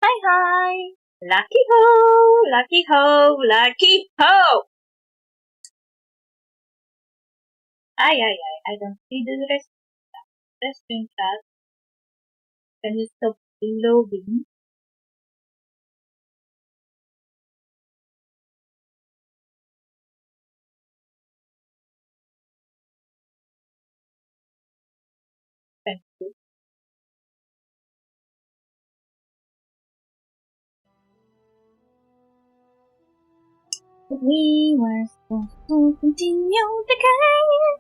Hi, hi! Lucky ho! Lucky ho! Lucky ho! Ay, I don't see the rest chat. Can you stop loading? Thank you. We were supposed to continue the game!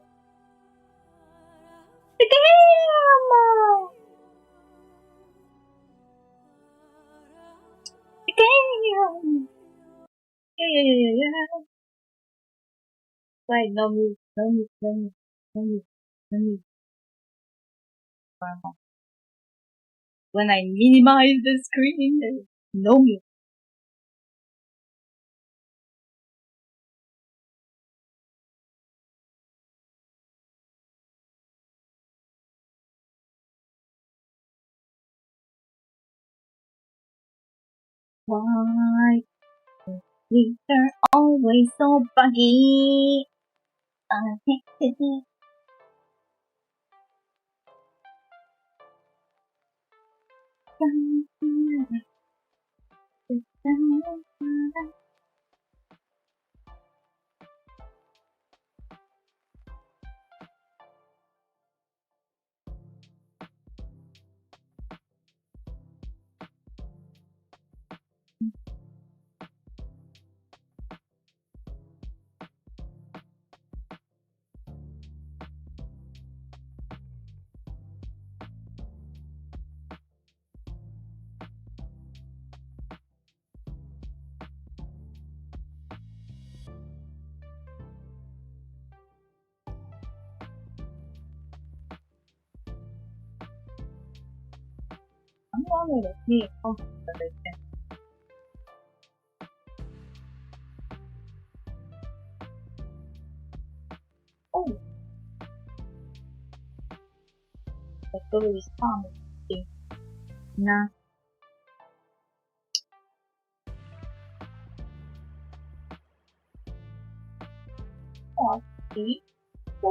The game! The game! Yeah. Wait, no move. When I minimize the screen, there's no mute. Why we are always so buggy? I hate it. 한 번에 이렇게 될 때. 오! Dove stiamo? Sì. No. Oh, sì. Sì.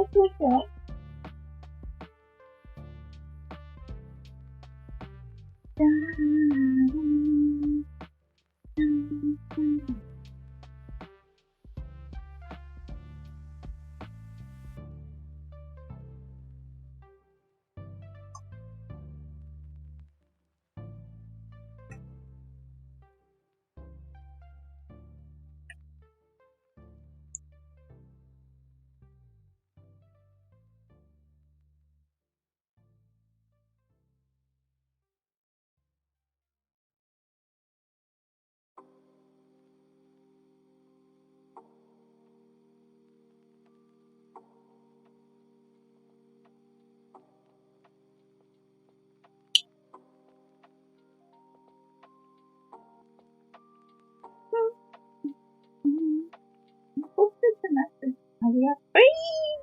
We are free!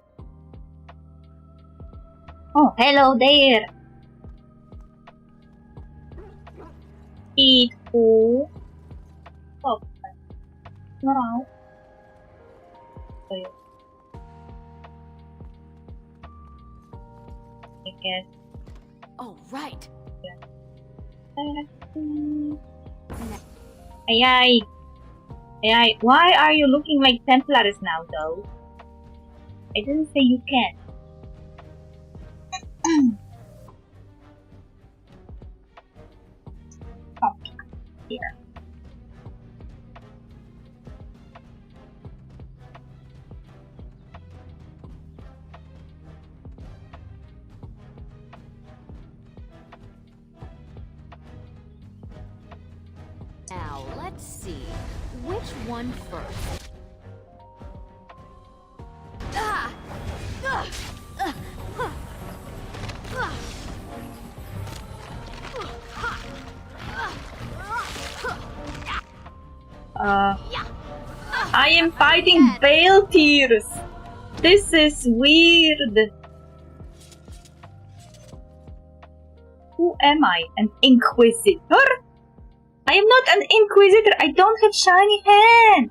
Oh, hello there! Eat food. Oh, no. I guess. Oh, right. Ay, why are you looking like Templars now, though? I didn't say you can. Oh, here. Now, let's see. Which one first? I am fighting Bale Tears. This is weird. Who am I? An Inquisitor? I am not an Inquisitor. I don't have shiny hand.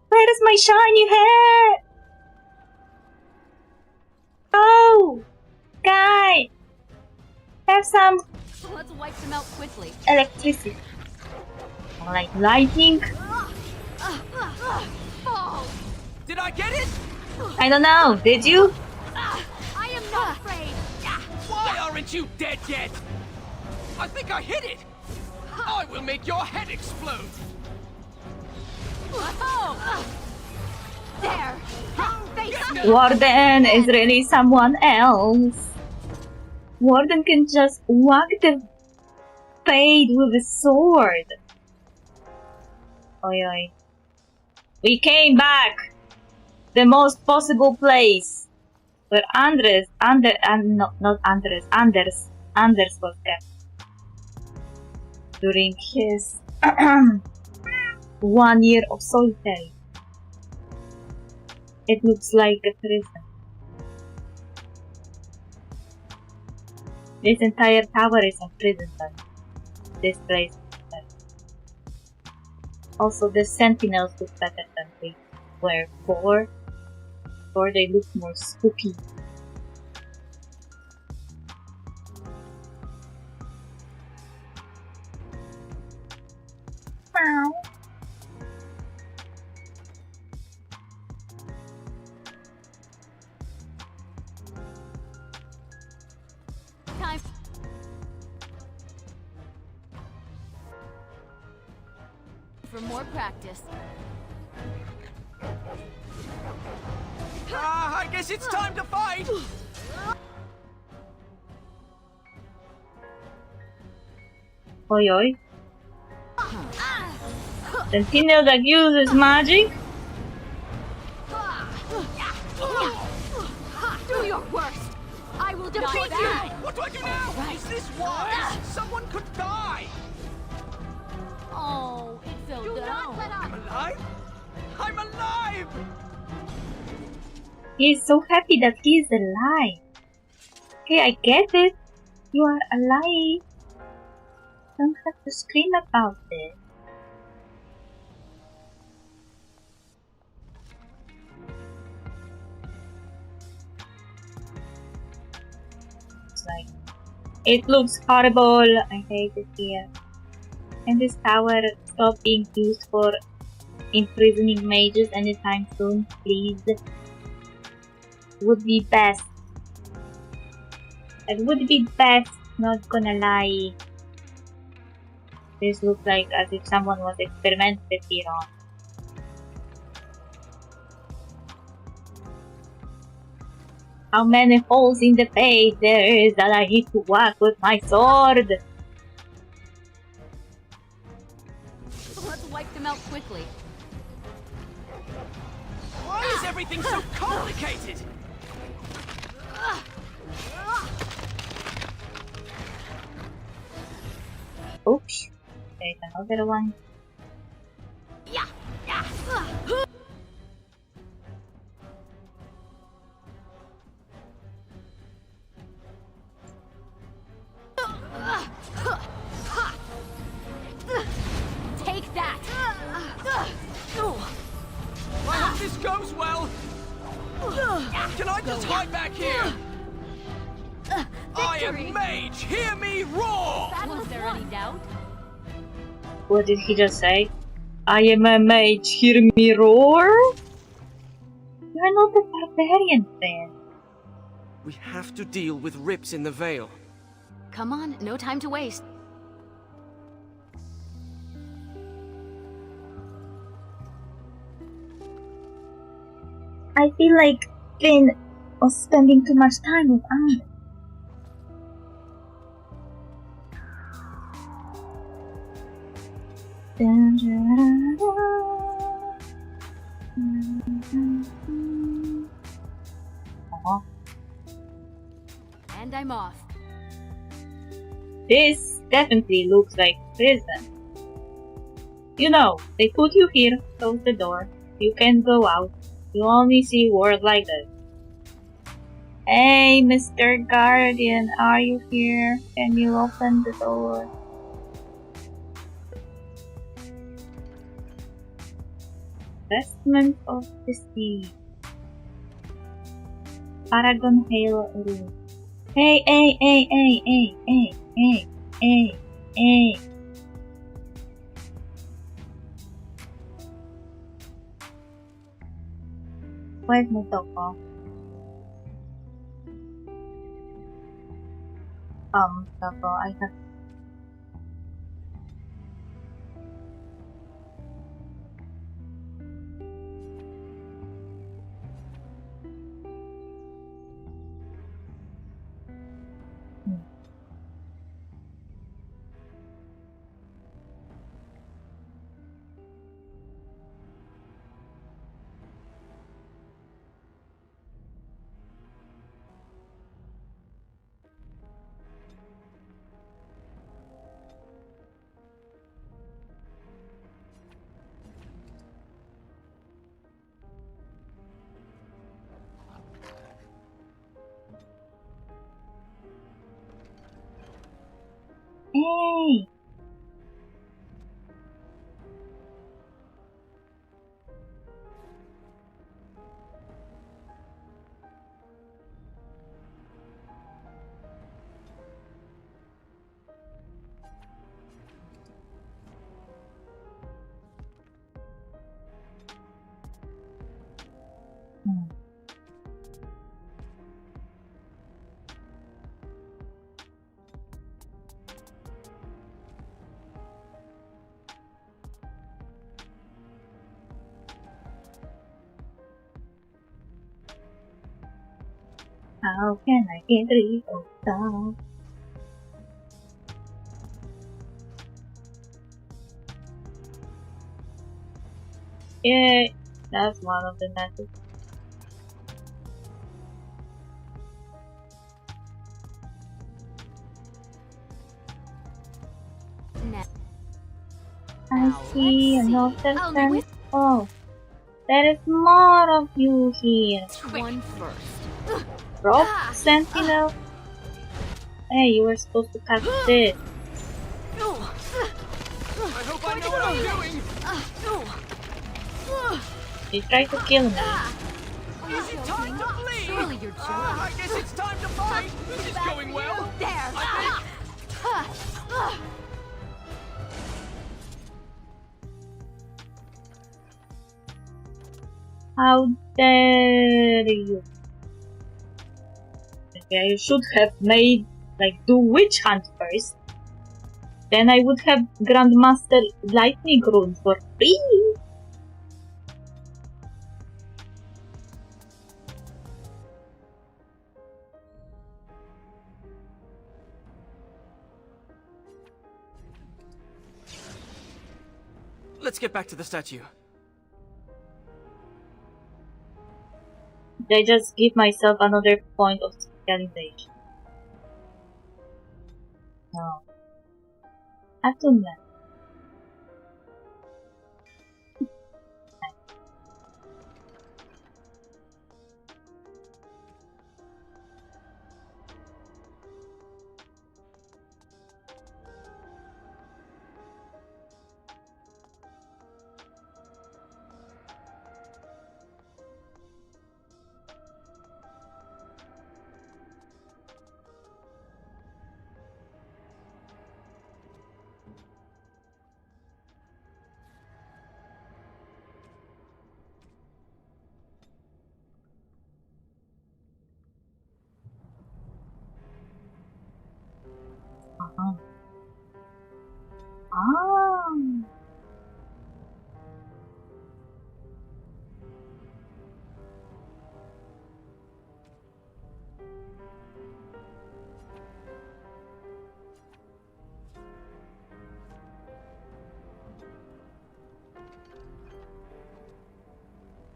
Where is my shiny hand? Oh, guy, have some. Let's wipe them out quickly. Electricity. Like lightning. Did I get it? I don't know. Did you? I am not afraid. Why aren't you dead yet? I think I hit it. I will make your head explode. There. Warden is really someone else. Warden can just whack the fade with a sword. Oi oi. We came back. The most possible place where Anders was kept during his 1 year of solitary. It looks like a prison. This entire tower is a prison. This place is better. Also, the sentinels look better than they were before. Before they look more spooky. for more practice. I guess it's time to fight! Oi oi. Sentinel that uses magic? Do your worst! I will defeat you! What do I do now? Is this wise? Someone could die! Oh, it fell Do down. not let I'm up! alive? I'm alive! He's so happy that he's alive. Okay, I get it. You are alive. Don't have to scream about it. It's like, it looks horrible. I hate it here. Can this tower stop being used for imprisoning mages anytime soon, please? Would be best. It would be best, not gonna lie. This looks like as if someone was experimented here on. How many holes in the face there is that I hit to whack with my sword? Let's wipe them out quickly. Why is everything so complicated? Oops. There's another one. Take that! I hope this goes well. Can I just hide back here? I am mage. Hear me roar! Was there any doubt? What did he just say? I am a mage, hear me roar? You are not a barbarian fan. We have to deal with rips in the veil. Come on, no time to waste. I feel like Finn was spending too much time with Anne. And I'm off. This definitely looks like prison. You know, they put you here, close the door, you can go out, you only see world like this. Hey, Mr. Guardian, are you here? Can you open the door? Vestment of the Sea. Paragon Hail Room. Hey, hey, hey, hey, hey, hey, hey, hey, hey. Where's my dog? Mustafa, I have. Hey! How can I get rid of that? Yeah, that's one of the methods. I see another friend. Oh, there is more of you here. One first. Rob, Sentinel. Hey, you were supposed to catch this. I hope I know what I'm doing. He tried to kill me. Is it time to flee? Surely you're joking. I guess it's time to fight. This is going well. There. How dare you? Okay, you should have made, do witch hunt first. Then I would have Grandmaster Lightning Rune for free. Let's get back to the statue. I just give myself another point of specialization. No. Atun lang.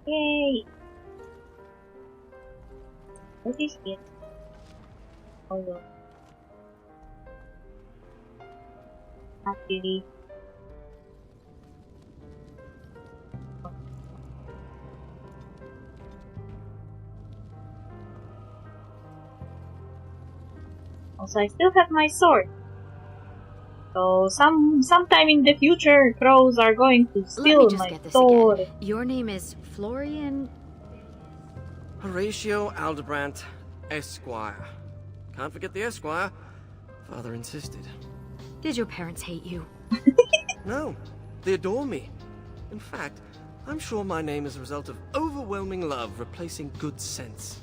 Yay! What is it? Oh no. Actually. Also, I still have my sword. So sometime in the future, crows are going to steal my sword. Your name is Florian? Horatio Aldebrandt, Esquire. Can't forget the Esquire. Father insisted. Did your parents hate you? No, they adore me. In fact, I'm sure my name is a result of overwhelming love replacing good sense.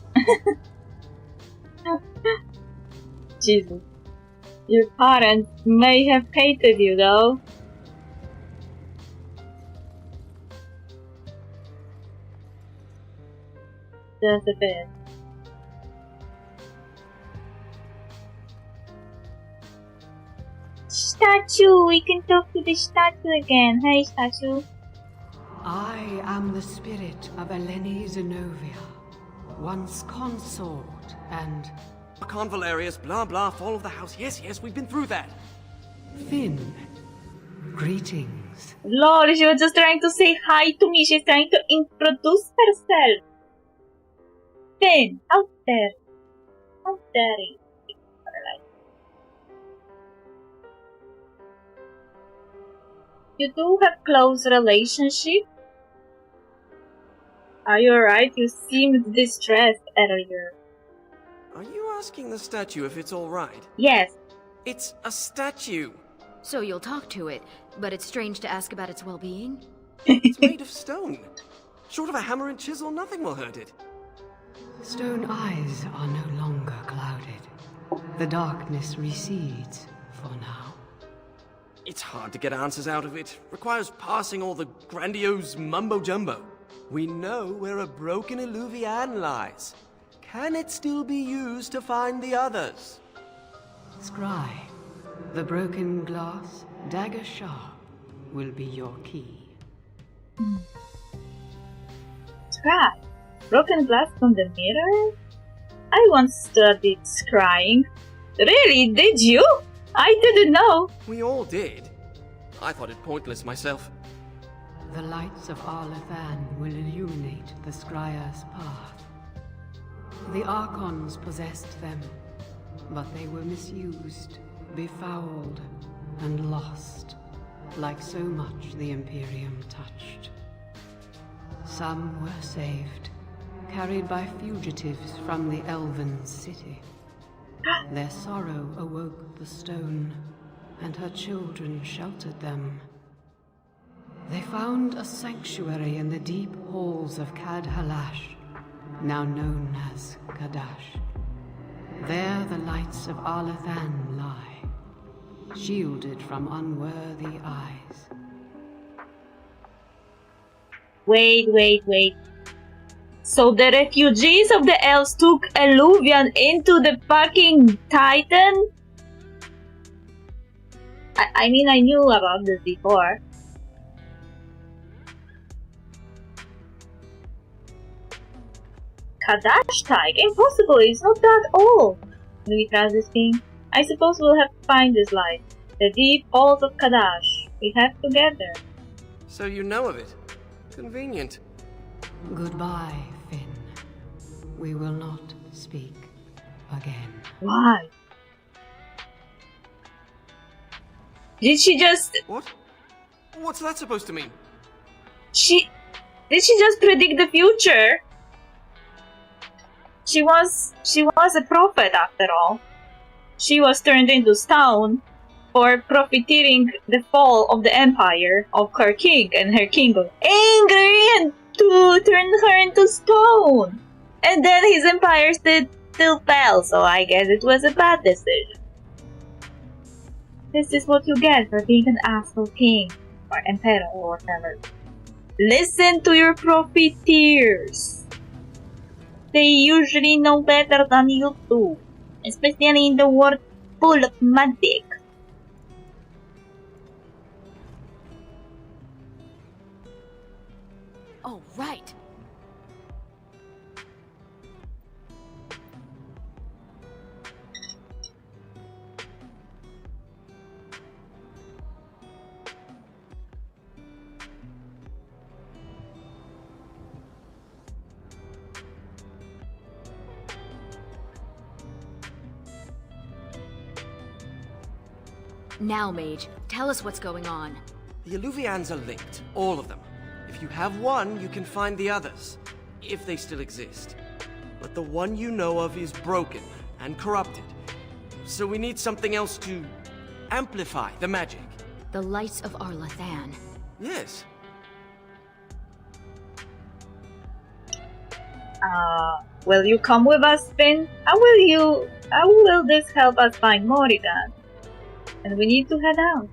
Jesus. Your parents may have hated you, though. Just a bit. Statue! We can talk to the statue again. Hey, statue. I am the spirit of Eleni Zenobia, once consort and... Archon Valerius, blah blah, fall of the house. Yes, we've been through that. Finn. Greetings. Lord, she was just trying to say hi to me. She's trying to introduce herself. Finn, out there. How dare you? You do have close relationship? Are you alright? You seemed distressed earlier. Are you asking the statue if it's alright? Yes. It's a statue. So you'll talk to it, but it's strange to ask about its well-being? It's made of stone. Short of a hammer and chisel, nothing will hurt it. Stone eyes are no longer clouded. The darkness recedes for now. It's hard to get answers out of it. Requires parsing all the grandiose mumbo-jumbo. We know where a broken Illuvian lies. can it still be used to find the others? Scry, the broken glass, dagger sharp, will be your key. Scry. Broken glass from the mirror? I once studied scrying. Really? Did you? I didn't know. We all did. I thought it pointless myself. The lights of Arlathan will illuminate the Scryer's path. The Archons possessed them, but they were misused, befouled, and lost, like so much the Imperium touched. Some were saved, carried by fugitives from the Elven city. Their sorrow awoke the stone, and her children sheltered them. They found a sanctuary in the deep halls of Cad Halash, now known as Kadash. There the lights of Arlathan lie, shielded from unworthy eyes. Wait. So the refugees of the elves took Eluvian into the fucking Titan? I mean, I knew about this before. Kadash Tyke? Impossible, it's not that old. Do we trust this king? I suppose we'll have to find this light. The deep halls of Kadash. We have to get there. So you know of it. Convenient. Goodbye, Finn. We will not speak again. Why? Did she just... What? What's that supposed to mean? Did she just predict the future? She was a prophet after all. She was turned into stone for profiteering the fall of the empire of her king, and her king got angry and to turn her into stone. And then his empire still fell, so I guess it was a bad decision. This is what you get for being an asshole king, or emperor, or whatever. Listen to your profiteers. They usually know better than you do, especially in the world full of magic. Oh, right. Now, Mage, tell us what's going on. The Eluvians are linked, all of them. If you have one, you can find the others, if they still exist. But the one you know of is broken and corrupted. So we need something else to amplify the magic. The lights of Arlathan. Yes. Will you come with us, Finn? How will this help us find Morrigan? And we need to head out.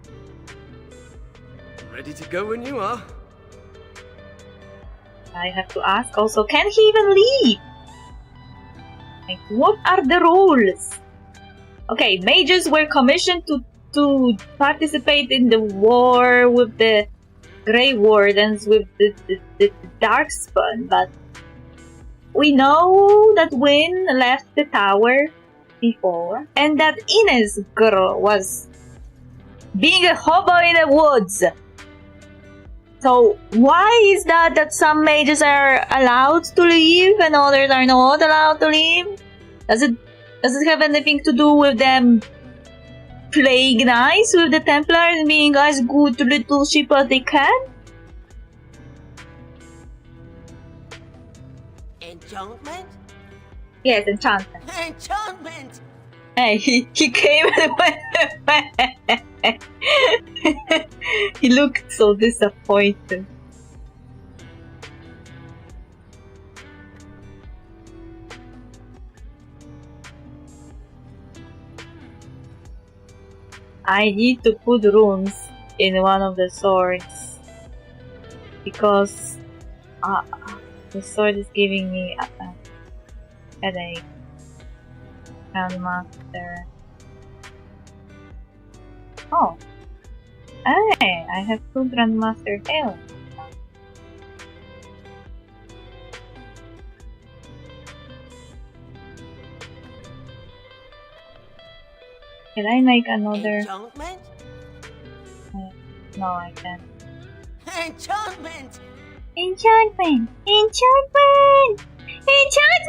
Ready to go when you are. I have to ask also, can he even leave? Like, what are the rules? Okay, mages were commissioned to participate in the war with the Grey Wardens, with the Darkspawn, but we know that Wynn left the tower before, and that Ines girl was being a hobo in the woods. So why is that some mages are allowed to leave and others are not allowed to leave? Does it have anything to do with them playing nice with the Templars and being as good little sheep as they can? Enchantment? Yes, enchantment. Enchantment! Hey, he came and went. He looked so disappointed. I need to put runes in one of the swords because the sword is giving me Headache. Grandmaster. Oh. Hey, I have 2 Grandmaster Tails. Can I make another? Enchantment? No, I can't. Enchantment! Enchantment! Enchantment! Enchantment!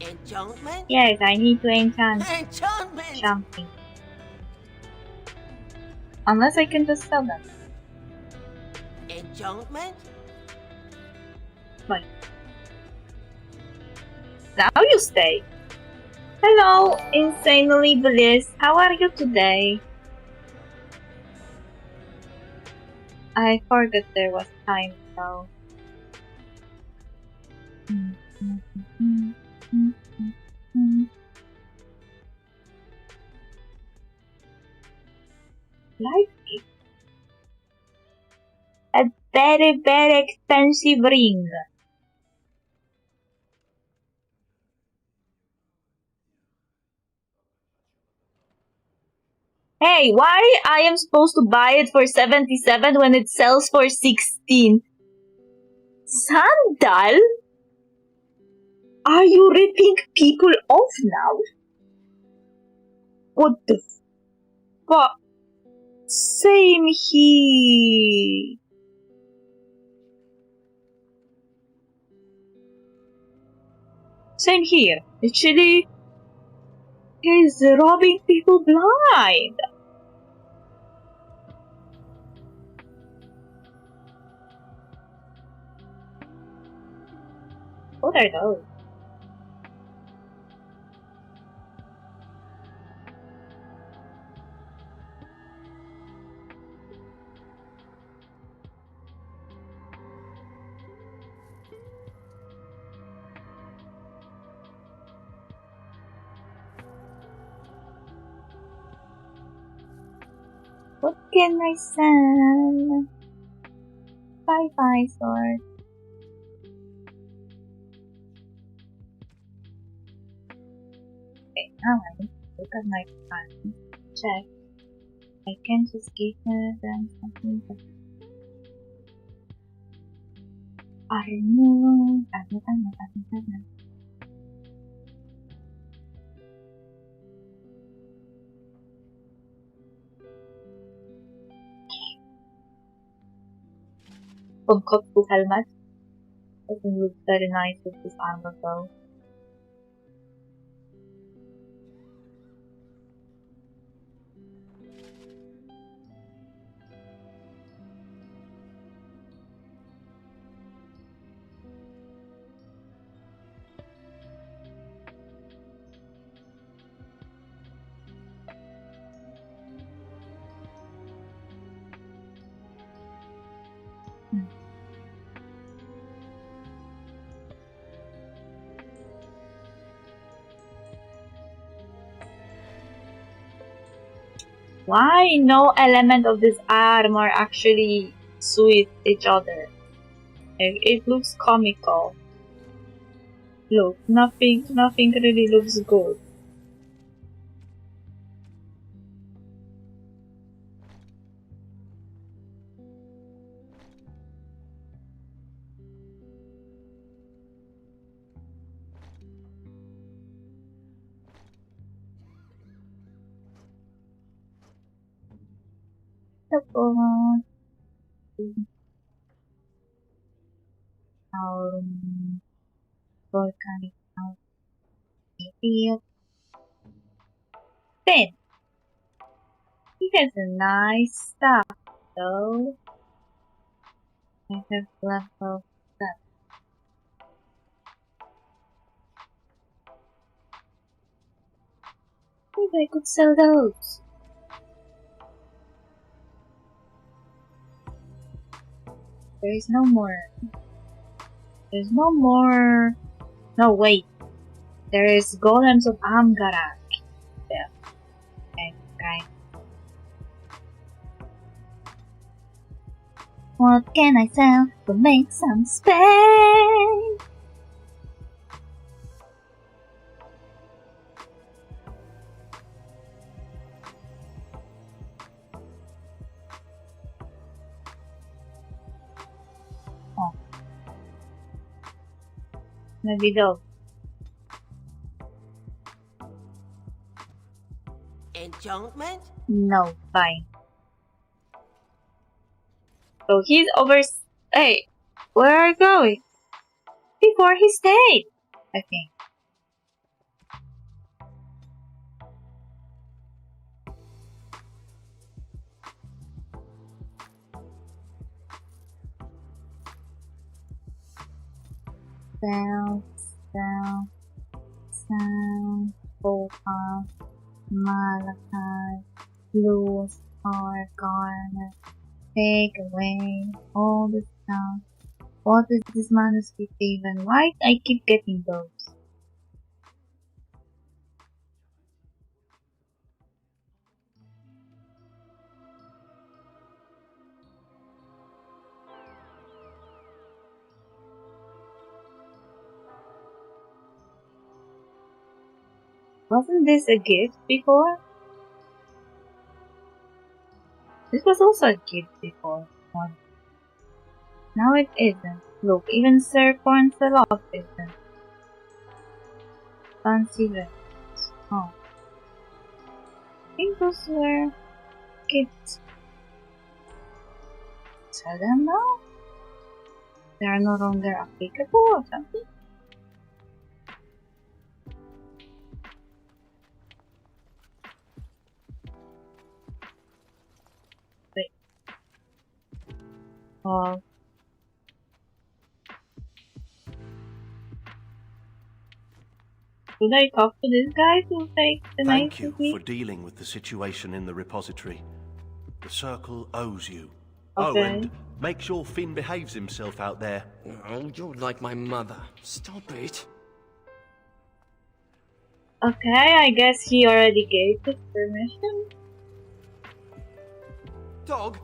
Enchantment? Yes, I need to enchant Enchantment! something. Unless I can just sell them. Enchantment? Wait. Now you stay. Hello, insanely bliss. How are you today? I forgot there was time though. Life is a very, very expensive ring. Hey, why I am supposed to buy it for 77 when it sells for 16? Sandal? Are you ripping people off now? What the fuck? Same here. Same here. Actually, he's robbing people blind. What are those? What can I sell? Bye-bye, sword. Okay, now I need to look at my funds. Check. I can just give them something. Arno. Tonkotsu helmet. Doesn't look very nice with this armor though. Why no element of this armor actually suit each other? It looks comical. Look, nothing really looks good. Tapos, volcanic field. Then, he has a nice stuff, though. I have level stuff. Maybe I could sell those. There is no more. There's no more. No, wait. There is golems of Amgarak. Yeah. Okay. What can I sell to make some space? Oh. Maybe those. Enchantment? No, fine. So he's over. Hey, where are you going? Before he stayed, I think. Sound, Opal, Malachi, Blue Star, Garnet. Take away all the stuff. What is this manuscript even? Why I keep getting those? Wasn't this a gift before? This was also a gift before. Now it isn't. Look, even Sir Corncelot isn't. Fancy rings. Oh. I think those were gifts. Sell them now? They are no longer applicable or something? Wait. Oh. Should I talk to this guy to take the knife Thank you with me? for dealing with the situation in the repository. The Circle owes you. Okay. Oh, and make sure Finn behaves himself out there. Oh, you're like my mother. Stop it. Okay, I guess he already gave his permission. Dog,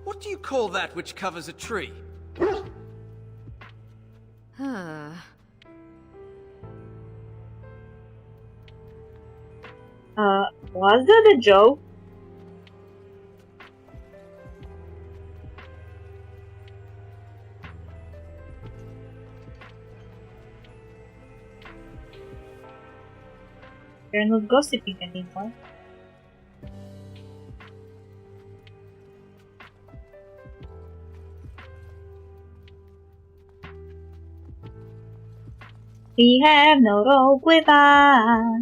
what do you call that which covers a tree? Huh. Was that a joke? They're not gossiping anymore. We have no rope with us.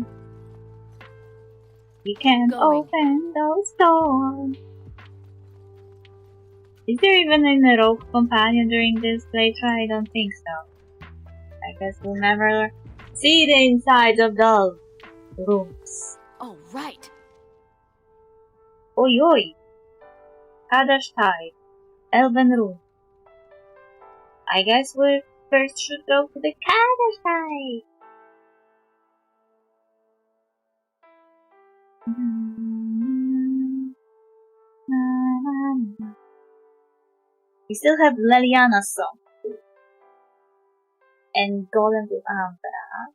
We can't Going. open those doors. Is there even a rogue companion during this playthrough? I don't think so. I guess we'll never see the insides of those rooms. Oh, right. Oi oi! Kadashtai, Elven room. I guess we first should go to the Kadashtai. We still have Leliana's song too. And Golem with Ambra.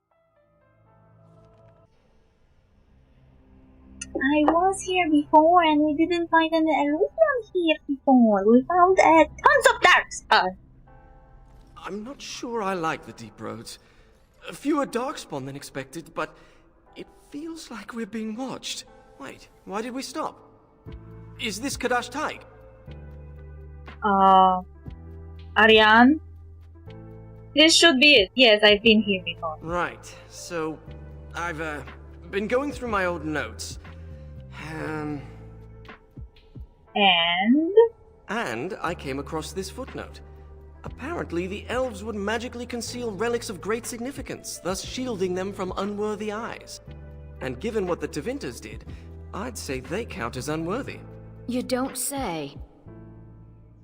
I was here before and we didn't find any illusion here before. We found tons of dark stuff. I'm not sure I like the deep roads. Fewer darkspawn than expected, but it feels like we're being watched. Wait, why did we stop? Is this Kadash Taig? Ariane? This should be it. Yes, I've been here before. Right, so I've been going through my old notes. And? And I came across this footnote. Apparently, the elves would magically conceal relics of great significance, thus shielding them from unworthy eyes. And given what the Tevinters did, I'd say they count as unworthy. You don't say.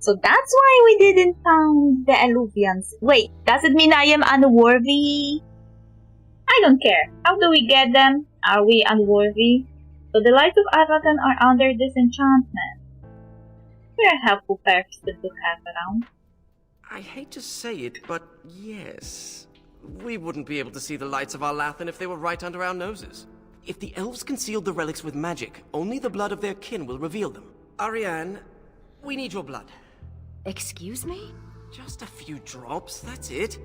So that's why we didn't found the Alluvians. Wait, does it mean I am unworthy? I don't care. How do we get them? Are we unworthy? So the lights of Arlatan are under disenchantment. They're a helpful person to have around. I hate to say it, but yes. We wouldn't be able to see the lights of Arlathan if they were right under our noses. If the elves concealed the relics with magic, only the blood of their kin will reveal them. Ariane, we need your blood. Excuse me? Just a few drops, that's it.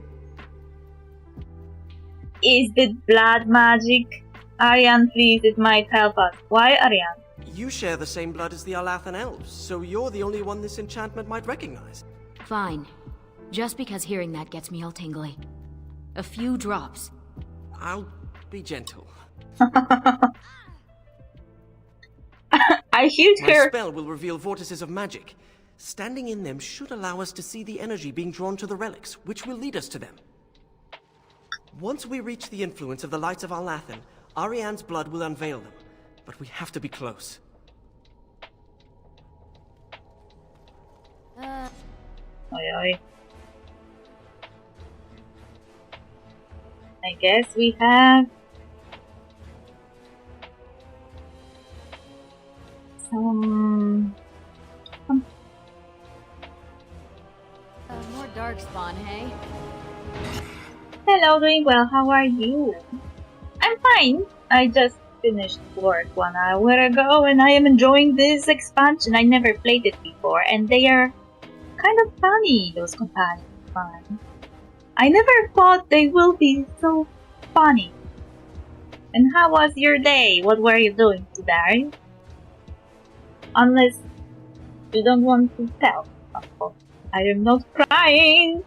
Is it blood magic? Ariane, please, it might help us. Why, Ariane? You share the same blood as the Arlathan elves, so you're the only one this enchantment might recognize. Fine. Just because hearing that gets me all tingly. A few drops. I'll be gentle. I heard My her. spell will reveal vortices of magic. Standing in them should allow us to see the energy being drawn to the relics, which will lead us to them. Once we reach the influence of the lights of Arlathan, Ariane's blood will unveil them. But we have to be close. Oi, oi. I guess we have some More dark spawn, hey? Hello, doing well. How are you? I'm fine. I just finished work 1 hour ago and I am enjoying this expansion. I never played it before and they are kind of funny, those companions. Fun. I never thought they will be so funny. And how was your day? What were you doing today? Unless you don't want to tell, of course. I am not crying.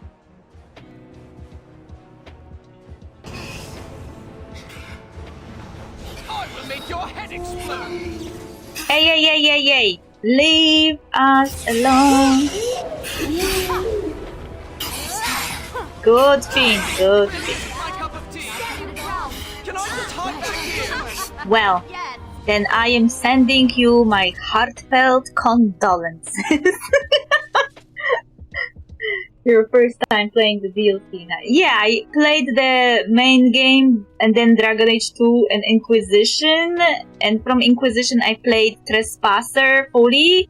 I will make your head explode! Hey. Leave us alone. Good thing, good thing. My cup of tea! Can I just hide back here? Well, then I am sending you my heartfelt condolences. Your first time playing the DLC now. Yeah, I played the main game and then Dragon Age 2 and Inquisition. And from Inquisition I played Trespasser fully.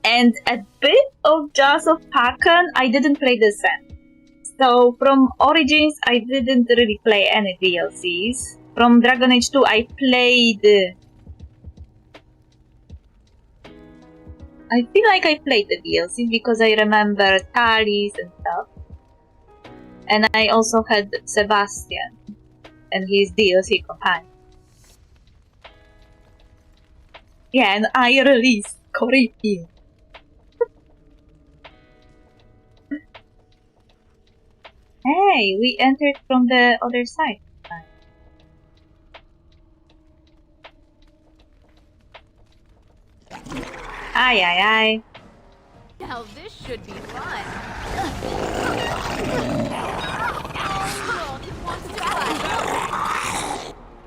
And a bit of Jaws of Pakan. I didn't play the Descent. So from Origins I didn't really play any DLCs. From Dragon Age 2 I played... I feel like I played the DLC because I remember Talis and stuff. And I also had Sebastian and his DLC companion. Yeah, and I released Corinthian. Hey, we entered from the other side. Aye. Now this should be fun.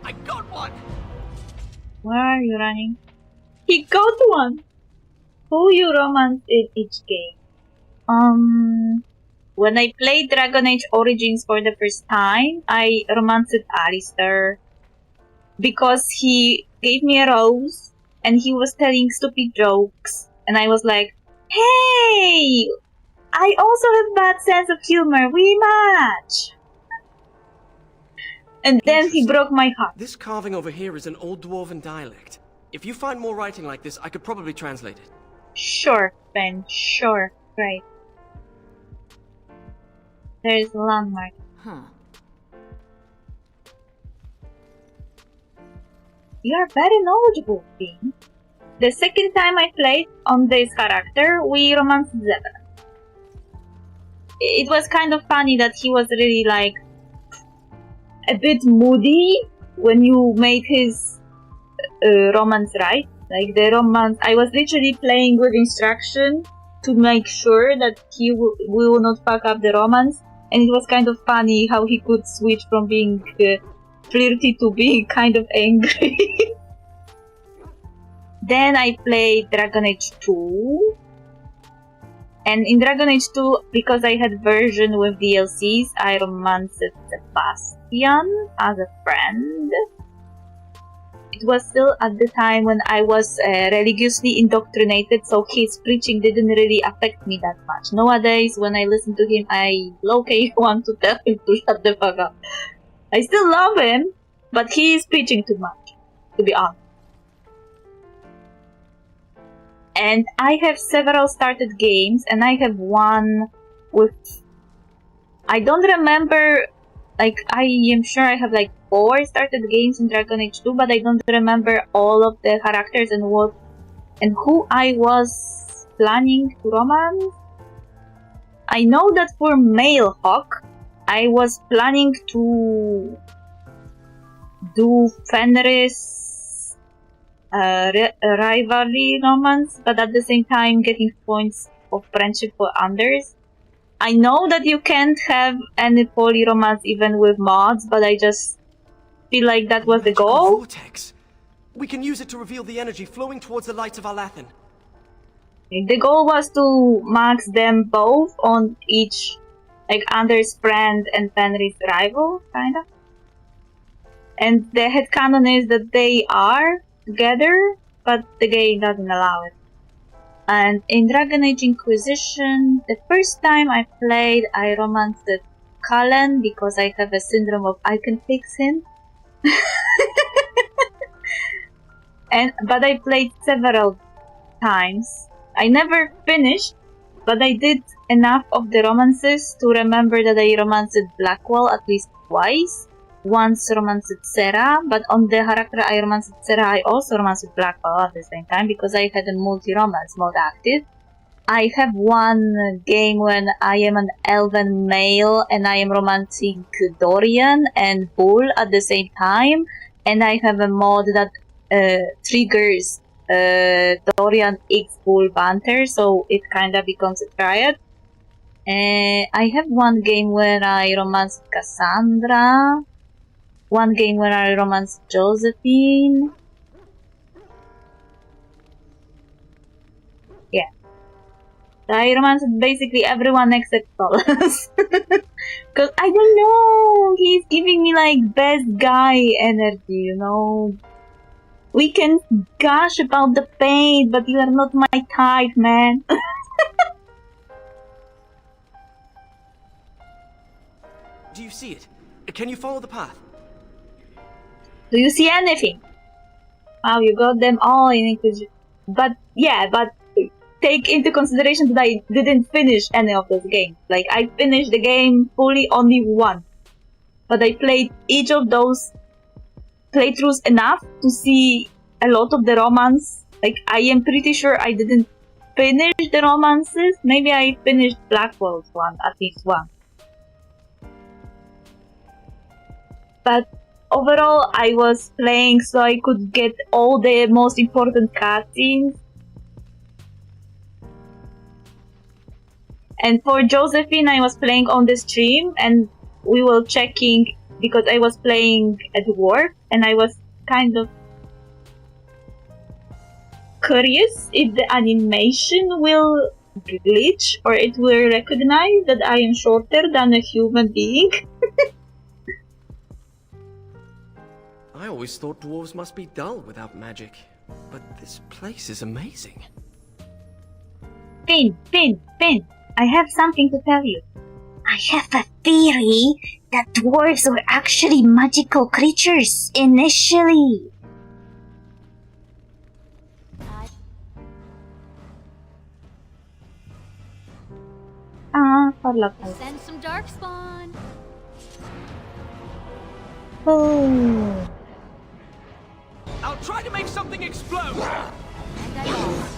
I got one! Where are you running? He got one! Who you romance in each game? When I played Dragon Age Origins for the first time, I romanced Alistair. Because he gave me a rose, and he was telling stupid jokes. And I was like, hey! I also have bad sense of humor, we match! And then he broke my heart. This carving over here is an old dwarven dialect. If you find more writing like this, I could probably translate it. Sure, Ben, sure. Right. There's a landmark. Huh. You are very knowledgeable, Finn. The second time I played on this character, we romanced Zebra. It was kind of funny that he was really like a bit moody when you made his romance right. Like the romance, I was literally playing with instruction to make sure that he will not fuck up the romance. And it was kind of funny how he could switch from being flirty to being kind of angry. Then I played Dragon Age 2. And in Dragon Age 2, because I had version with DLCs, I romanced Sebastian as a friend. It was still at the time when I was religiously indoctrinated, so his preaching didn't really affect me that much. Nowadays, when I listen to him, I low-key want to tell him to shut the fuck up. I still love him, but he is preaching too much, to be honest. And I have several started games, and I have one with... I don't remember... Like, I am sure I have like 4 started games in Dragon Age 2, but I don't remember all of the characters and what... and who I was planning to romance. I know that for Male Hawk, I was planning to do Fenris rivalry romance, but at the same time getting points of friendship for Anders. I know that you can't have any poly romance even with mods, but I just feel like that was the goal. Vortex. We can use it to reveal the energy flowing towards the lights of Alathan. The goal was to max them both on each, like Anders' friend and Fenris' rival, kinda. And the headcanon is that they are together, but the game doesn't allow it. And in Dragon Age Inquisition, the first time I played, I romanced Cullen because I have a syndrome of I can fix him. But I played several times. I never finished, but I did enough of the romances to remember that I romanced Blackwell at least twice. Once romanced Sarah, but on the character I romanced Sarah, I also romanced Blackwell at the same time because I had a multi-romance mode active. I have one game when I am an elven male and I am romancing Dorian and Bull at the same time, and I have a mod that triggers Dorian X Bull banter, so it kinda becomes a triad. I have one game where I romanced Cassandra. One game where I romanced Josephine. Yeah. I romanced basically everyone except Solas. Cause I don't know, he's giving me like best guy energy, you know. We can gush about the pain, but you are not my type, man. Do you see it? Can you follow the path? Do you see anything? Wow, you got them all in Inquisition. But yeah, but take into consideration that I didn't finish any of those games. Like, I finished the game fully only once. But I played each of those playthroughs enough to see a lot of the romance. Like, I am pretty sure I didn't finish the romances. Maybe I finished Blackwell's one, at least one. But overall, I was playing so I could get all the most important cutscenes. And for Josephine, I was playing on the stream, and we were checking because I was playing at work, and I was kind of curious if the animation will glitch or it will recognize that I am shorter than a human being. I always thought dwarves must be dull without magic, but this place is amazing. Finn, I have something to tell you. I have a theory that dwarves were actually magical creatures initially. Send some darkspawn. Oh. I'll try to make something explode! And I lost.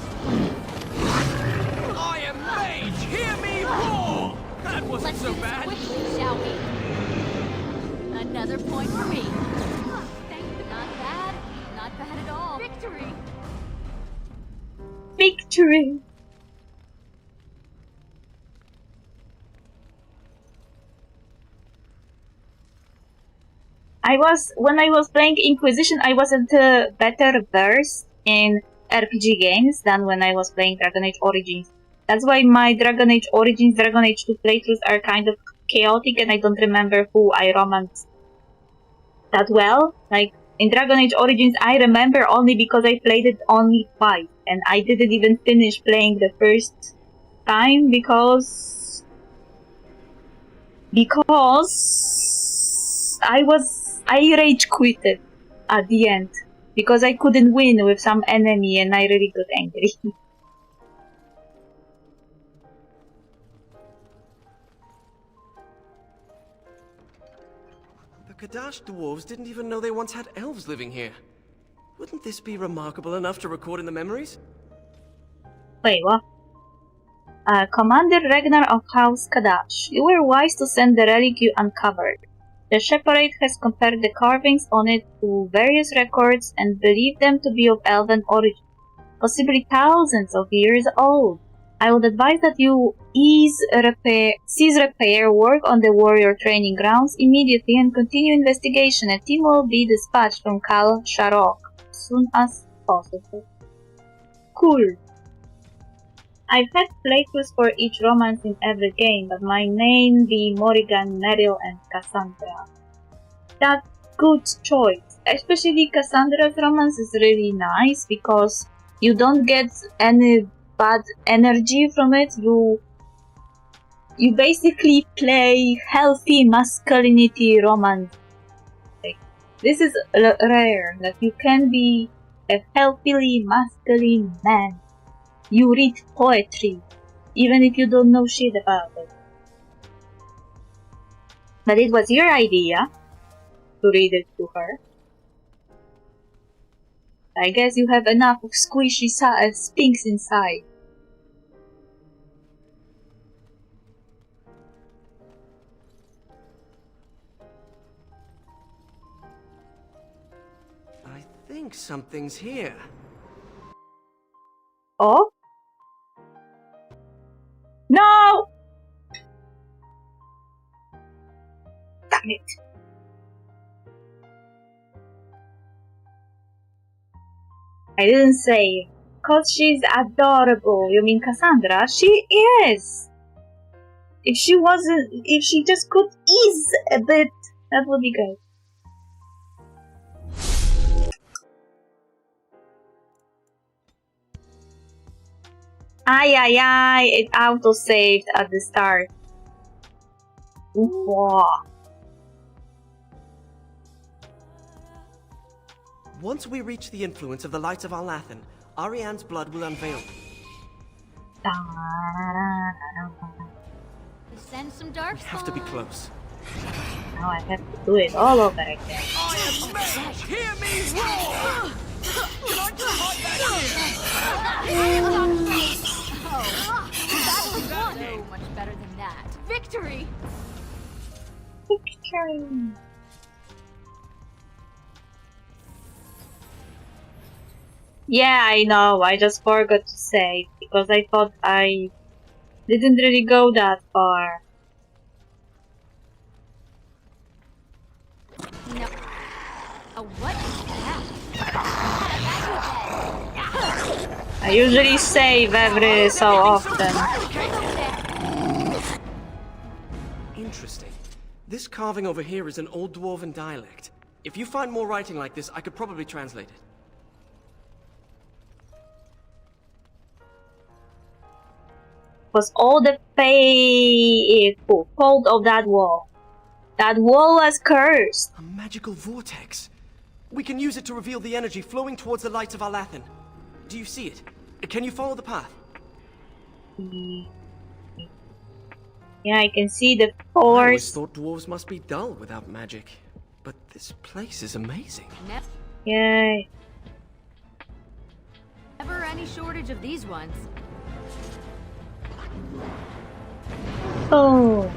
I am mage! Hear me roar! That wasn't Let's so do this bad! quickly, shall we? Another point for me. Not bad at all. Victory! Victory! When I was playing Inquisition, I wasn't better versed in RPG games than when I was playing Dragon Age Origins. That's why my Dragon Age Origins, Dragon Age 2 playthroughs are kind of chaotic and I don't remember who I romanced that well. Like, in Dragon Age Origins, I remember only because I played it only twice. And I didn't even finish playing the first time because I rage quitted at the end. Because I couldn't win with some enemy and I really got angry. The Kadash dwarves didn't even know they once had elves living here. Wouldn't this be remarkable enough to record in the memories? Wait, what? Commander Ragnar of House Kadash, you were wise to send the relic you uncovered. The Shepherd has compared the carvings on it to various records and believed them to be of elven origin, possibly thousands of years old. I would advise that you cease repair work on the warrior training grounds immediately and continue investigation. A team will be dispatched from Kal Sharok as soon as possible. Cool. I've had playthroughs for each romance in every game, but my main be Morrigan, Meryl, and Cassandra. That's good choice. Especially Cassandra's romance is really nice because you don't get any bad energy from it. You basically play healthy masculinity romance. Like, this is rare that you can be a healthily masculine man. You read poetry, even if you don't know shit about it. But it was your idea to read it to her. I guess you have enough of squishy sphinx inside. I think something's here. Oh? No! Damn it. I didn't say. 'Cause she's adorable. You mean Cassandra? She is! If she just could ease a bit, that would be great. Ay, it auto-saved at the start. Wow. Once we reach the influence of the lights of Alathan, Ariane's blood will unveil. Send some dark. We have to be close. Now I have to do it all over again. I am Mage! Hear me roar! Can I just hide back here? That was so much better than that. Victory! Victory! Yeah, I know. I just forgot to say because I thought I didn't really go that far. No. What is that? I usually save every so often. Interesting. This carving over here is an old dwarven dialect. If you find more writing like this, I could probably translate it. Was all the fault of that wall. That wall was cursed. A magical vortex. We can use it to reveal the energy flowing towards the lights of Alathan. Do you see it? Can you follow the path? Yeah, I can see the I always force. thought dwarves must be dull without magic. But this place is amazing. Yay. Never any shortage of these ones. Oh.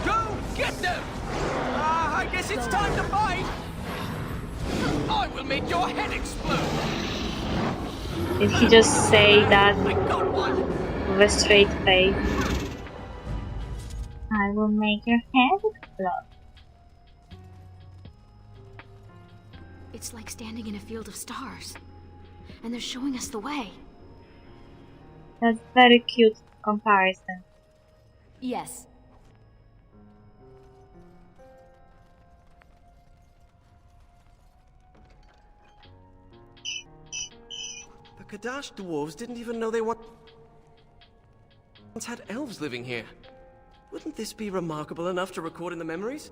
Go get them! I guess it's time to fight! I will make your head explode! Did he just say that I got one! with a straight face? I will make your head explode. It's like standing in a field of stars. And they're showing us the way. That's very cute comparison. Yes. The Kadash dwarves didn't even know they once had elves living here. Wouldn't this be remarkable enough to record in the memories?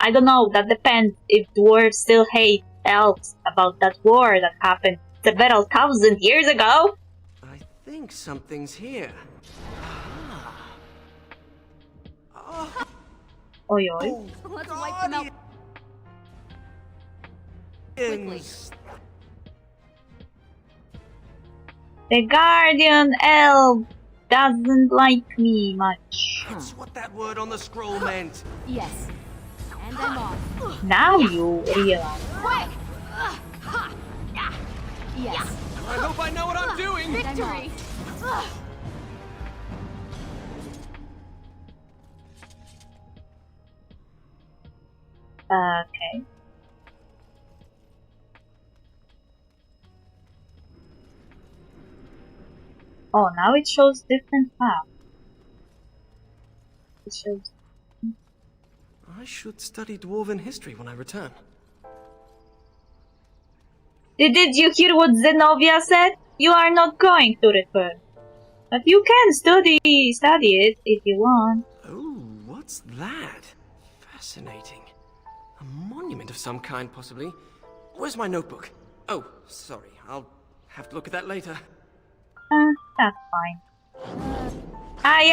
I don't know, that depends if dwarves still hate elves about that war that happened several thousand years ago. I think something's here. Oi oi. Let's wipe them out quickly. The guardian elf doesn't like me much. That's what that word on the scroll meant. Yes. And I'm off. Now you realize. Quick! Yes. I hope I know what I'm doing. Victory! Okay. Oh, now it shows different paths. It shows. I should study dwarven history when I return. Did you hear what Zenobia said? You are not going to return. But you can study it if you want. Oh, what's that? Fascinating. A monument of some kind, possibly. Where's my notebook? Oh, sorry. I'll have to look at that later. That's fine. Ay.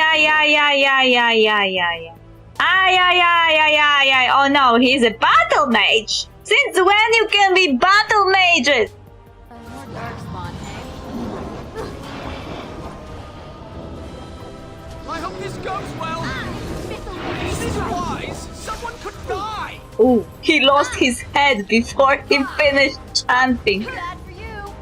Oh no, he's a battle mage! Since when you can be battle mages? More dark spawn, hey? I hope this goes well. This is wise. Someone could die. Ooh, he lost his head before he finished chanting. Bad for you!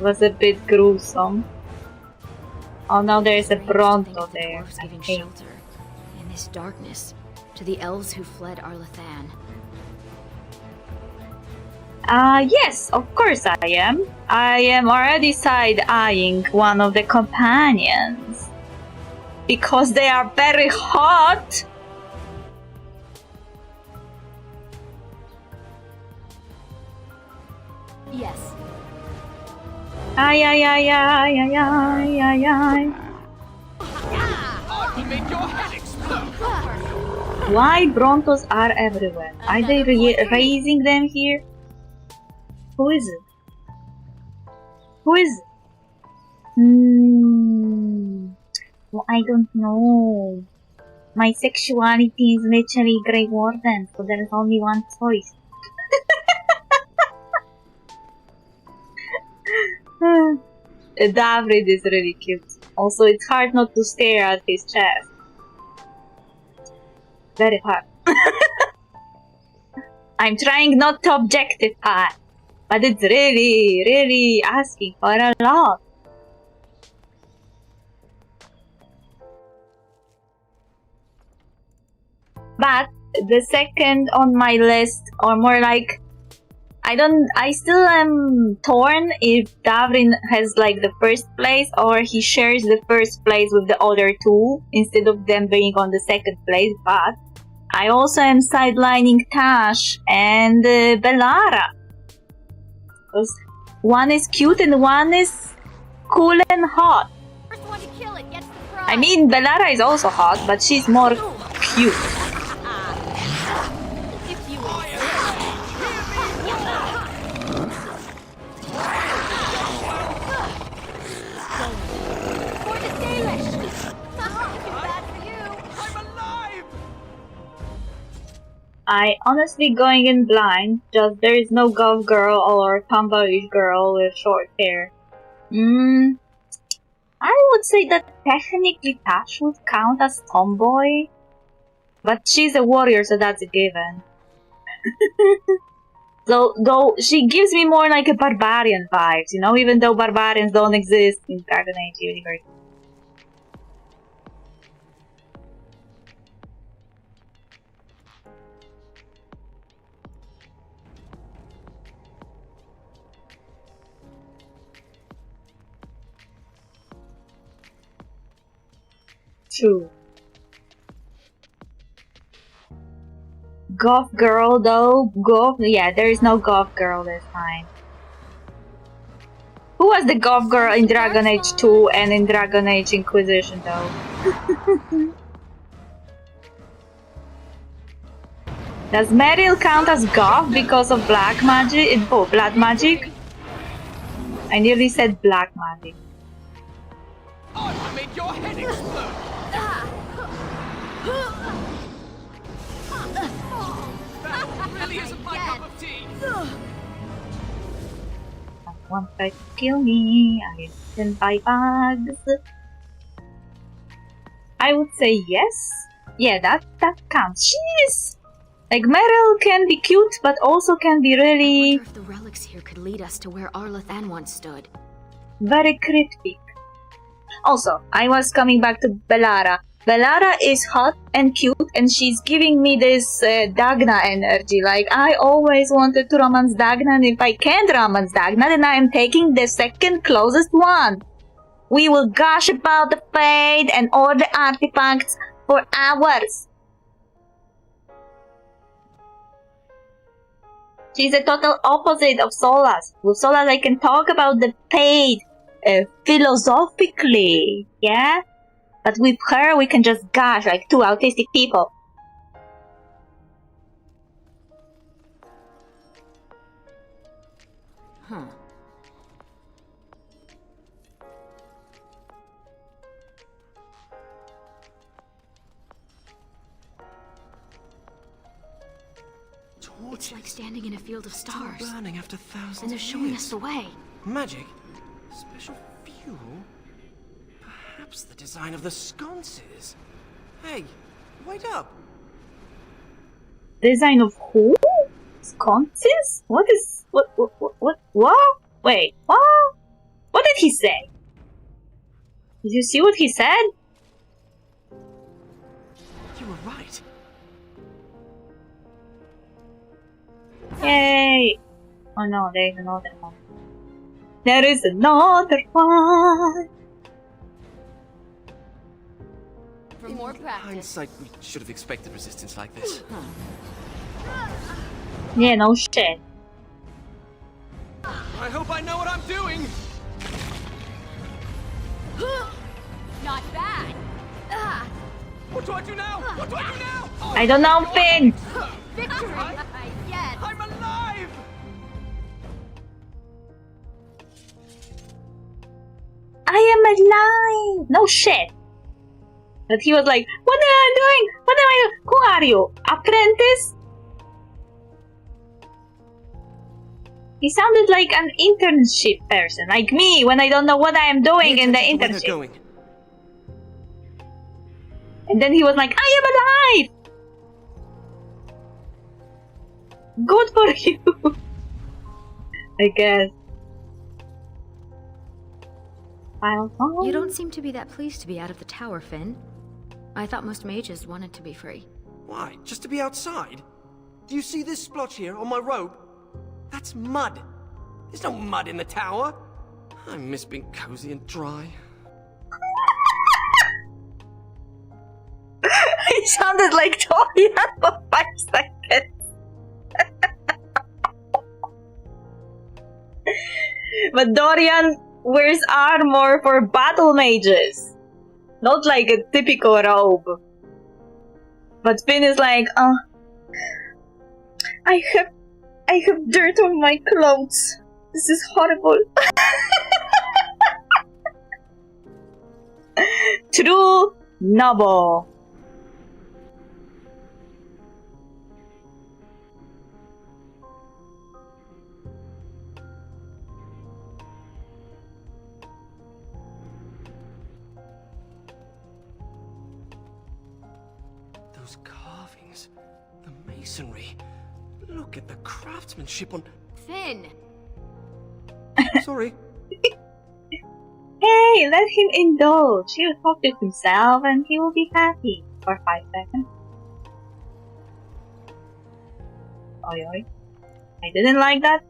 Was a bit gruesome. Oh no, there's a Strange to think Bronto of the there. dwarves giving Okay. shelter in this darkness to the elves who fled Arlathan. Yes, of course I am. I am already side-eyeing one of the companions. Because they are very hot! Yes. Ay. He made your head explode. Why Brontos are everywhere? Are they raising them here? Who is it? Who is it? Well, I don't know. My sexuality is literally Grey Warden, so there is only one choice. Davrid is really cute. Also, it's hard not to stare at his chest. Very hard. I'm trying not to objectify, but it's really asking for a lot. But the second on my list, or more like, I still am torn if Davrin has like the first place or he shares the first place with the other two instead of them being on the second place. But I also am sidelining Tash and Bellara. Because one is cute and one is cool and hot. First one to kill it gets the prize. I mean, Bellara is also hot, but she's more cute. If you For the Dalish. Bad for you. I'm alive. I honestly going in blind, just there is no golf girl or tomboyish girl with short hair. I would say that technically Tash would count as tomboy, but she's a warrior, so that's a given. Though she gives me more like a barbarian vibes, you know, even though barbarians don't exist in Dragon Age universe. True. Goth girl though, yeah, there is no goth girl this time. Who was the goth girl in Dragon Age 2 and in Dragon Age Inquisition though? Does Meryl count as goth because of black magic? Oh, blood magic? I nearly said black magic. I made your head explode! That really isn't my cup of tea! Someone tried to kill me. I didn't buy bugs. I would say yes. Yeah, that counts. Jeez! Like, Meryl can be cute, but also can be I really wonder if the relics here could lead us to where Arlathan once stood. very cryptic. Also, I was coming back to Bellara. Bellara is hot and cute, and she's giving me this Dagna energy. Like, I always wanted to romance Dagna, and if I can't romance Dagna, then I am taking the second closest one. We will gush about the fate and all the artifacts for hours. She's a total opposite of Solas. With Solas, I can talk about the fate philosophically, yeah? But with her, we can just gush like two autistic people. Huh. It's like standing in a field of stars. Still burning after thousands And they're of showing years. us the way. Magic? Special fuel? Perhaps the design of the sconces? Hey, wait up! Design of who? Sconces? What? Wait, what? What did he say? Did you see what he said? You were right. Yay! Oh no, there is another one. There is another one! For more In practice. hindsight, we should have expected resistance like this. Yeah, no shit. I hope I know what I'm doing! Not bad. What do I do now? What do I do now? Oh, I don't know, Finn! Victory! Yes. I'm alive! I am alive! No shit! But he was like, what am I doing? What am I doing? Who are you? Apprentice? He sounded like an internship person, like me when I don't know what I am doing in the Where they're internship. going. And then he was like, I am alive! Good for you! I guess. You don't seem to be that pleased to be out of the tower, Finn. I thought most mages wanted to be free. Why? Just to be outside? Do you see this splotch here on my robe? That's mud. There's no mud in the tower. I miss being cozy and dry. It sounded like Dorian for 5 seconds. But Dorian wears armor for battle mages. Not like a typical robe. But Finn is like, I have dirt on my clothes. This is horrible. True noble. Those carvings, the masonry. Look at the craftsmanship on... Finn! Sorry. Hey, let him indulge. He'll talk to himself and he will be happy for 5 seconds. Oi, oi. I didn't like that.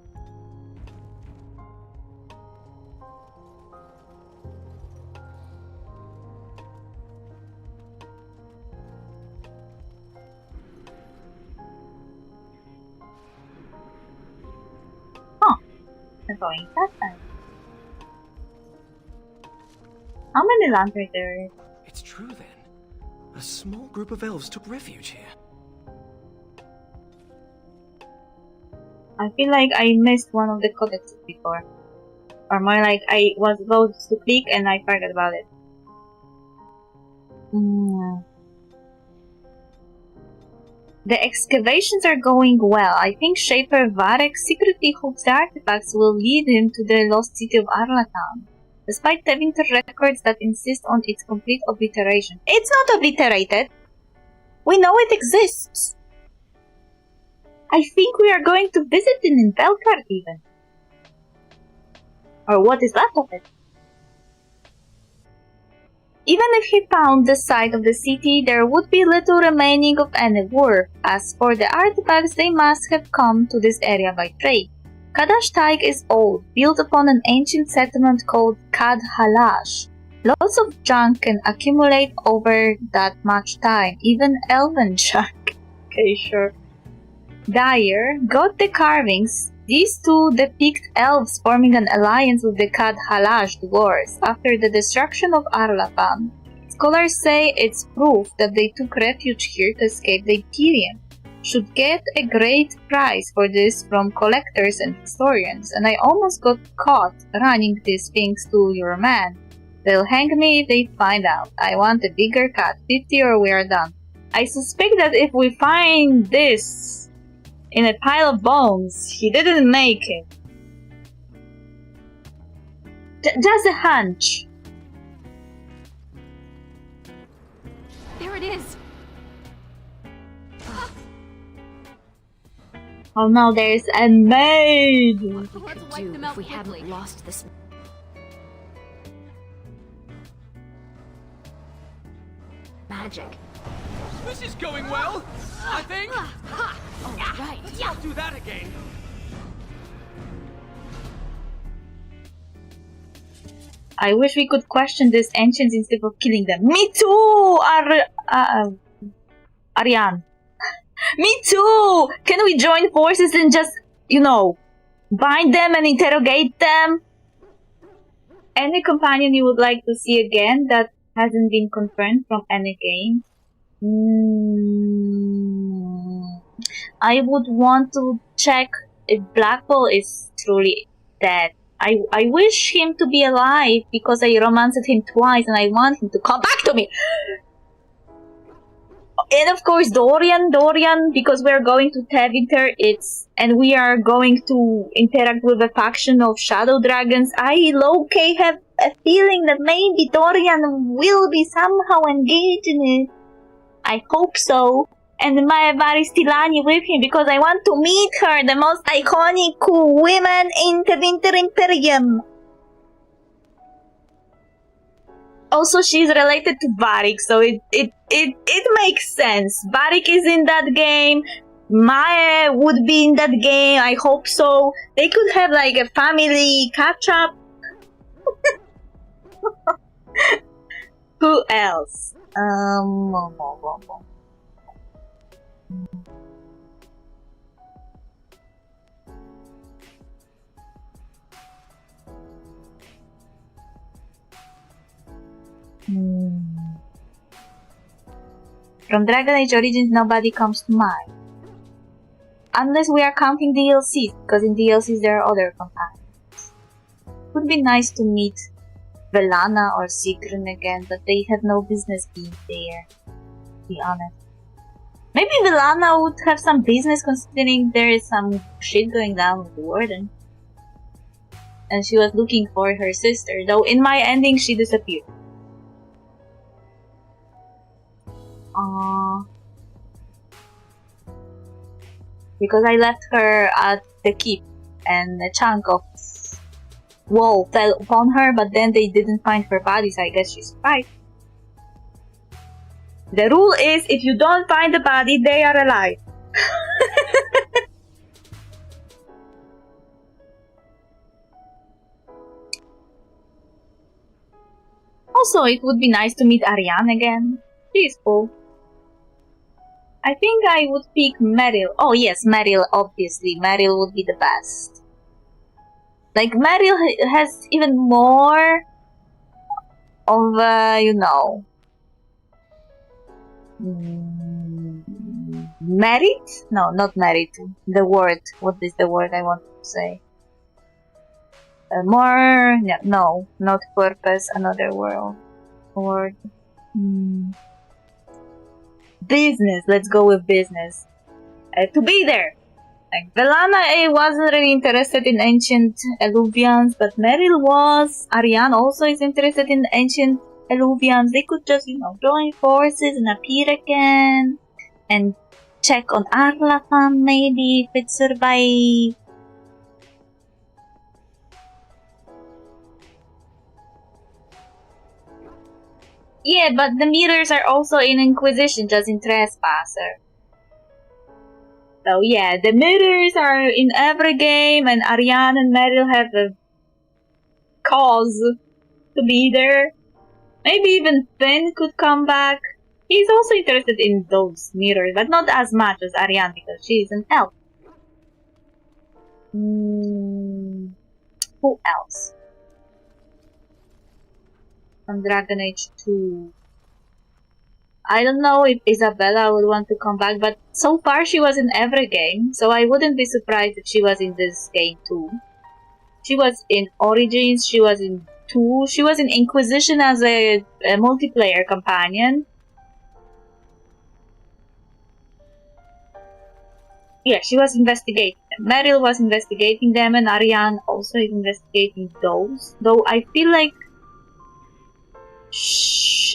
We're going that time. How many lanterns there? It's true then. A small group of elves took refuge here. I feel like I missed one of the codexes before. Or more like I was about to click and I forgot about it. The excavations are going well. I think Shaper Varek secretly hopes the artifacts will lead him to the lost city of Arlatan, despite Tevinter records that insist on its complete obliteration. It's not obliterated! We know it exists! I think we are going to visit it in Belkar even. Or what is left of it. Even if he found the site of the city, there would be little remaining of any worth. As for the artifacts, they must have come to this area by trade. Kadash Taig is old, built upon an ancient settlement called Kad Halash. Lots of junk can accumulate over that much time, even elven junk. Okay, sure. Dyer got the carvings. These two depict elves forming an alliance with the Kad Halash dwarves after the destruction of Arlatan. Scholars say it's proof that they took refuge here to escape the Imperium. Should get a great prize for this from collectors and historians, and I almost got caught running these things to your man. They'll hang me if they find out. I want a bigger cut, 50 or we are done. I suspect that if we find this in a pile of bones, he didn't make it. Just a hunch. There it is! Oh no, there's a maid! What we could do if we hadn't lost this... magic. This is going well, I think. Oh, right. Let's not do that again. I wish we could question these ancients instead of killing them. Me too, Ariane. Me too! Can we join forces and just, bind them and interrogate them? Any companion you would like to see again that hasn't been confirmed from any game? I would want to check if Blackwell is truly dead. I wish him to be alive because I romanced him twice and I want him to come back to me. And of course Dorian, because we're going to Tevinter, and we are going to interact with a faction of Shadow Dragons. I low-key have a feeling that maybe Dorian will be somehow engaged in it. I hope so. And Maya Varistilani with him because I want to meet her, the most iconic woman in the Winter Imperium. Also, she's related to Varric, so it makes sense. Varric is in that game. Maya would be in that game. I hope so. They could have like a family catch up. Who else? From Dragon Age Origins, nobody comes to mind. Unless we are counting DLCs, because in DLCs there are other companions. Would be nice to meet Velana or Sigrun again, but they have no business being there, to be honest. Maybe Velana would have some business considering there is some shit going down with the Warden. And she was looking for her sister, though in my ending she disappeared. because I left her at the keep and a chunk of wall fell upon her, but then they didn't find her body, so I guess she survived. The rule is, if you don't find the body, they are alive. Also, it would be nice to meet Ariane again. She's cool. I think I would pick Meryl. Oh yes, Meryl, obviously. Meryl would be the best. Like, Meryl has even more of, you know, merit? No, not merit. The word. What is the word I want to say? More... No, not purpose. Another word. Business. Let's go with business. To be there. Like, Velana wasn't really interested in ancient Eluvians, but Meryl was. Ariane also is interested in ancient Eluvians. They could just, you know, join forces and appear again. And check on Arlafan maybe, if it survived. Yeah, but the mirrors are also in Inquisition, just in Trespasser. So yeah, the mirrors are in every game, and Ariane and Meryl have a cause to be there. Maybe even Finn could come back. He's also interested in those mirrors, but not as much as Ariane because she's an elf. Who else? From Dragon Age 2. I don't know if Isabella would want to come back, but so far she was in every game, so I wouldn't be surprised if she was in this game too. She was in Origins, she was in 2, she was in Inquisition as a multiplayer companion. Yeah, she was investigating them. Meryl was investigating them, and Ariane also is investigating those. Though I feel like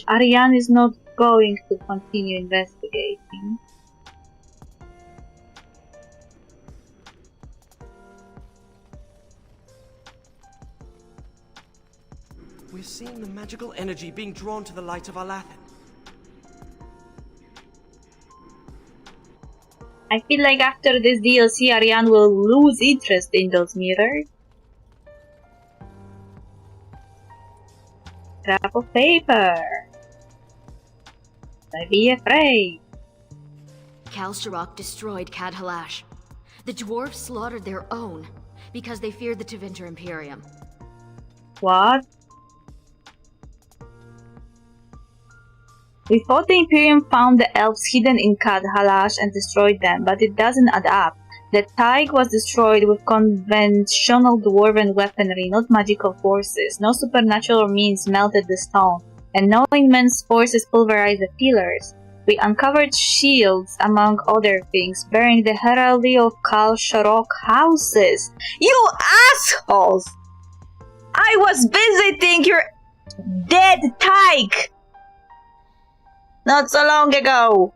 Ariane is not going to continue investigating. We're seeing the magical energy being drawn to the light of Alathan. I feel like after this DLC, Ariane will lose interest in those mirrors. Scrap of paper. Don't be afraid. Kalsharok destroyed Kadhalash. The dwarves slaughtered their own because they feared the Tevinter Imperium. What? We thought the Imperium found the elves hidden in Kadhalash and destroyed them, but it doesn't add up. The Taig was destroyed with conventional dwarven weaponry, not magical forces. No supernatural means melted the stone, and no immense forces pulverized the pillars. We uncovered shields, among other things, bearing the heraldry of Kalsharok houses. You assholes! I was visiting your dead Taig not so long ago.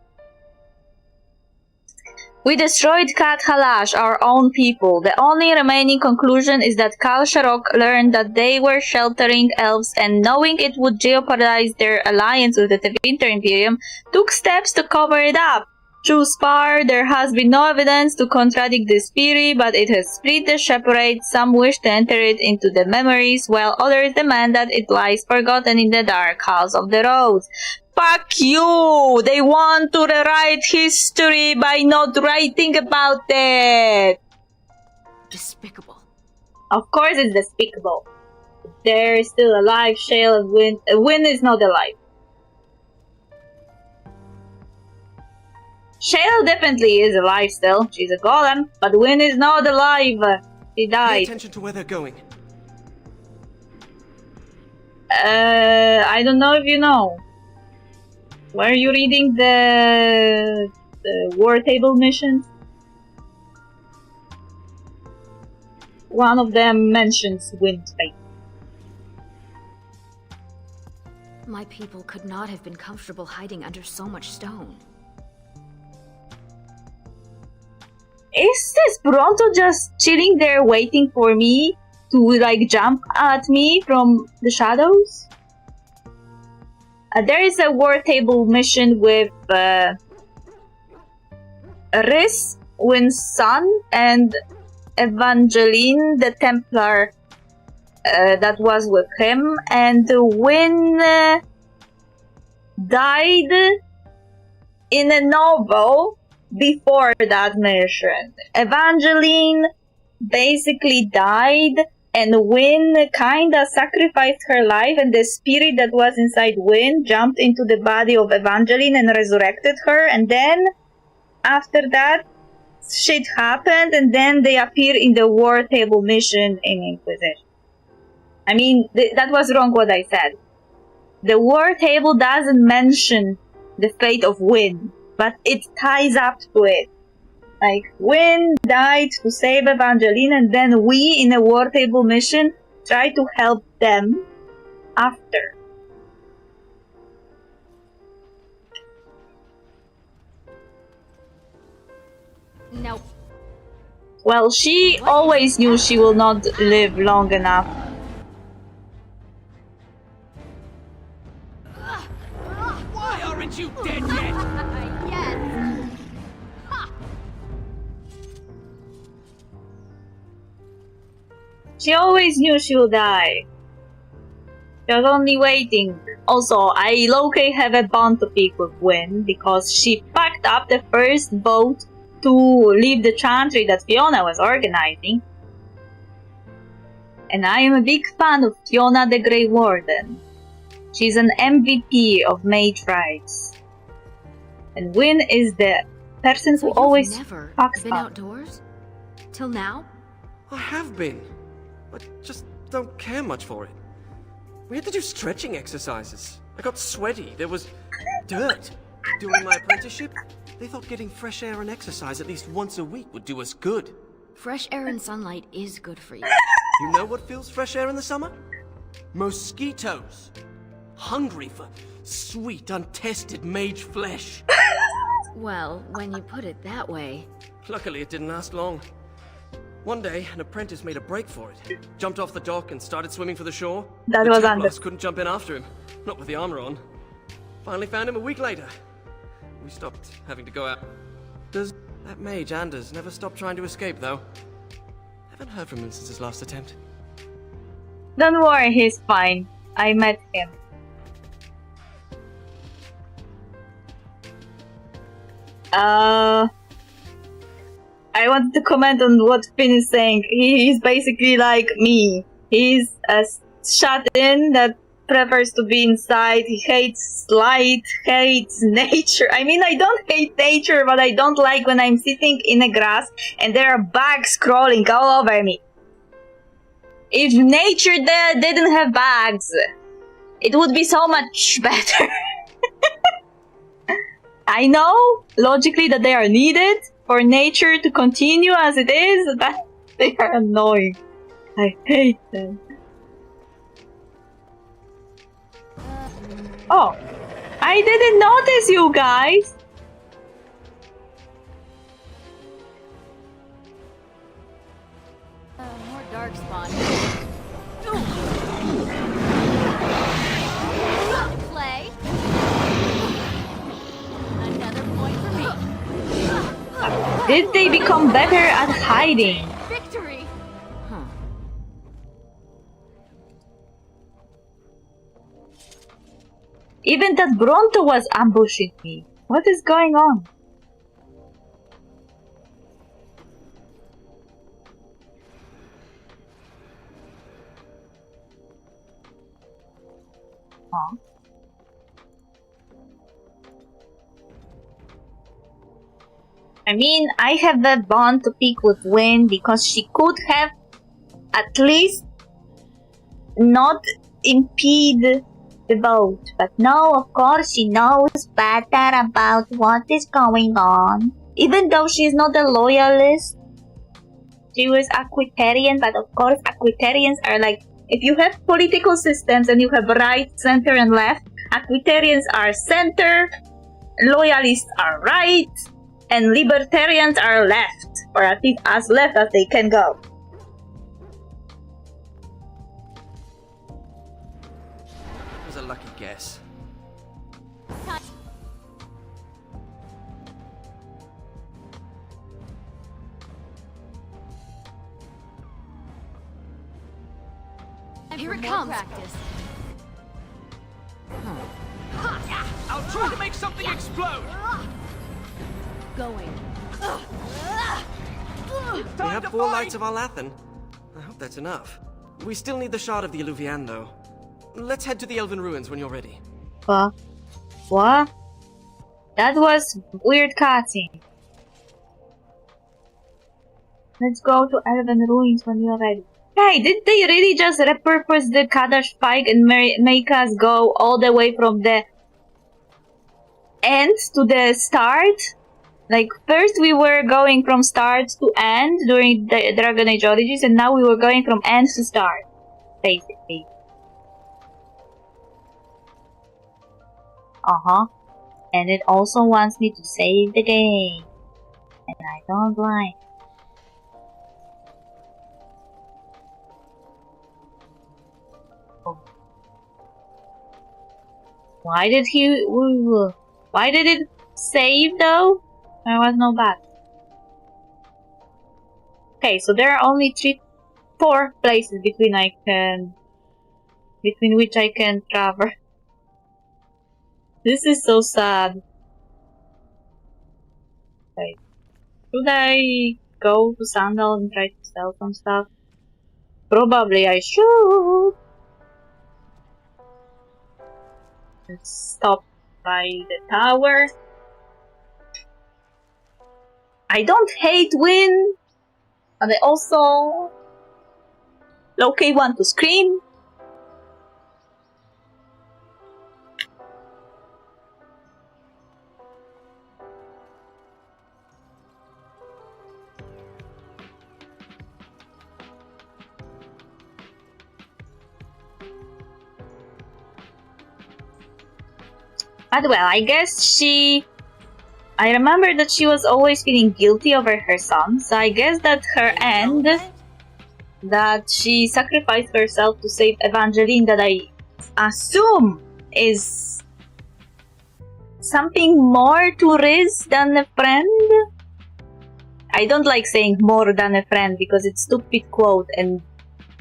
We destroyed Kadhalash, our own people. The only remaining conclusion is that Kalsharok learned that they were sheltering elves, and knowing it would jeopardize their alliance with the Tevinter Imperium, took steps to cover it up. Thus far, there has been no evidence to contradict this theory, but it has split the Shepherd. Some wish to enter it into the memories, while others demand that it lies forgotten in the dark halls of the roads. Fuck you! They want to rewrite history by not writing about it! Despicable. Of course it's despicable. They're still alive, Shale and Wynn. Wynn is not alive. Shale definitely is alive still. She's a golem. But Wynn is not alive. She Pay died. attention to where they're going. I don't know if you know. Were you reading the war table missions? One of them mentions Wynn's fate. My people could not have been comfortable hiding under so much stone. Is this Bronto just chilling there waiting for me to like jump at me from the shadows? There is a war table mission with Riz, Win's son, and Evangeline, the Templar that was with him, and Win died in a novel before that mission. Evangeline basically died, and Win kinda sacrificed her life, and the spirit that was inside Win jumped into the body of Evangeline and resurrected her, and then after that shit happened, and then they appear in the war table mission in Inquisition. I mean, that was wrong what I said. The war table doesn't mention the fate of Win, but it ties up to it. Like, Win died to save Evangeline, and then we, in a war table mission, try to help them after. No. Well, she always knew she will not live long enough. Why aren't you dead yet? Yes. She always knew she would die. She was only waiting. Also, I low-key have a bond to pick with Win because she packed up the first boat to leave the chantry that Fiona was organizing. And I am a big fan of Fiona the Grey Warden. She's an MVP of mage rights. And Win is the person So who always never packs been up. outdoors? Till now? I have been. I just don't care much for it. We had to do stretching exercises. I got sweaty. There was dirt. During my apprenticeship, they thought getting fresh air and exercise at least once a week would do us good. Fresh air and sunlight is good for you. You know what fills fresh air in the summer? Mosquitoes. Hungry for sweet, untested mage flesh. Well, when you put it that way. Luckily, it didn't last long. One day, an apprentice made a break for it. Jumped off the dock and started swimming for the shore. That the was Templars couldn't jump in after him. Not with the armor on. Finally found him a week later. We stopped having to go out. Does that mage, Anders, never stop trying to escape, though? Haven't heard from him since his last attempt. Don't worry, he's fine. I met him. I wanted to comment on what Finn is saying. He's basically like me. He's shut in that prefers to be inside. He hates light, hates nature. I mean, I don't hate nature, but I don't like when I'm sitting in the grass and there are bugs crawling all over me. If nature there didn't have bugs, it would be so much better. I know, logically, that they are needed for nature to continue as it is, but they are annoying. I hate them. Oh, I didn't notice you guys. More dark spawn. Play. Another point for me. Did they become better at hiding? Victory. Huh. Even that Bronto was ambushing me. What is going on? Huh? I mean, I have a bond to pick with Win because she could have at least not impede the boat. But no, of course, she knows better about what is going on. Even though she's not a loyalist, she was Aquitarian, but of course, Aquitarians are like, if you have political systems and you have right, center, and left, Aquitarians are center, loyalists are right, And libertarians are left, or at least as left as they can go. It was a lucky guess. Here it comes. I'll try to make something explode! Going. We have 4 lights of Alathan. I hope that's enough. We still need the shard of the Eluvian, though. Let's head to the Elven Ruins when you're ready. What? That was weird cutscene. Let's go to Elven Ruins when you're ready. Hey, did they really just repurpose the Kadash spike and make us go all the way from the end to the start? Like, first we were going from start to end during the Dragon Age Origins, and now we were going from end to start, basically. And it also wants me to save the game. And I don't like. Why did it save though? There was no bug. Okay, so there are only 4 places between which I can travel. This is so sad. Okay. Should I go to Sandal and try to sell some stuff? Probably I should. Let's stop by the tower. I don't hate wind, but I also low-key want to scream. But well, I guess I remember that she was always feeling guilty over her son, so I guess that her end, that she sacrificed herself to save Evangeline, that I assume is something more to Riz than a friend. I don't like saying more than a friend because it's a stupid quote, and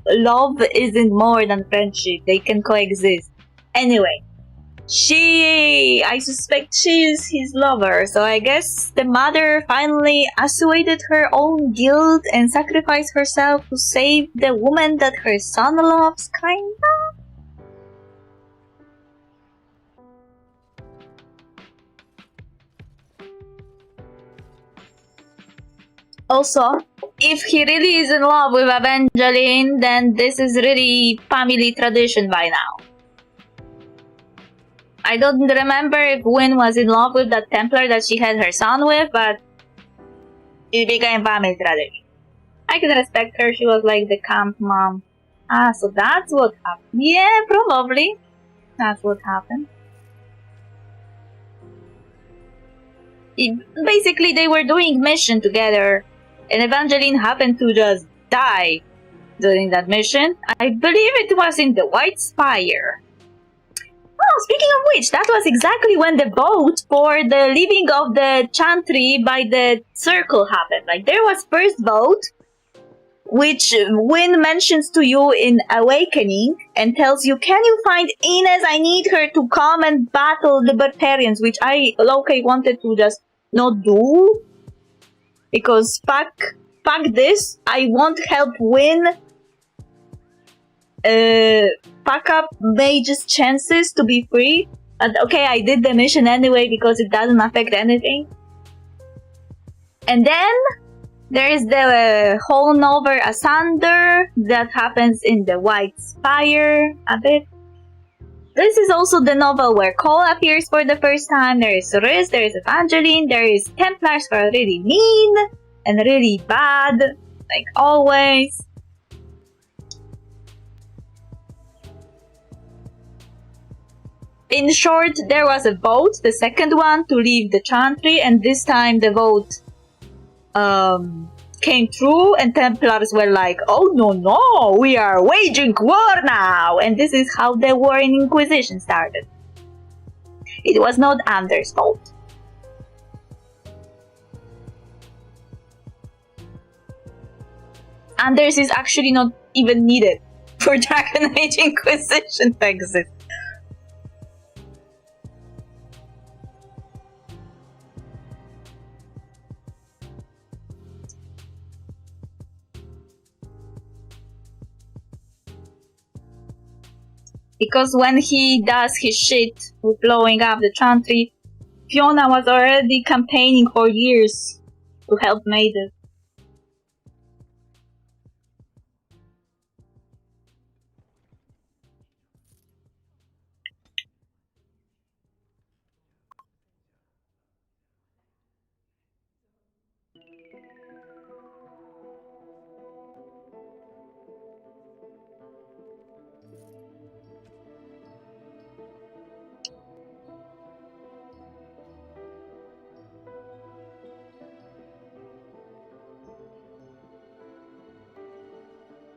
love isn't more than friendship. They can coexist. Anyway. I suspect she is his lover, so I guess the mother finally assuaded her own guilt and sacrificed herself to save the woman that her son loves, kinda? Also, if he really is in love with Evangeline, then this is really family tradition by now. I don't remember if Wynne was in love with that Templar that she had her son with, but it became family tradition. I can respect her, she was like the camp mom. Ah, so that's what happened. Yeah, probably. That's what happened. Basically, they were doing mission together, and Evangeline happened to just die during that mission. I believe it was in the White Spire. Oh, speaking of which, that was exactly when the vote for the leaving of the Chantry by the circle happened. Like, there was first vote, which Wynne mentions to you in Awakening and tells you, can you find Inez? I need her to come and battle libertarians, which I, low-key, wanted to just not do. Because fuck this, I won't help Wynne fuck up Mage's chances to be free. And okay, I did the mission anyway because it doesn't affect anything. And then there is the whole novel Asander that happens in the White Spire a bit. This is also the novel where Cole appears for the first time. There is Riz, there is Evangeline, there is Templars who are really mean and really bad, like always. In short, there was a vote, the second one, to leave the chantry, and this time the vote came through, and Templars were like, oh no, we are waging war now! And this is how the war in Inquisition started. It was not Anders' fault. Anders is actually not even needed for Dragon Age Inquisition to exist. Because when he does his shit with blowing up the chantry, Fiona was already campaigning for years to help Maiden.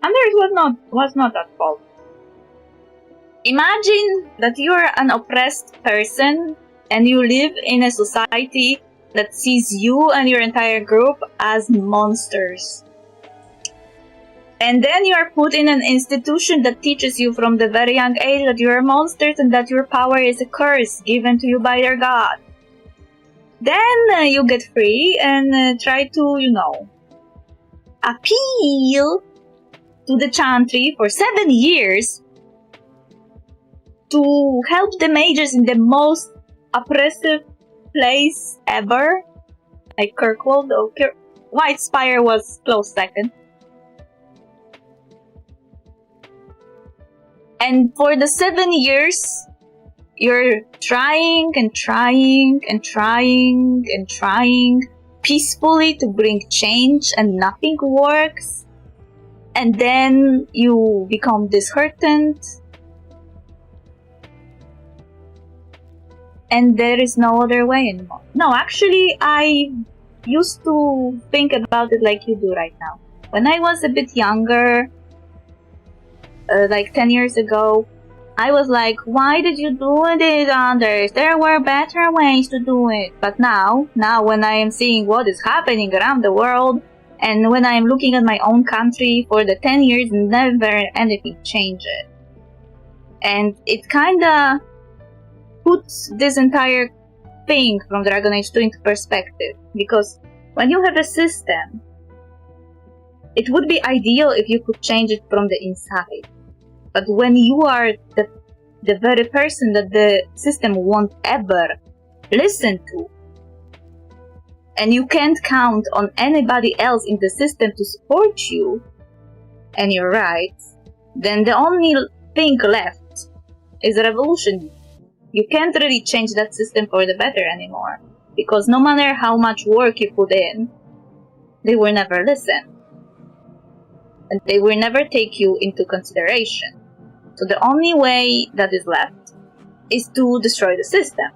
Anders was not at fault. Imagine that you're an oppressed person and you live in a society that sees you and your entire group as monsters. And then you are put in an institution that teaches you from the very young age that you are monsters and that your power is a curse given to you by their god. Then you get free and try to, appeal to the chantry for 7 years to help the mages in the most oppressive place ever. Like Kirkwold, though White Spire was close second. And for the 7 years, you're trying peacefully to bring change and nothing works. And then you become disheartened. And there is no other way anymore. No, actually, I used to think about it like you do right now. When I was a bit younger, like 10 years ago, I was like, why did you do this, Anders? There were better ways to do it. But now when I am seeing what is happening around the world, and when I am looking at my own country, for the 10 years, never anything changed. And it kinda puts this entire thing from Dragon Age 2 into perspective. Because when you have a system, it would be ideal if you could change it from the inside. But when you are the very person that the system won't ever listen to, and you can't count on anybody else in the system to support you and your rights, then the only thing left is a revolution. You can't really change that system for the better anymore, because no matter how much work you put in, they will never listen. And they will never take you into consideration. So the only way that is left is to destroy the system.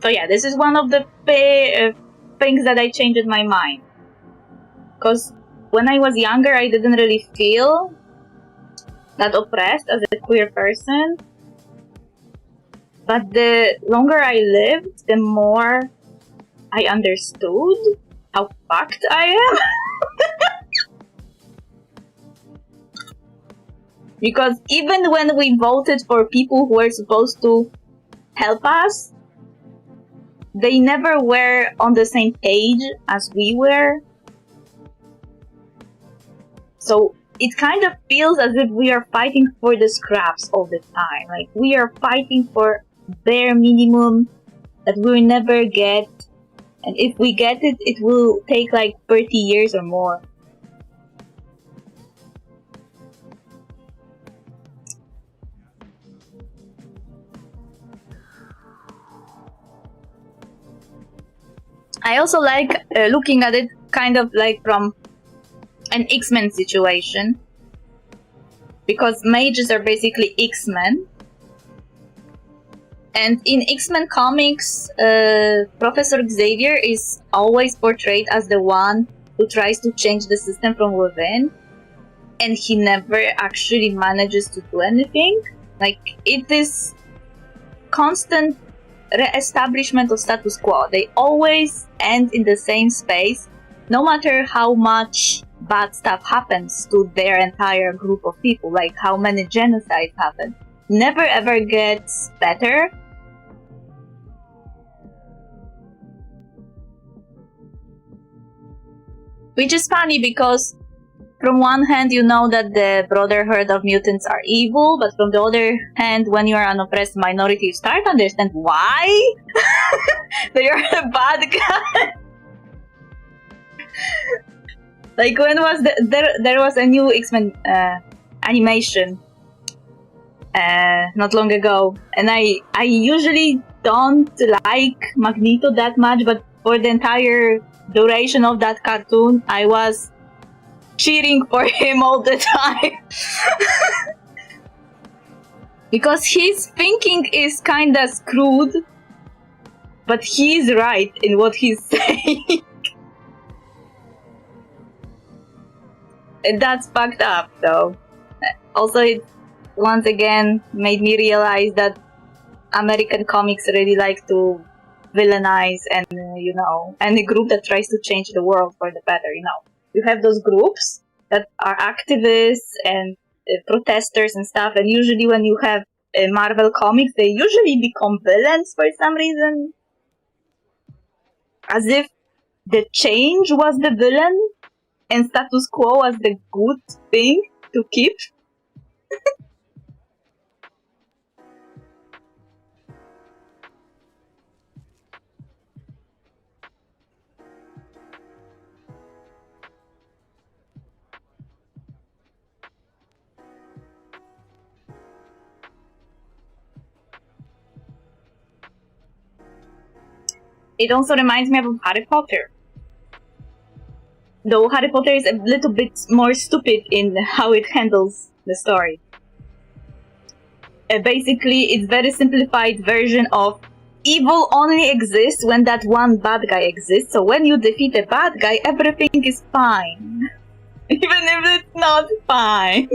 So yeah, this is one of the things that I changed in my mind. Because when I was younger, I didn't really feel that oppressed as a queer person. But the longer I lived, the more I understood how fucked I am. Because even when we voted for people who were supposed to help us, they never were on the same page as we were. So it kind of feels as if we are fighting for the scraps all the time. Like, we are fighting for bare minimum that we'll never get. And if we get it, it will take like 30 years or more. I also like looking at it kind of like from an X-Men situation. Because mages are basically X-Men. And in X-Men comics, Professor Xavier is always portrayed as the one who tries to change the system from within. And he never actually manages to do anything. Like, it is constant re-establishment of status quo. They always end in the same space, no matter how much bad stuff happens to their entire group of people, like how many genocides happen. Never ever gets better. Which is funny because from one hand you know that the Brotherhood of Mutants are evil, but from the other hand, when you are an oppressed minority, you start to understand why they are a bad guy. Like, when was there was a new X-Men animation not long ago, and I usually don't like Magneto that much, but for the entire duration of that cartoon, I was cheering for him all the time. Because his thinking is kinda screwed, but he's right in what he's saying. And that's fucked up, though. Also, it once again made me realize that American comics really like to villainize and, you know, any group that tries to change the world for the better, you know. You have those groups that are activists and protesters and stuff, and usually when you have Marvel comics, they usually become villains for some reason. As if the change was the villain and status quo was the good thing to keep. It also reminds me of Harry Potter. Though Harry Potter is a little bit more stupid in how it handles the story. Basically, it's very simplified version of evil only exists when that one bad guy exists. So when you defeat a bad guy, everything is fine. Even if it's not fine.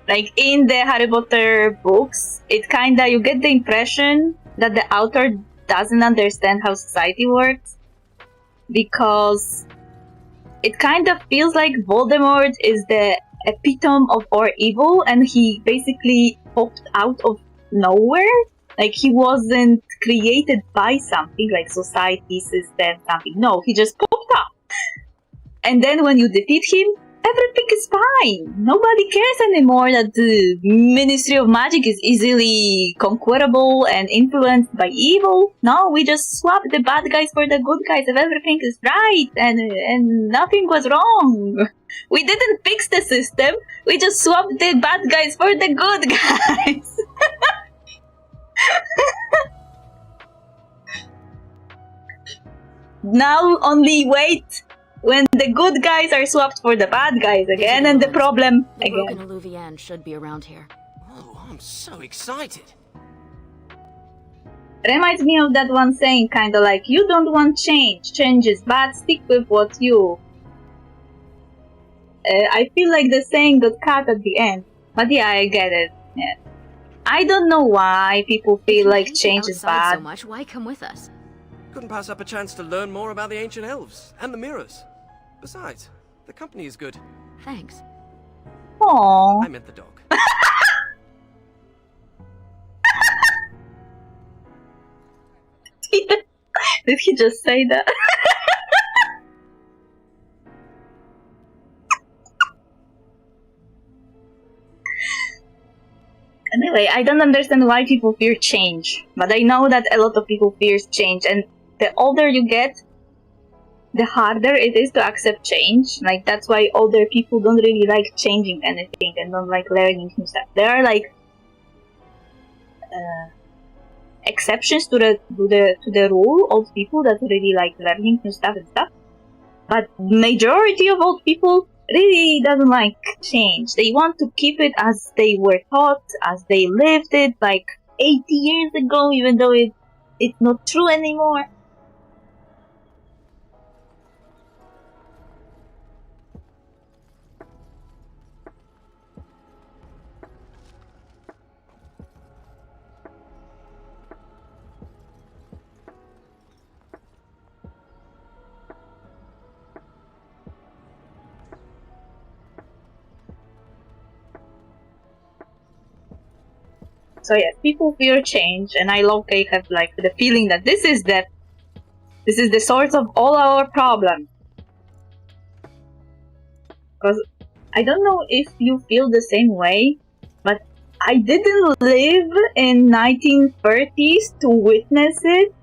Like, in the Harry Potter books, it kinda, you get the impression that the author doesn't understand how society works, because it kind of feels like Voldemort is the epitome of our evil, and he basically popped out of nowhere. Like, he wasn't created by something like society, system, something. No, he just popped up. And then when you defeat him, everything is fine. Nobody cares anymore that the Ministry of Magic is easily conquerable and influenced by evil. No, we just swap the bad guys for the good guys and everything is right and nothing was wrong. We didn't fix the system. We just swapped the bad guys for the good guys. Now only wait when the good guys are swapped for the bad guys again, and the problem The again. broken Alluvian should be around here. Oh, I'm so excited. Reminds me of that one saying, kinda like, you don't want change. Change is bad, stick with what you... I feel like the saying got cut at the end. But yeah, I get it. Yeah. I don't know why people feel like change is Outside bad. so much, why come with us? Couldn't pass up a chance to learn more about the ancient elves and the mirrors. Besides, the company is good. Thanks. Aww. I meant the dog. Did he just say that? Anyway, I don't understand why people fear change, but I know that a lot of people fear change, and the older you get, the harder it is to accept change. Like, that's why older people don't really like changing anything and don't like learning new stuff. They are like exceptions to the rule. Old people that really like learning new stuff and stuff. But majority of old people really doesn't like change. They want to keep it as they were taught, as they lived it like 80 years ago, even though it's not true anymore. So yes, people fear change, and I locally have like the feeling that this is the source of all our problems. Because I don't know if you feel the same way, but I didn't live in 1930s to witness it.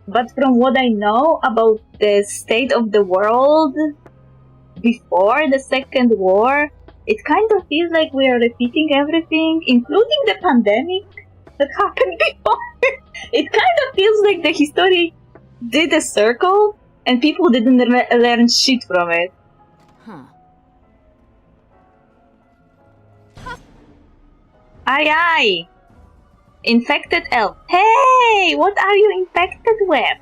But from what I know about the state of the world before the Second War, it kind of feels like we are repeating everything, including the pandemic that happened before. It kind of feels like the history did a circle and people didn't learn shit from it. Huh. Aye aye! Infected elf. Hey! What are you infected with?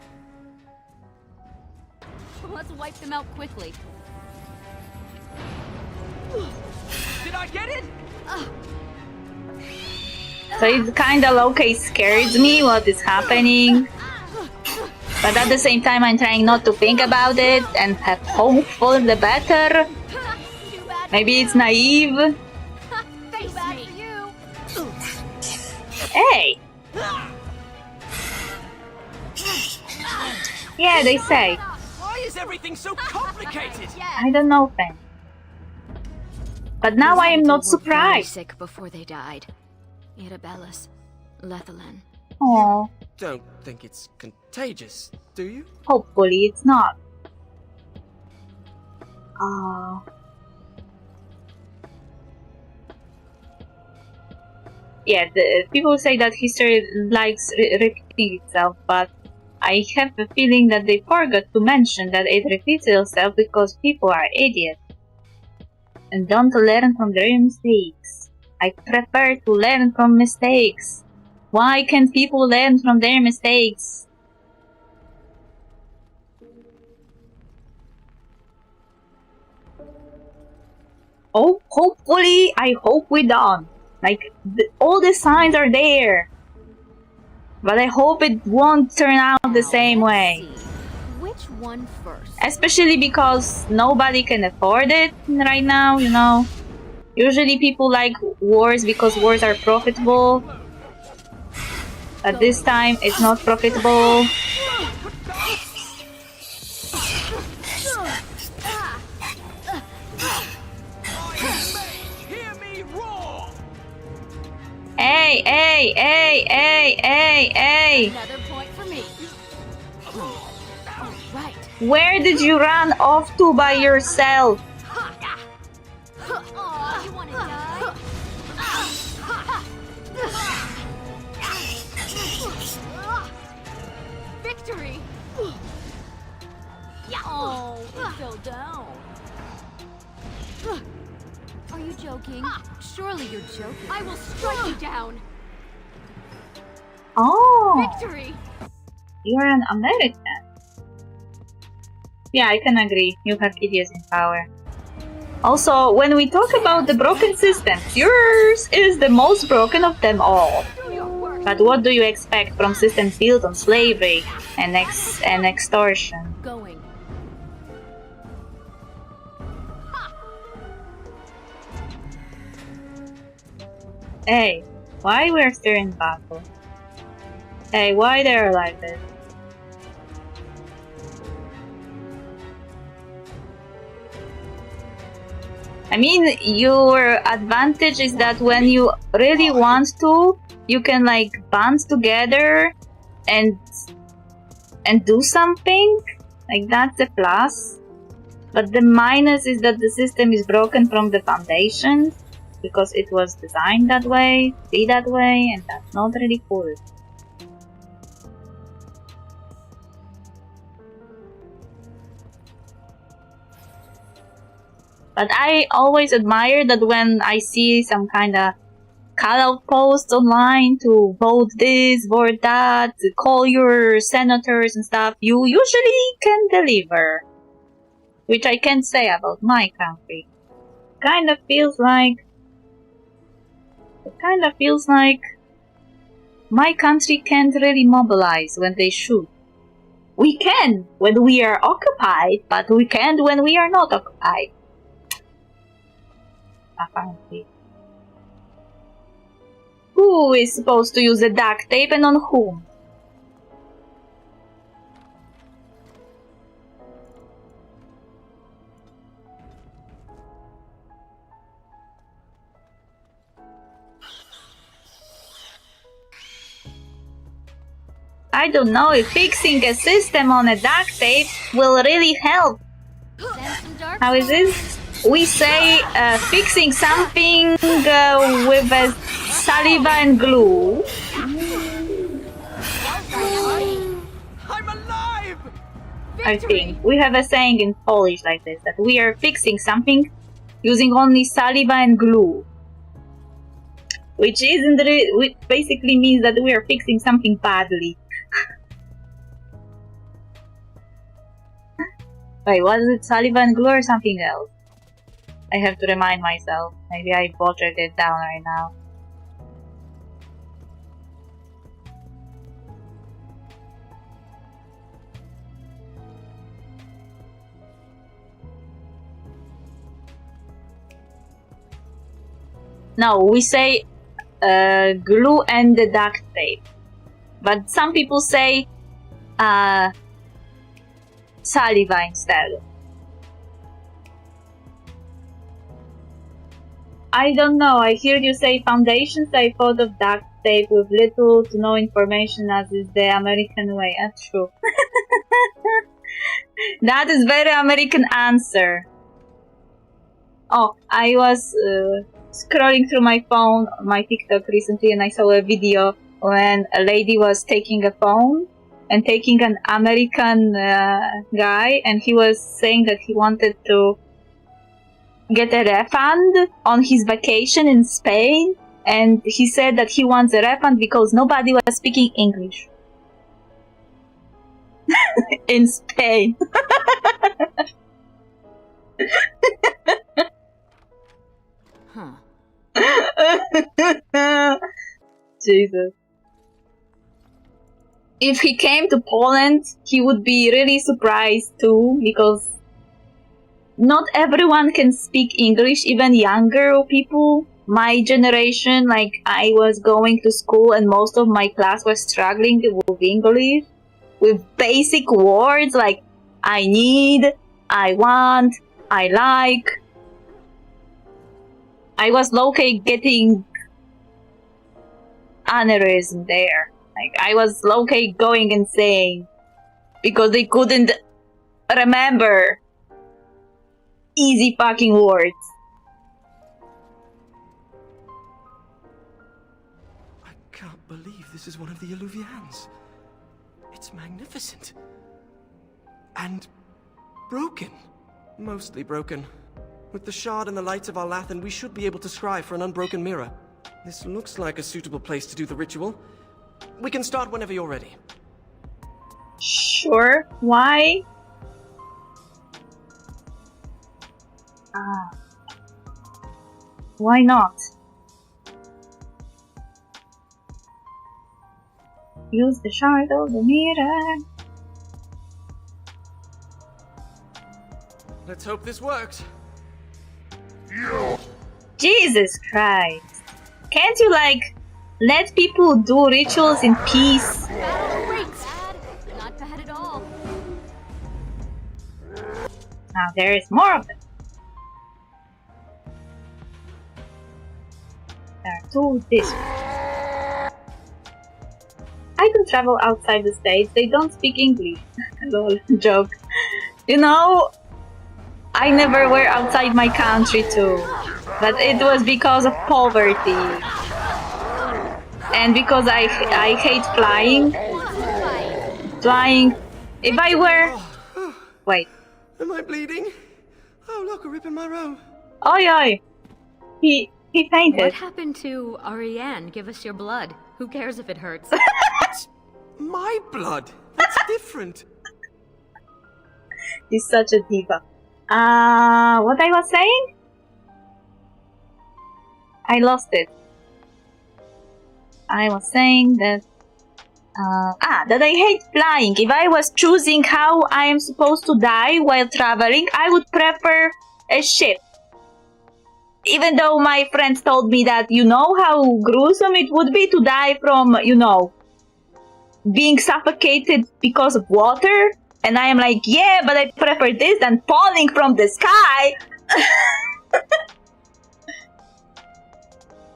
Let's wipe them out quickly. Did I get it? So it's kinda low-key scares me what is happening. But at the same time I'm trying not to think about it and have hope for the better. Maybe it's naive. Face me. Hey! Yeah, they say. Why is everything so complicated? I don't know, friend. But now I am not surprised. Sick before they died. Irabellus, Lethalin. Oh, Don't think it's contagious, do you? hopefully it's not. Yeah, people say that history likes repeating itself, but I have a feeling that they forgot to mention that it repeats itself because people are idiots and don't learn from their mistakes. I prefer to learn from mistakes. Why can't people learn from their mistakes? Oh, hopefully, I hope we don't. Like, all the signs are there. But I hope it won't turn out the same way. Which one first? Especially because nobody can afford it right now, you know. Usually people like wars because wars are profitable. But this time it's not profitable. Hear me roar! Hey, hey, hey, hey, hey, hey! Another point for me. Right. Where did you run off to by yourself? Oh, you wanna die? Victory! Oh, it fell down. Are you joking? Surely you're joking. I will strike you down. Oh, Victory! you're an American. Yeah, I can agree. You have idiots in power. Also, when we talk about the broken systems, yours is the most broken of them all. But what do you expect from systems built on slavery and extortion? Going. Hey, why we're still in battle? Hey, why they're like this? I mean, your advantage is that when you really want to, you can like band together and do something. Like that's a plus. But the minus is that the system is broken from the foundations because it was designed that way, be that way, and that's not really cool. But I always admire that when I see some kind of call-out posts online to vote this, vote that, call your senators and stuff, you usually can deliver. Which I can't say about my country. Kind of feels like my country can't really mobilize when they should. We can when we are occupied, but we can't when we are not occupied. Apparently. Who is supposed to use the duct tape and on whom? I don't know if fixing a system on a duct tape will really help. How is this? We say fixing something with a saliva and glue. I'm alive! I think we have a saying in Polish like this, that we are fixing something using only saliva and glue. Which basically means that we are fixing something badly. Wait, was it saliva and glue or something else? I have to remind myself. Maybe I butchered it down right now. No, we say glue and the duct tape. But some people say saliva instead. I don't know, I heard you say foundations, I thought of duct tape with little to no information as is the American way. That's true. That is very American answer. Oh, I was scrolling through my phone, my TikTok recently, and I saw a video when a lady was taking a phone and taking an American guy, and he was saying that he wanted to get a refund on his vacation in Spain, and he said that he wants a refund because nobody was speaking English in Spain. Jesus. If he came to Poland, he would be really surprised too, because not everyone can speak English, even younger people. My generation, like, I was going to school and most of my class was struggling with English, with basic words like I need, I want, I like. I was low-key getting aneurysm there. Like, I was low-key going insane because they couldn't remember easy fucking words. I can't believe this is one of the Illuvians. It's magnificent. And broken. Mostly broken. With the shard and the lights of our Lathan, we should be able to scry for an unbroken mirror. This looks like a suitable place to do the ritual. We can start whenever you're ready. Sure. Why? Why not? Use the shard of the mirror. Let's hope this works. Jesus Christ. Can't you, like, let people do rituals in peace? Great, bad. Not bad at all. Now there is more of them. There are two this way. I can travel outside the States. They don't speak English. Lol, joke. You know, I never were outside my country too. But it was because of poverty. And because I hate flying. Flying. If I were... Wait. Am I bleeding? Oh, look, a rip in my robe. Oi, oi. He fainted. What happened to Ariane? Give us your blood. Who cares if it hurts? It's my blood. That's different. He's such a diva. What I was saying? I lost it. I was saying that that I hate flying. If I was choosing how I am supposed to die while traveling, I would prefer a ship. Even though my friends told me that, you know how gruesome it would be to die from, you know, being suffocated because of water. And I am like, yeah, but I prefer this than falling from the sky.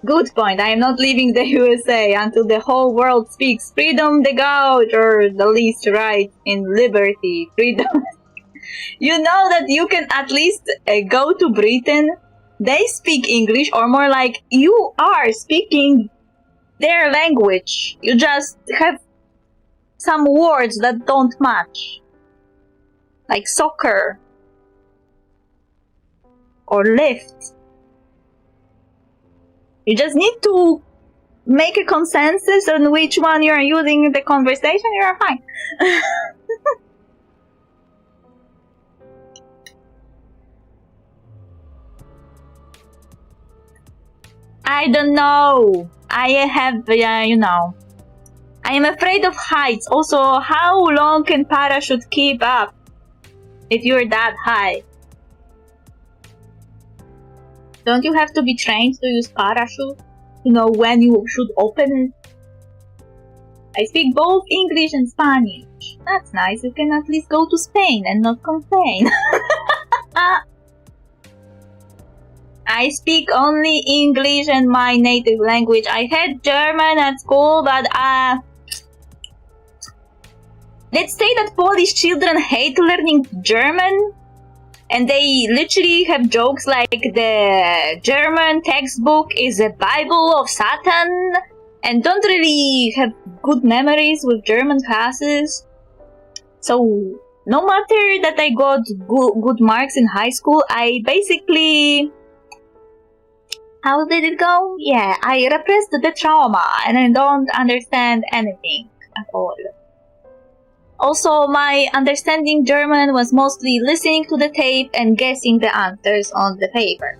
Good point. I am not leaving the USA until the whole world speaks freedom the gauge, or the least right in liberty, freedom. You know that you can at least go to Britain. They speak English, or more like you are speaking their language. You just have some words that don't match. Like soccer. Or lift. You just need to make a consensus on which one you're using in the conversation, you're fine. I don't know. I have, you know. I am afraid of heights. Also, how long can parachute keep up if you're that high? Don't you have to be trained to use parachute? To know when you should open it? I speak both English and Spanish. That's nice. You can at least go to Spain and not complain. I speak only English and my native language. I had German at school, but let's say that Polish children hate learning German, and they literally have jokes like the German textbook is a Bible of Satan, and don't really have good memories with German classes. So no matter that I got good marks in high school, I basically... How did it go? Yeah, I repressed the trauma and I don't understand anything at all. Also, my understanding German was mostly listening to the tape and guessing the answers on the paper.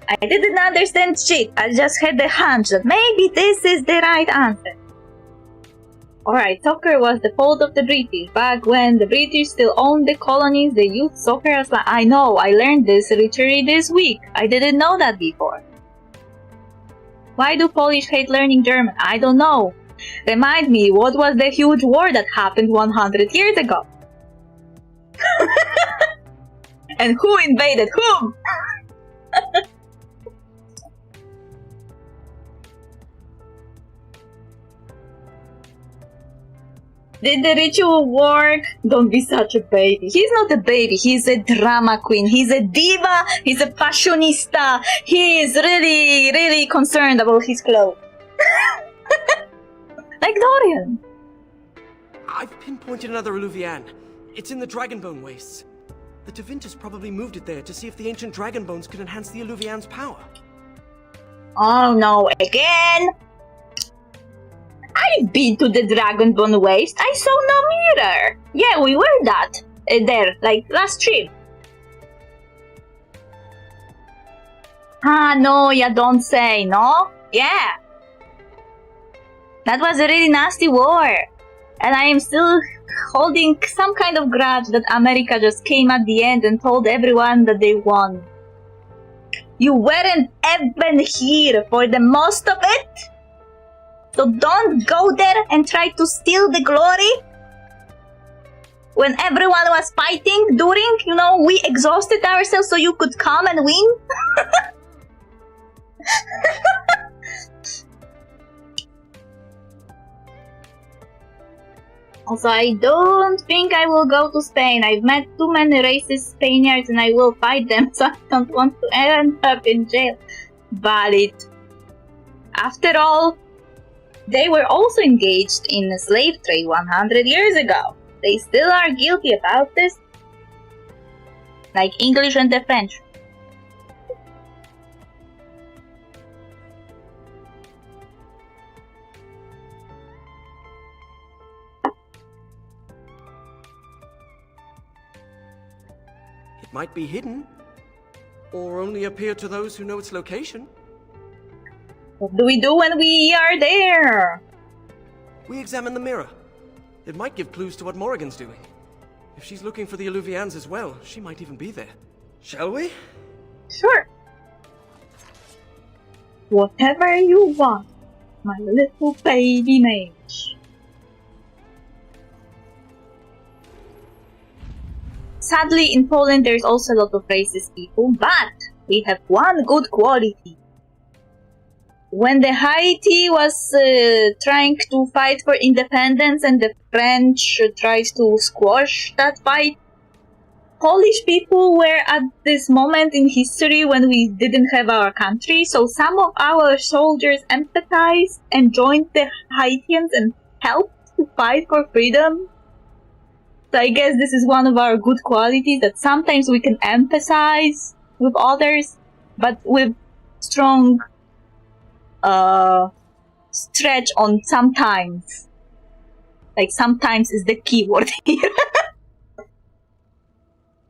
I didn't understand shit, I just had the hunch that maybe this is the right answer. Alright, soccer was the fault of the British. Back when the British still owned the colonies, they used soccer as I know, I learned this literally this week. I didn't know that before. Why do Polish hate learning German? I don't know. Remind me, what was the huge war that happened 100 years ago? And who invaded whom? Did the ritual work? Don't be such a baby. He's not a baby, he's a drama queen. He's a diva, he's a fashionista. He is really, really concerned about his clothes. Like Dorian. I've pinpointed another Illuvian. It's in the Dragonbone wastes. The Tevinters probably moved it there to see if the ancient dragon bones could enhance the Illuvian's power. Oh no, again? I've been to the Dragonbone waste. I saw no mirror. Yeah, we were there, like last trip. No, you don't say, no? Yeah. That was a really nasty war. And I am still holding some kind of grudge that America just came at the end and told everyone that they won. You weren't even here for the most of it. So don't go there and try to steal the glory. When everyone was fighting during, you know, we exhausted ourselves so you could come and win. Also, I don't think I will go to Spain. I've met too many racist Spaniards and I will fight them, so I don't want to end up in jail. Valid. After all, they were also engaged in the slave trade 100 years ago. They still are guilty about this. Like English and the French. It might be hidden, or only appear to those who know its location. What do we do when we are there? We examine the mirror. It might give clues to what Morrigan's doing. If she's looking for the Alluvians as well, she might even be there. Shall we? Sure. Whatever you want, my little baby mage. Sadly, in Poland there's also a lot of racist people, but we have one good quality. When the Haiti was trying to fight for independence and the French tried to squash that fight, Polish people were at this moment in history when we didn't have our country, so some of our soldiers empathized and joined the Haitians and helped to fight for freedom. So I guess this is one of our good qualities, that sometimes we can empathize with others, but with strong stretch on sometimes. Like sometimes is the key word here.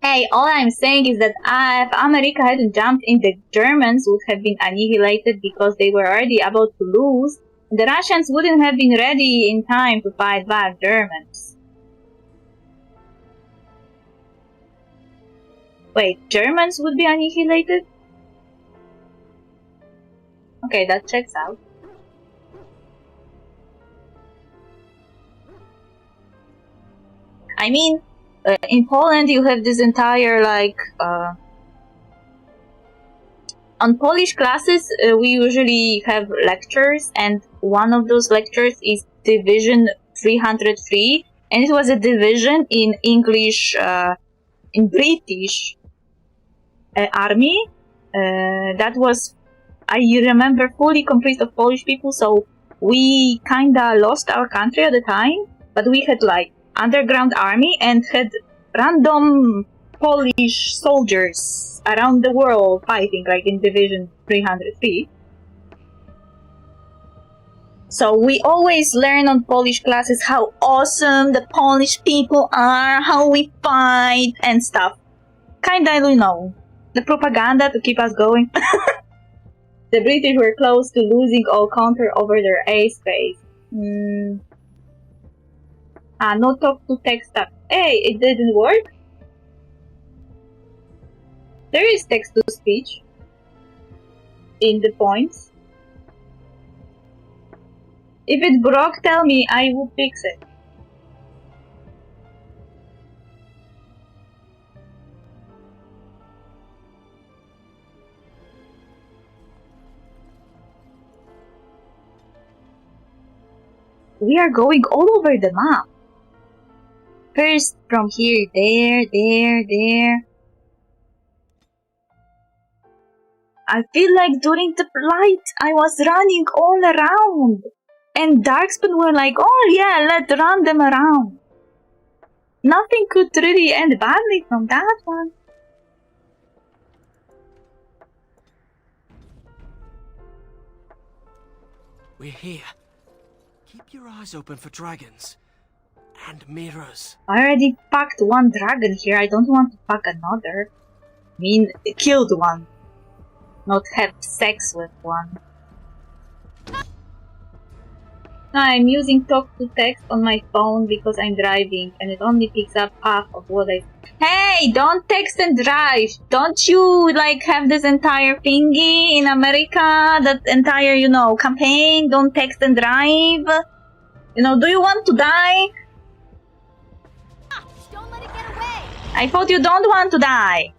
Hey, all I'm saying is that if America hadn't jumped in, the Germans would have been annihilated because they were already about to lose. The Russians wouldn't have been ready in time to fight back Germans. Wait, Germans would be annihilated? Okay, that checks out. I mean, in Poland you have this entire, like, on Polish classes we usually have lectures, and one of those lectures is Division 303, and it was a division in English, in British army, that was, I remember, fully comprised of Polish people, so we kinda lost our country at the time, but we had like underground army and had random Polish soldiers around the world fighting, like in Division 303. So we always learn on Polish classes how awesome the Polish people are, how we fight and stuff. Kinda, you know, the propaganda to keep us going. The British were close to losing all control over their airspace. No talk to text up. Hey, it didn't work? There is text to speech in the points. If it broke, tell me, I will fix it. We are going all over the map. First, from here, there. I feel like during the flight, I was running all around. And Darkspawn were like, oh yeah, let's run them around. Nothing could really end badly from that one. We're here. Keep your eyes open for dragons. And mirrors. I already fucked one dragon here, I don't want to fuck another. I mean, killed one. Not have sex with one. I'm using talk to text on my phone because I'm driving and it only picks up half of what I... Hey, don't text and drive! Don't you, like, have this entire thingy in America? That entire, you know, campaign? Don't text and drive? You know, do you want to die? Don't let it get away! I thought you don't want to die.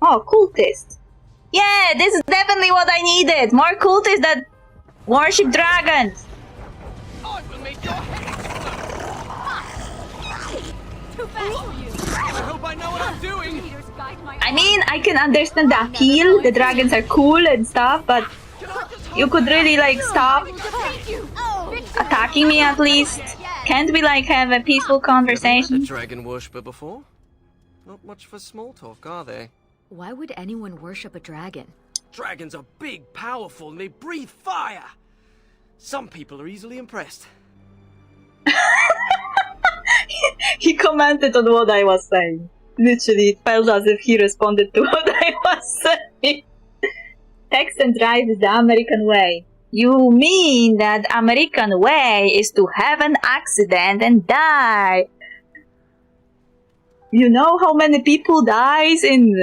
Oh, cultist. Yeah, this is definitely what I needed. More cultists that worship dragons. I will make your head explode! Too fast for you! I hope I know what I'm doing! Leaders guide my I mean, I can understand the appeal. The dragons are cool and stuff, but you could really, like, stop Thank you! attacking me at least. Yes! Can't we like have a peaceful Never met a conversation? dragon worshipper before. Not much for small talk, are they? Why would anyone worship a dragon? Dragons are big, powerful, and they breathe fire. Some people are easily impressed. He commented on what I was saying. Literally, it felt as if he responded to what I was saying. Text and drive is the American way. You mean that American way is to have an accident and die? You know how many people dies in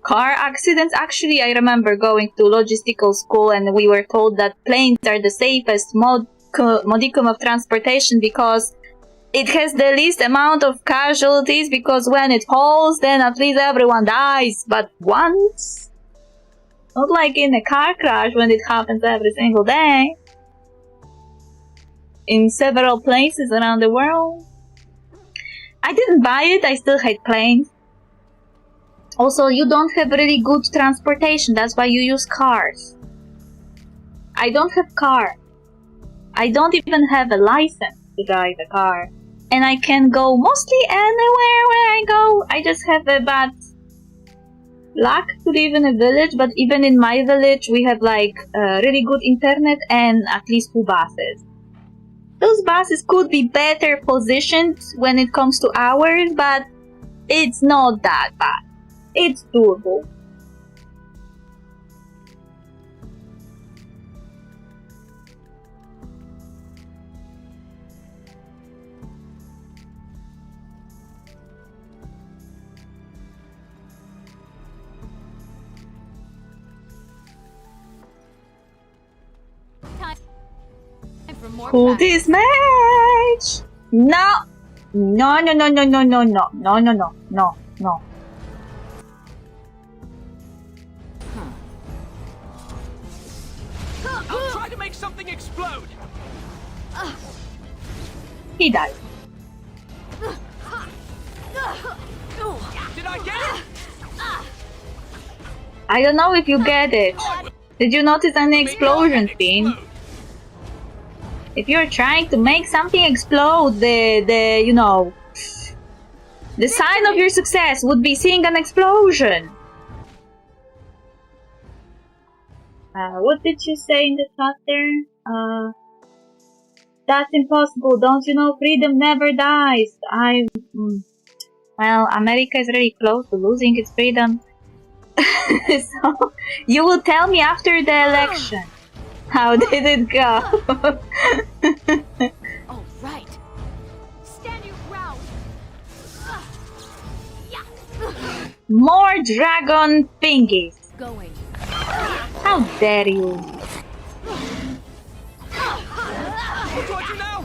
car accidents? Actually, I remember going to logistical school and we were told that planes are the safest modicum of transportation because it has the least amount of casualties, because when it falls, then at least everyone dies. But once? Not like in a car crash when it happens every single day. In several places around the world. I didn't buy it, I still hate planes. Also, you don't have really good transportation, that's why you use cars. I don't have car. I don't even have a license to drive a car. And I can go mostly anywhere where I go. I just have a bad luck to live in a village, but even in my village we have like really good internet and at least 2 buses. Those buses could be better positioned when it comes to hours, but it's not that bad. It's doable. Who this match? No. No, no, no, no, no, no, no, no, no, no, no, no. I'll try to make something explode. He died. Did I get it? I don't know if you get it. Did you notice any explosion thing? If you're trying to make something explode, the you know, the sign of your success would be seeing an explosion. What did you say in the chat there? That's impossible. Don't you know freedom never dies? Well, America is really close to losing its freedom. So, you will tell me after the election. How did it go? All right. Stand your ground. More dragon thingies. Going. How dare you? Towards you now.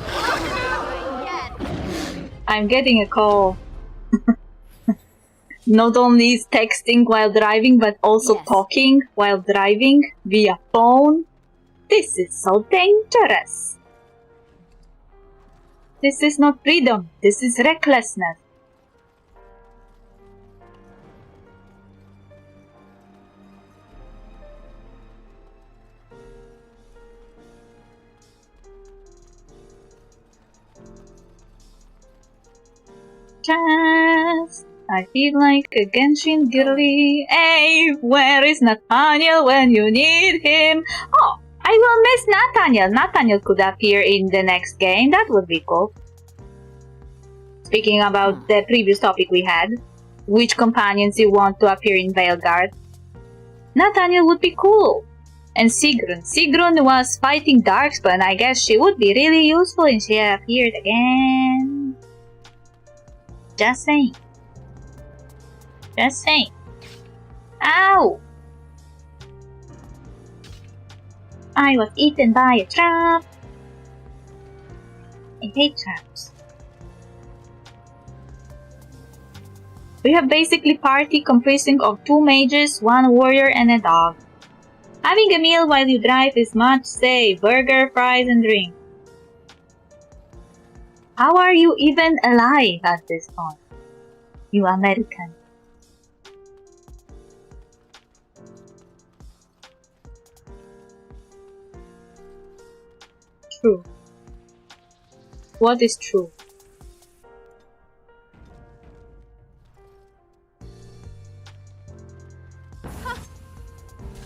I'm getting a call. Not only is texting while driving, but also Yes. talking while driving via phone. This is so dangerous. This is not freedom. This is recklessness. Just, I feel like a Genshin girly. Hey, where is Nathaniel when you need him? Oh, I will miss Nathaniel. Nathaniel could appear in the next game. That would be cool. Speaking about the previous topic we had, which companions you want to appear in Veilguard? Nathaniel would be cool. And Sigrun. Sigrun was fighting Darkspawn. I guess she would be really useful if she appeared again. Just saying. Just saying. Ow! I was eaten by a trap. I hate traps. We have basically party comprising of 2 mages, 1 warrior, and a dog. Having a meal while you drive is much safe. Burger, fries, and drink. How are you even alive at this point? You American. True. What is true?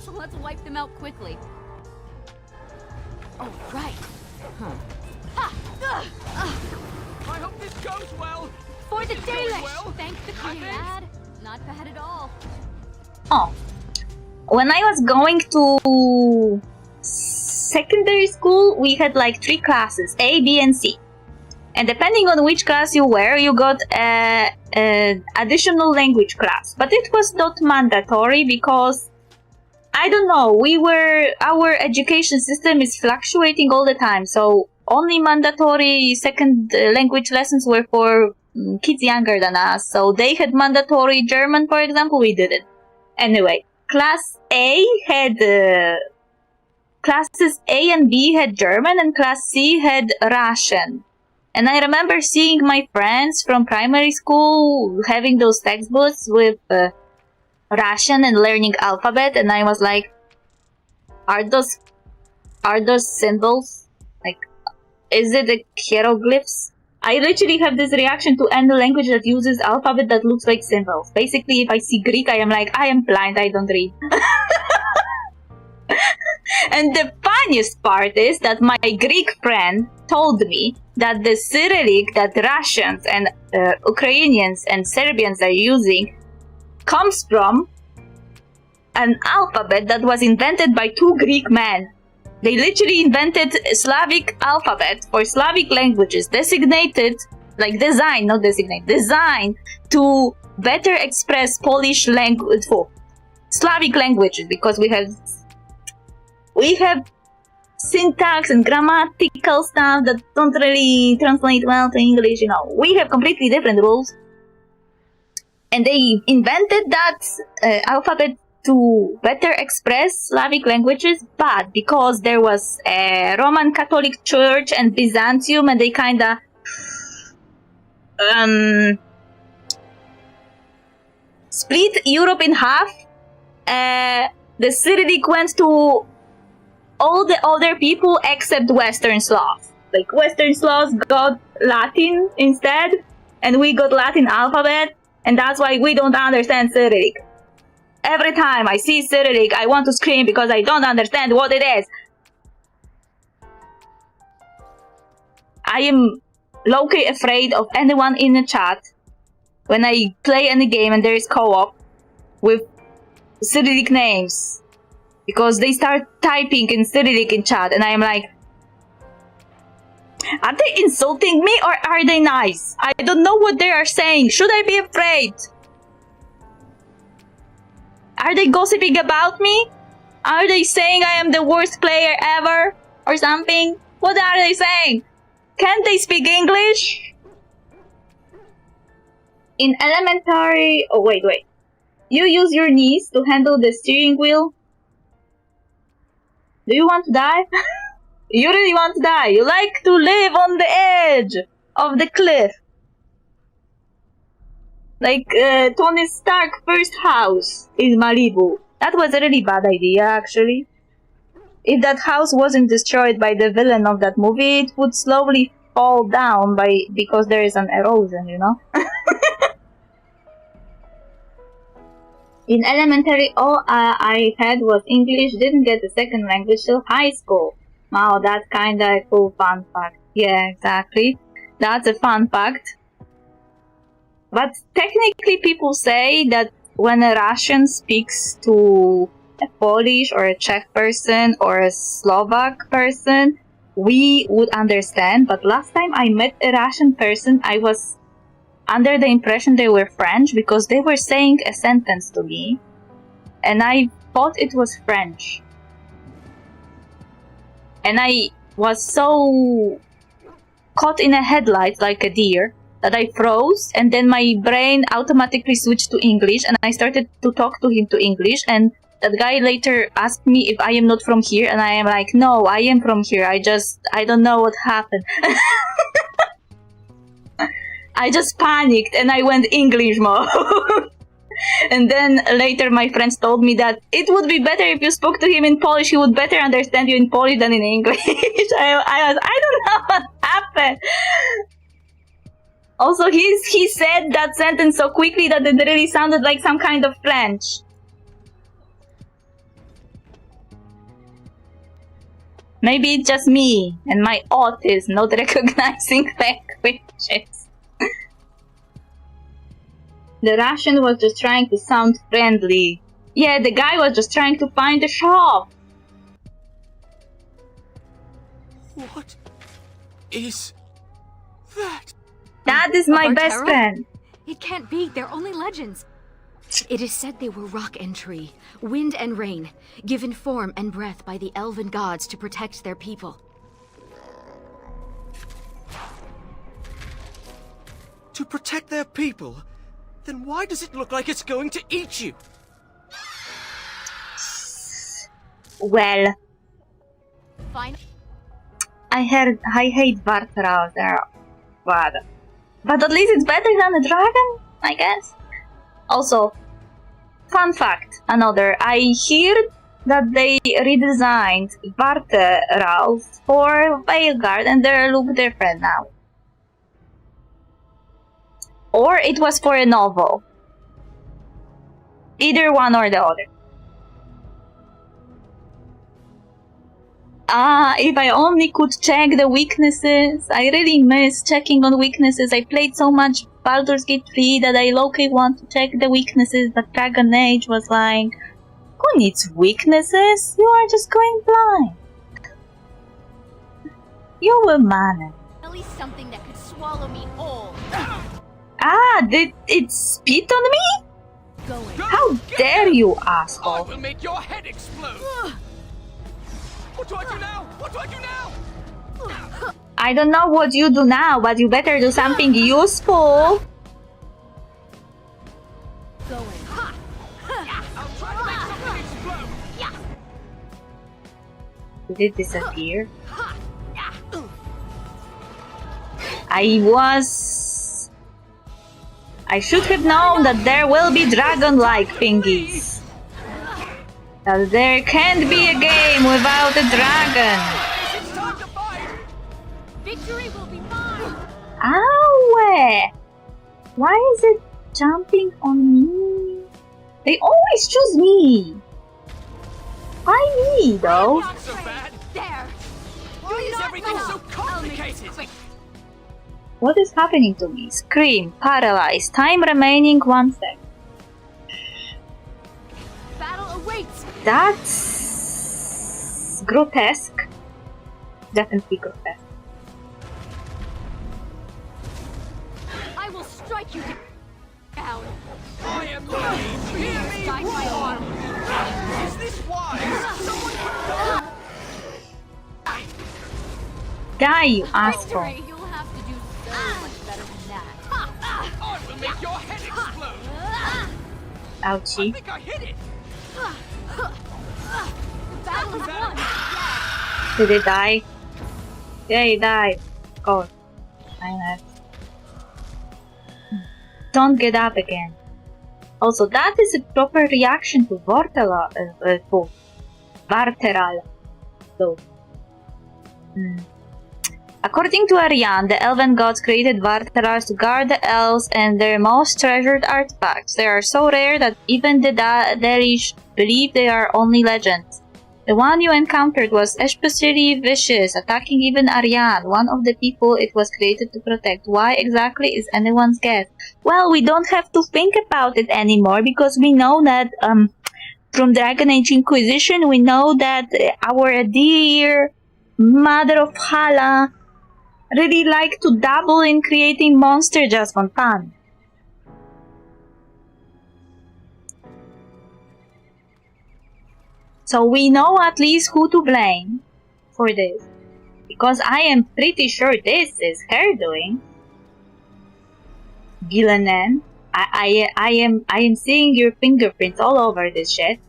So let's wipe them out quickly. Oh, right. Ha! I hope this goes well. For the This is going Dalish! well. Thank the I queen. think- Bad. Not bad at all. Oh. When I was going to secondary school, we had like 3 classes, A, B, and C. And depending on which class you were, you got an additional language class. But it was not mandatory because, I don't know, our education system is fluctuating all the time. So only mandatory second language lessons were for kids younger than us. So they had mandatory German, for example, we didn't. Anyway, class A had, classes A and B had German and class C had Russian. And I remember seeing my friends from primary school having those textbooks with Russian and learning alphabet, and I was like, are those symbols? Like, is it a hieroglyphs? I literally have this reaction to any language that uses alphabet that looks like symbols. Basically, if I see Greek, I am like, I am blind, I don't read. And the funniest part is that my Greek friend told me that the Cyrillic that Russians and Ukrainians and Serbians are using comes from an alphabet that was invented by 2 Greek men. They literally invented a Slavic alphabet for Slavic languages, designed to better express Polish language for Slavic languages, because we have syntax and grammatical stuff that don't really translate well to English, We have completely different rules. And they invented that alphabet to better express Slavic languages, but because there was a Roman Catholic Church and Byzantium, and they kinda split Europe in half, the Cyrillic went to all the other people except Western Slavs. Like, Western Slavs got Latin instead, and we got Latin alphabet, and that's why we don't understand Cyrillic. Every time I see Cyrillic, I want to scream because I don't understand what it is. I am low-key afraid of anyone in the chat when I play any game and there is co-op with Cyrillic names, because they start typing in Cyrillic in chat, and I am like, are they insulting me or are they nice? I don't know what they are saying. Should I be afraid? Are they gossiping about me? Are they saying I am the worst player ever? Or something? What are they saying? Can't they speak English? In elementary... Oh, wait. You use your knees to handle the steering wheel? Do you want to die? You really want to die. You like to live on the edge of the cliff. Like Tony Stark's first house in Malibu. That was a really bad idea, actually. If that house wasn't destroyed by the villain of that movie, it would slowly fall down because there is an erosion, In elementary, all I had was English, didn't get a second language till high school. Wow, that's kinda a cool fun fact. Yeah, exactly. That's a fun fact. But technically people say that when a Russian speaks to a Polish or a Czech person or a Slovak person, we would understand. But last time I met a Russian person, I was under the impression they were French because they were saying a sentence to me and I thought it was French. And I was so caught in a headlight like a deer that I froze, and then my brain automatically switched to English and I started to talk to him to English, and that guy later asked me if I am not from here, and I am like, no, I am from here, I don't know what happened. I just panicked and I went English mode. And then later my friends told me that it would be better if you spoke to him in Polish, he would better understand you in Polish than in English. I don't know what happened. Also, he said that sentence so quickly that it really sounded like some kind of French. Maybe it's just me and my autism not recognizing languages. The Russian was just trying to sound friendly. Yeah, the guy was just trying to find a shop. What is that? That is my Our best tarot? friend. It can't be. They're only legends. It is said they were rock and tree, wind and rain, given form and breath by the elven gods to protect their people. To protect their people? Then why does it look like it's going to eat you? Well, Fine. I hate Vartara there, but at least it's better than a dragon, I guess. Also, fun fact, another, I hear that they redesigned Vartarals for Veilguard and they look different now. Or it was for a novel. Either one or the other. If I only could check the weaknesses. I really miss checking on weaknesses. I played so much Baldur's Gate 3 that I low-key want to check the weaknesses, but Dragon Age was like, who needs weaknesses? You are just going blind. You will manage. At least something that could swallow me whole. Did it spit on me? Going. How dare you, I asshole. will make your head explode! What do I do now? What do I do now? I don't know what you do now, but you better do something useful. Going. I'll try to make something explode! Did it disappear? I should have known that there will be dragon-like thingies. That there can't be a game without a dragon. It's time to fight! Victory will be mine. Ow! Why is it jumping on me? They always choose me. Why me, though? Not so bad! There. Why is everything so complicated? What is happening to me? Scream, paralyzed, time remaining 1 sec. Battle awaits. That's grotesque. Definitely grotesque. I will strike you down. I am lying! Hear me Guide my roar! arm. Is this wise? Someone put Die, you asshole. Victory. You'll have to do so much better than that. I will make your head explode! I Ouchie. think I hit it! Battle is won. Did it die? Yeah, he died. Of course. I know. Don't get up again. Also, that is a proper reaction to Varteral. So, according to Ariane, the elven gods created Varterals to guard the elves and their most treasured artifacts. They are so rare that even the Dalish believe they are only legends. The one you encountered was especially vicious, attacking even Ariane, one of the people it was created to protect. Why exactly is anyone's guess? Well, we don't have to think about it anymore because we know that from Dragon Age Inquisition, we know that our dear Mother of Hala really like to dabble in creating monsters just for fun. So we know at least who to blame for this. Because I am pretty sure this is her doing. Gillanen, I am seeing your fingerprints all over this shit.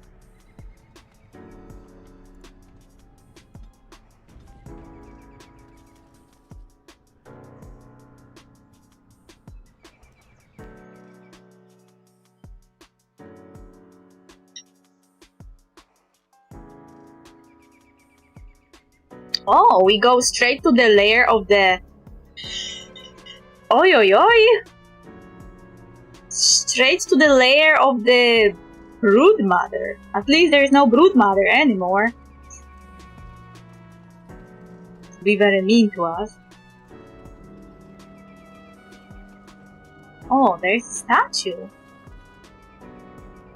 Oh, we go straight to the lair of the Oi, oi, oi! Straight to the lair of the brood mother. At least there is no brood mother anymore. Be very mean to us. Oh, there's a statue.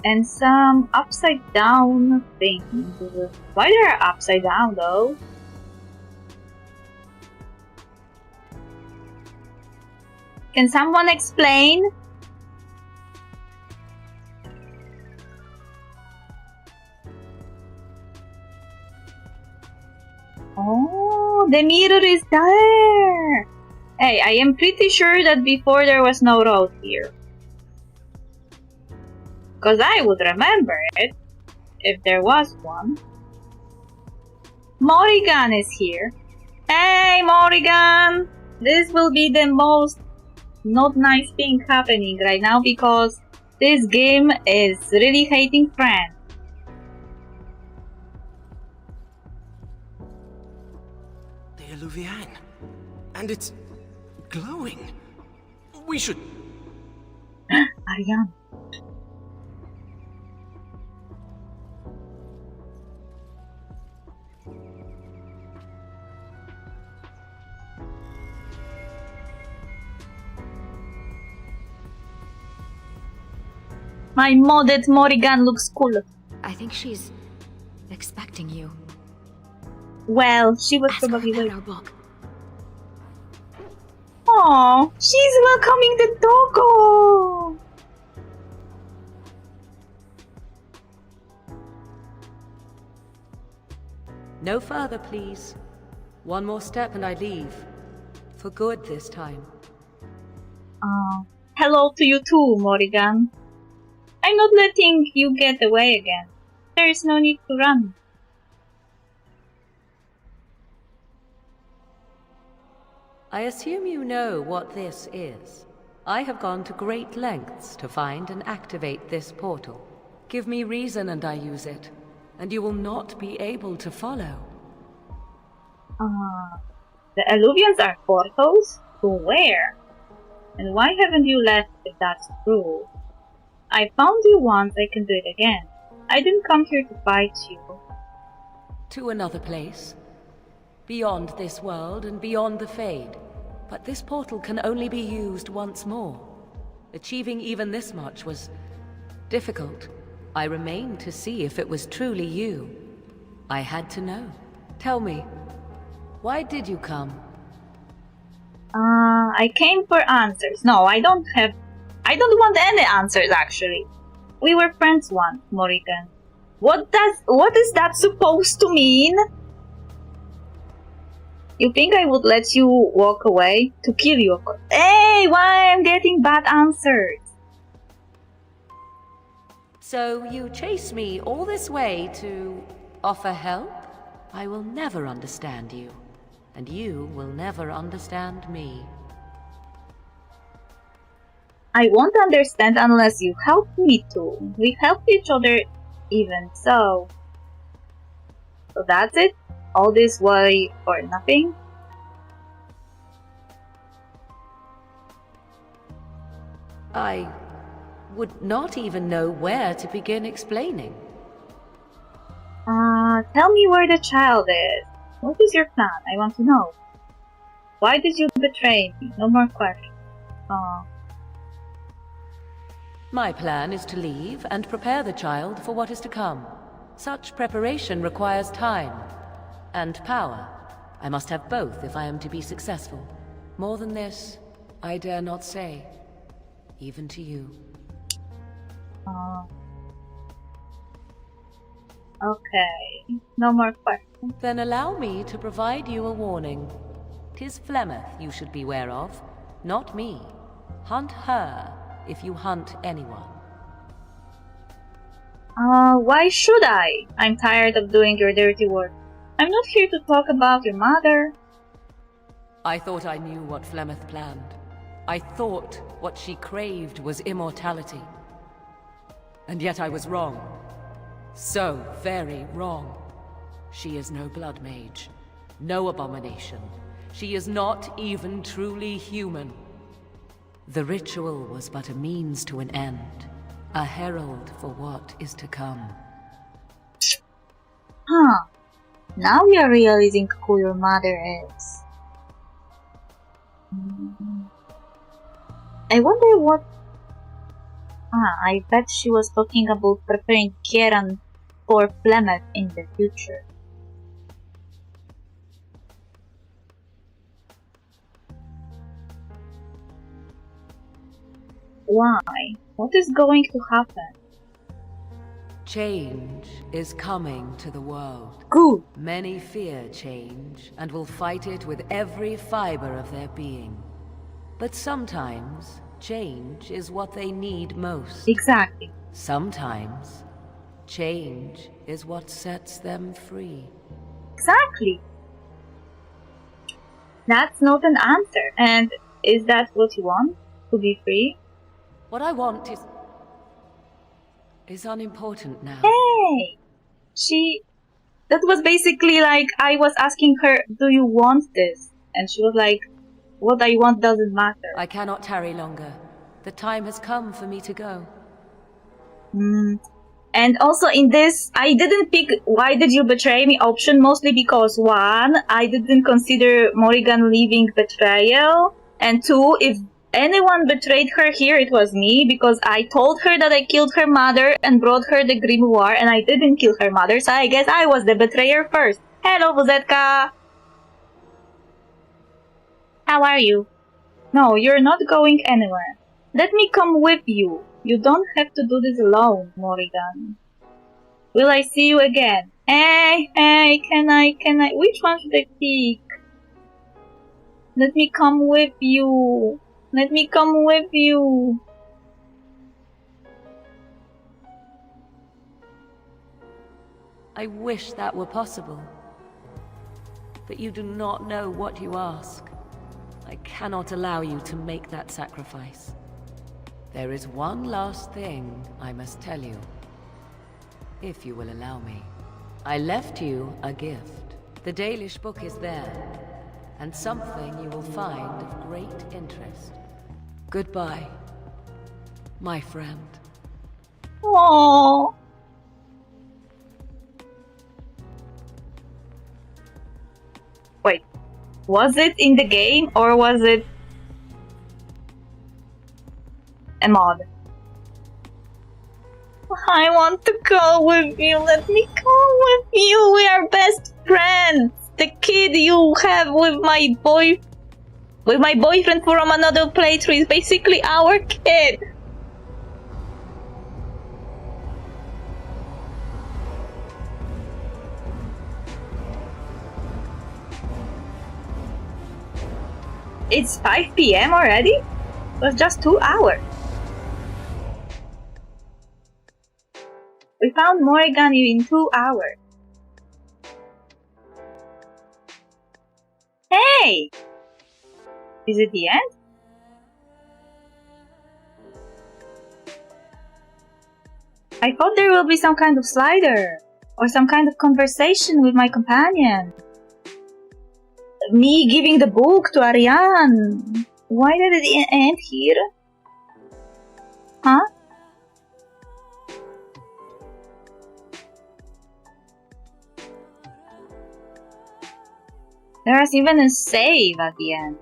And some upside down things. Why they are upside down though? Can someone explain? Oh, the mirror is there! Hey, I am pretty sure that before there was no road here. Because I would remember it, if there was one. Morrigan is here. Hey, Morrigan! This will be the most not nice thing happening right now because this game is really hating friends. The Eluvian. And it's glowing. We should... Ariane. My modded Morrigan looks cool. I think she's expecting you. Well, she was Ask her probably about waiting. our book. Oh, she's welcoming the doggo. No further, please. One more step and I leave. For good this time. Hello to you too, Morrigan. I'm not letting you get away again. There is no need to run. I assume you know what this is. I have gone to great lengths to find and activate this portal. Give me reason and I use it, and you will not be able to follow. The Eluvians are portals? To where? And why haven't you left if that's true? I found you once, I can do it again. I didn't come here to fight you. To another place. Beyond this world and beyond the Fade. But this portal can only be used once more. Achieving even this much was difficult. I remained to see if it was truly you. I had to know. Tell me, why did you come? I came for answers. No, I don't want any answers actually. We were friends once, Morrigan. What is that supposed to mean? You think I would let you walk away? To kill you, of course. Hey, why I'm getting bad answers? So you chase me all this way to offer help? I will never understand you, and you will never understand me. I won't understand unless you help me to. We help each other even so. So that's it? All this worry for nothing? I would not even know where to begin explaining. Tell me where the child is. What is your plan? I want to know. Why did you betray me? No more questions. My plan is to leave and prepare the child for what is to come. Such preparation requires time and power. I must have both if I am to be successful. More than this, I dare not say, even to you. Okay. No more questions. Then allow me to provide you a warning. 'Tis Flemeth you should beware of, not me. Hunt her if you hunt anyone. Why should I? I'm tired of doing your dirty work. I'm not here to talk about your mother. I thought I knew what Flemeth planned. I thought what she craved was immortality. And yet I was wrong. So very wrong. She is no blood mage, no abomination. She is not even truly human. The ritual was but a means to an end, a herald for what is to come. Huh. Now we are realizing who your mother is. I wonder what... I bet she was talking about preparing Kieran for Plymouth in the future. Why? What is going to happen? Change is coming to the world. Good. Many fear change and will fight it with every fiber of their being. But sometimes, change is what they need most. Exactly. Sometimes, change is what sets them free. Exactly. That's not an answer. And is that what you want? To be free? What I want is unimportant now. Hey! That was basically like, I was asking her, do you want this? And she was like, what I want doesn't matter. I cannot tarry longer. The time has come for me to go. And also in this, I didn't pick why did you betray me option, mostly because one, I didn't consider Morrigan leaving betrayal, and two, if anyone betrayed her here, it was me, because I told her that I killed her mother and brought her the grimoire, and I didn't kill her mother, so I guess I was the betrayer first. Hello, Buzetka! How are you? No, you're not going anywhere. Let me come with you. You don't have to do this alone, Morrigan. Will I see you again? Hey, can I? Which one should I pick? Let me come with you. Let me come with you. I wish that were possible. But you do not know what you ask. I cannot allow you to make that sacrifice. There is one last thing I must tell you, if you will allow me. I left you a gift. The Dalish book is there, and something you will find of great interest. Goodbye, my friend. Aww. Wait, was it in the game or was it a mod? I want to go with you. Let me go with you. We are best friends. The kid you have with my boyfriend from another playthrough is basically our kid. It's 5 PM already? It was just 2 hours. We found Morrigan in 2 hours. Hey! Is it the end? I thought there will be some kind of slider or some kind of conversation with my companion. Me giving the book to Ariane. Why did it end here? Huh? There is even a save at the end.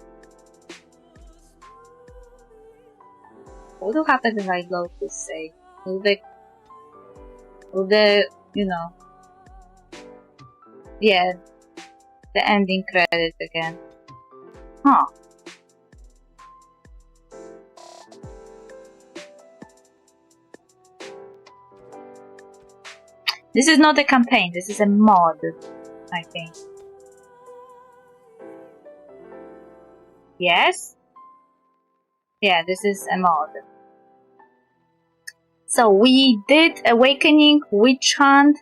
What will happen if I load this save? Will the, you know, yeah, the ending credits again. Huh. This is not a campaign, this is a mod, I think. Yes? Yeah, this is a mod. So we did Awakening, Witch Hunt.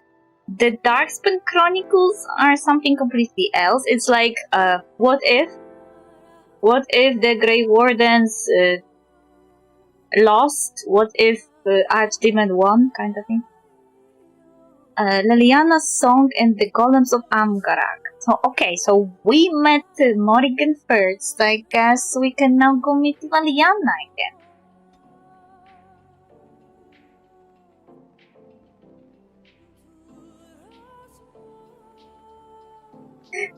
The Darkspan Chronicles are something completely else. It's like, what if? What if the Grey Wardens lost? What if Archdemon won? Kind of thing. Liliana's Song and the Golems of Amgarak. So, okay, so we met Morrigan first. I guess we can now go meet Leliana again.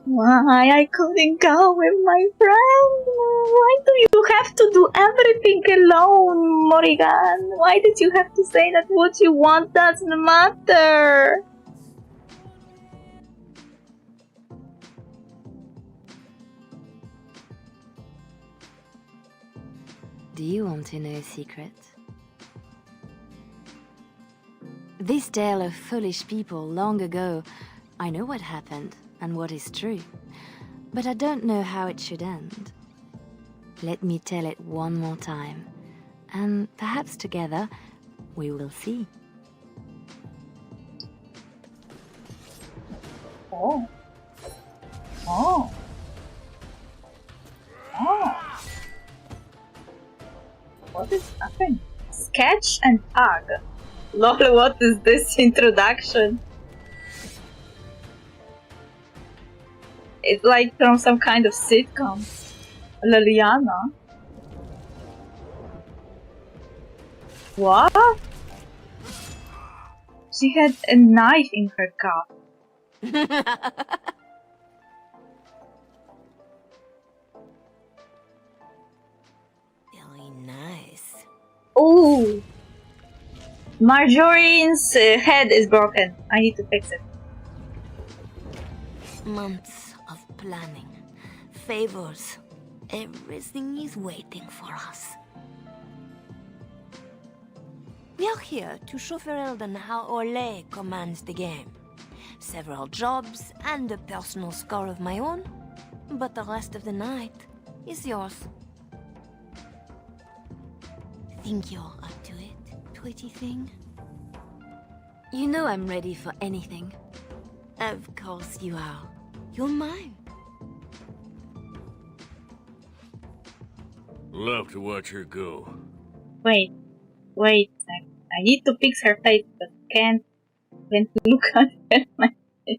Why I couldn't go with my friend? Why do you have to do everything alone, Morrigan? Why did you have to say that what you want doesn't matter? Do you want to know a secret? This tale of foolish people long ago, I know what happened and what is true, but I don't know how it should end. Let me tell it one more time, and perhaps together we will see. Oh. Oh. Oh. What is happening? Sketch and tag. Lol, what is this introduction? It's like from some kind of sitcom. Leliana. What? She had a knife in her cup. Very nice. Ooh! Marjorie's head is broken. I need to fix it. Months of planning, favors, everything is waiting for us. We are here to show Ferelden how Orlais commands the game. Several jobs and a personal score of my own, but the rest of the night is yours. Think you're up to it, pretty thing? You know I'm ready for anything. Of course you are. You're mine. Love to watch her go. Wait a sec. I need to fix her face, but can't look at her like this.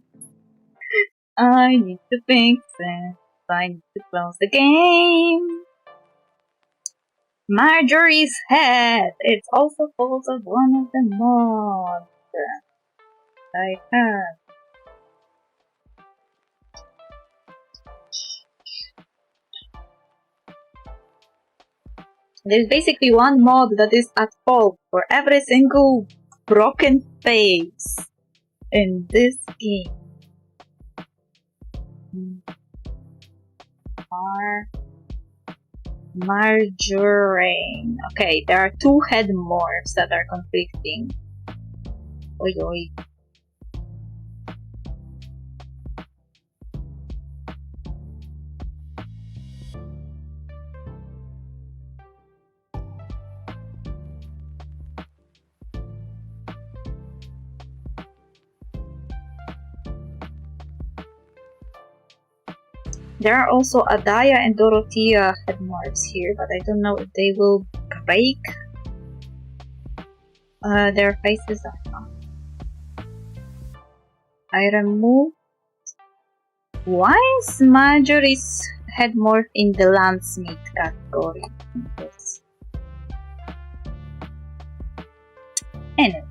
I need to fix it. I need to close the game. Marjorie's head. It's also falls of one of the mods I have. There's basically one mod that is at fault for every single broken face in this game. Marjorie. Okay, there are two head morphs that are conflicting. Oi oi. There are also Adaya and Dorothea head morphs here, but I don't know if they will break their faces or not. I removed. Why is Marjorie's head morph in the landsmith category? Anyway.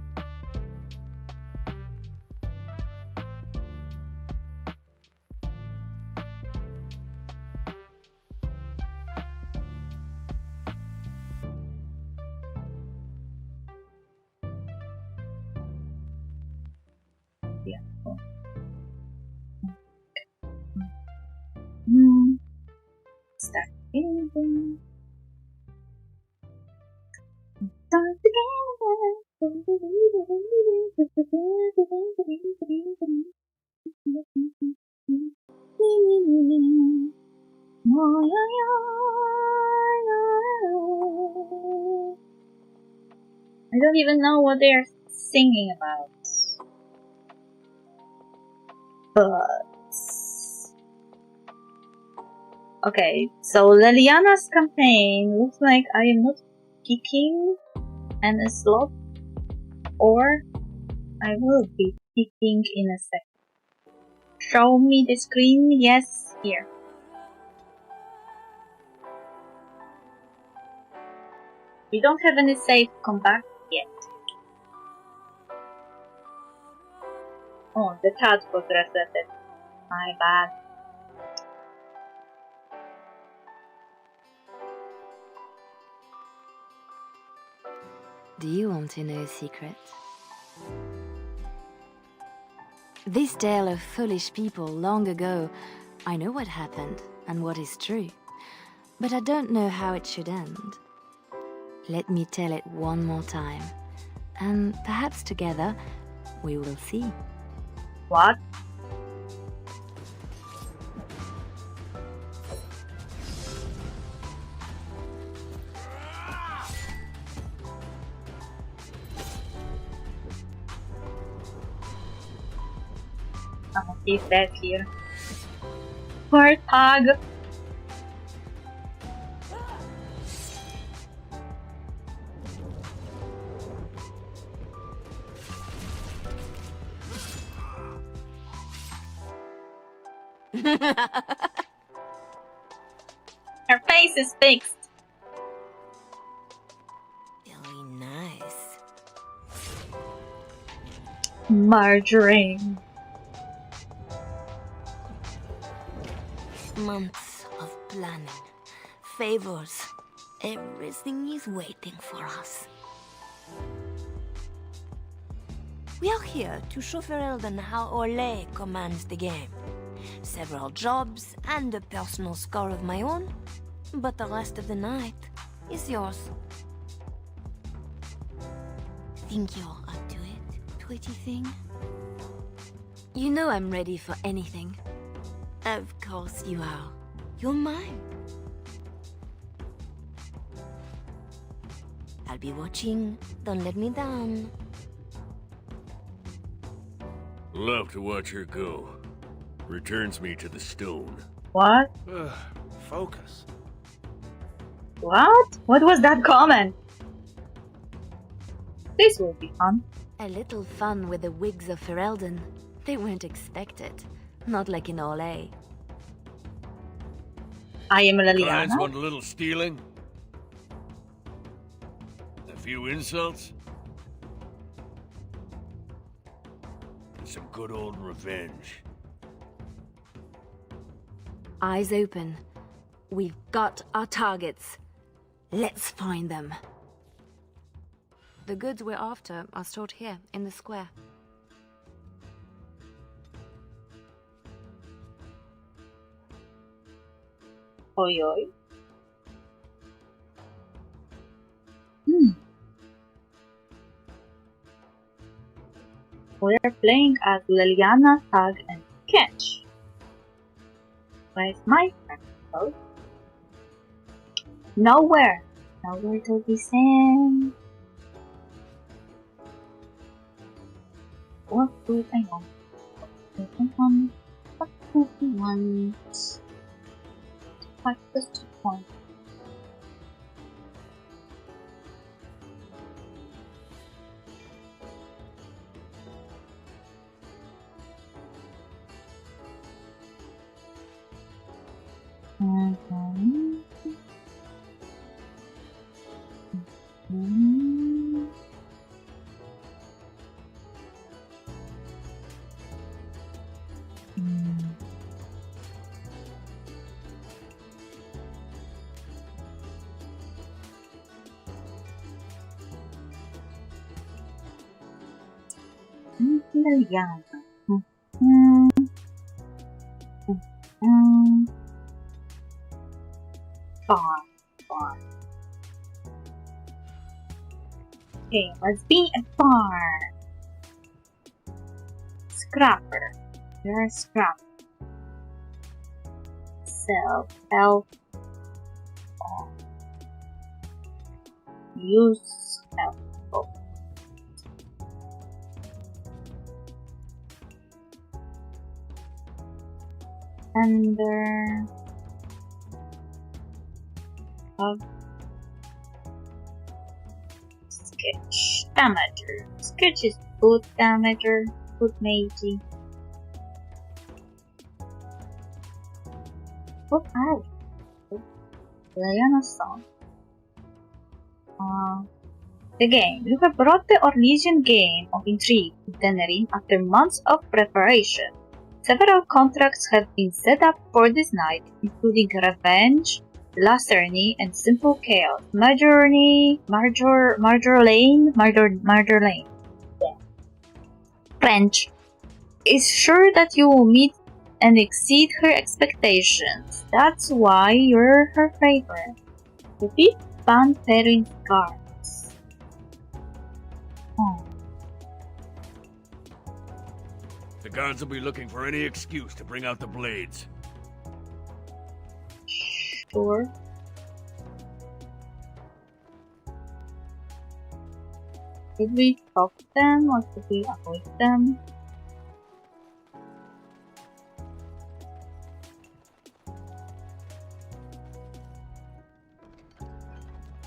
Start building. I don't even know what they're singing about. But okay, so Leliana's campaign looks like I am not picking any slot, or I will be picking in a second. Show me the screen. Yes, here. We don't have any save compact yet. Oh, the tab was resetted. My bad. Do you want to know a secret? This tale of foolish people long ago, I know what happened and what is true, but I don't know how it should end. Let me tell it one more time, and perhaps together we will see. What? He's dead here. Poor Pug. Her face is fixed. Really nice. Margarine. Months of planning, favors, everything is waiting for us. We are here to show Ferelden how Orlais commands the game. Several jobs and a personal score of my own, but the rest of the night is yours. Think you're up to it, pretty thing? You know I'm ready for anything. Of course you are. You're mine. I'll be watching. Don't let me down. Love to watch her go. Returns me to the stone. What? Focus. What? What was that comment? This will be fun. A little fun with the wigs of Ferelden. They weren't expected. Not like in Orlais. I am Clients Liliana. want a little stealing? A few insults? And some good old revenge. Eyes open. We've got our targets. Let's find them. The goods we're after are stored here, in the square. Oi, oi. We're playing as Liliana, Tag, and Catch. Where's my friend? Oh. Nowhere. Nowhere to be seen. What do I want? What do I want? What does it want? Liliana. Farm. Okay, let's be a farm. Scrapper. You're a scrapper. Self-help. Oh. Use help. Oh. Thunder. Sketch. Damager. Sketch is good damager. Good magey. What are we? Lyanna's song. The game. You have brought the Orlesian game of intrigue to Denerim after months of preparation. Several contracts have been set up for this night, including Revenge, Lacerny, and Simple Chaos. Marjorie Lane. Yeah. French is sure that you will meet and exceed her expectations. That's why you're her favorite. Repeat Van Perrin's cards. Oh. The guards will be looking for any excuse to bring out the blades. Sure. Should we talk to them or should we avoid them?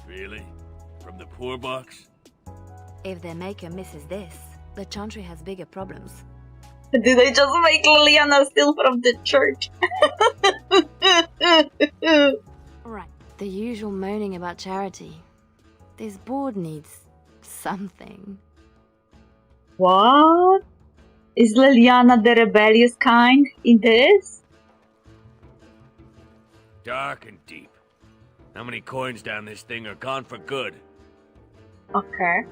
Really? From the poor box? If their maker misses this, the Chantry has bigger problems. Did I just make Liliana steal from the church? Right. The usual moaning about charity. This board needs something. What? Is Liliana the rebellious kind in this? Dark and deep. How many coins down this thing are gone for good? Okay.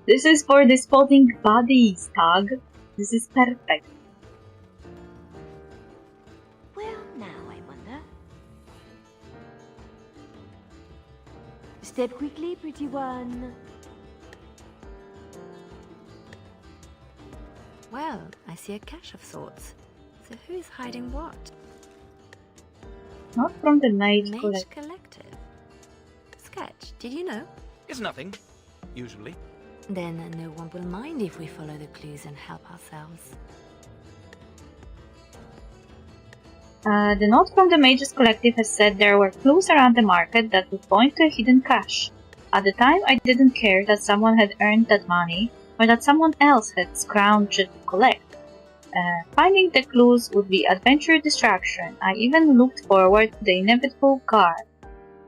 This is for disposing bodies, Tag. This is perfect. Well, now I wonder. Step quickly, pretty one. Well, I see a cache of sorts. So who's hiding what? Not from the Mage Mage Collective. Collective. Sketch, did you know? It's nothing, usually. Then no one will mind if we follow the clues and help ourselves. The note from the Mages Collective has said there were clues around the market that would point to a hidden cache. At the time, I didn't care that someone had earned that money, or that someone else had scrounged to collect. Finding the clues would be adventure distraction. I even looked forward to the inevitable guard.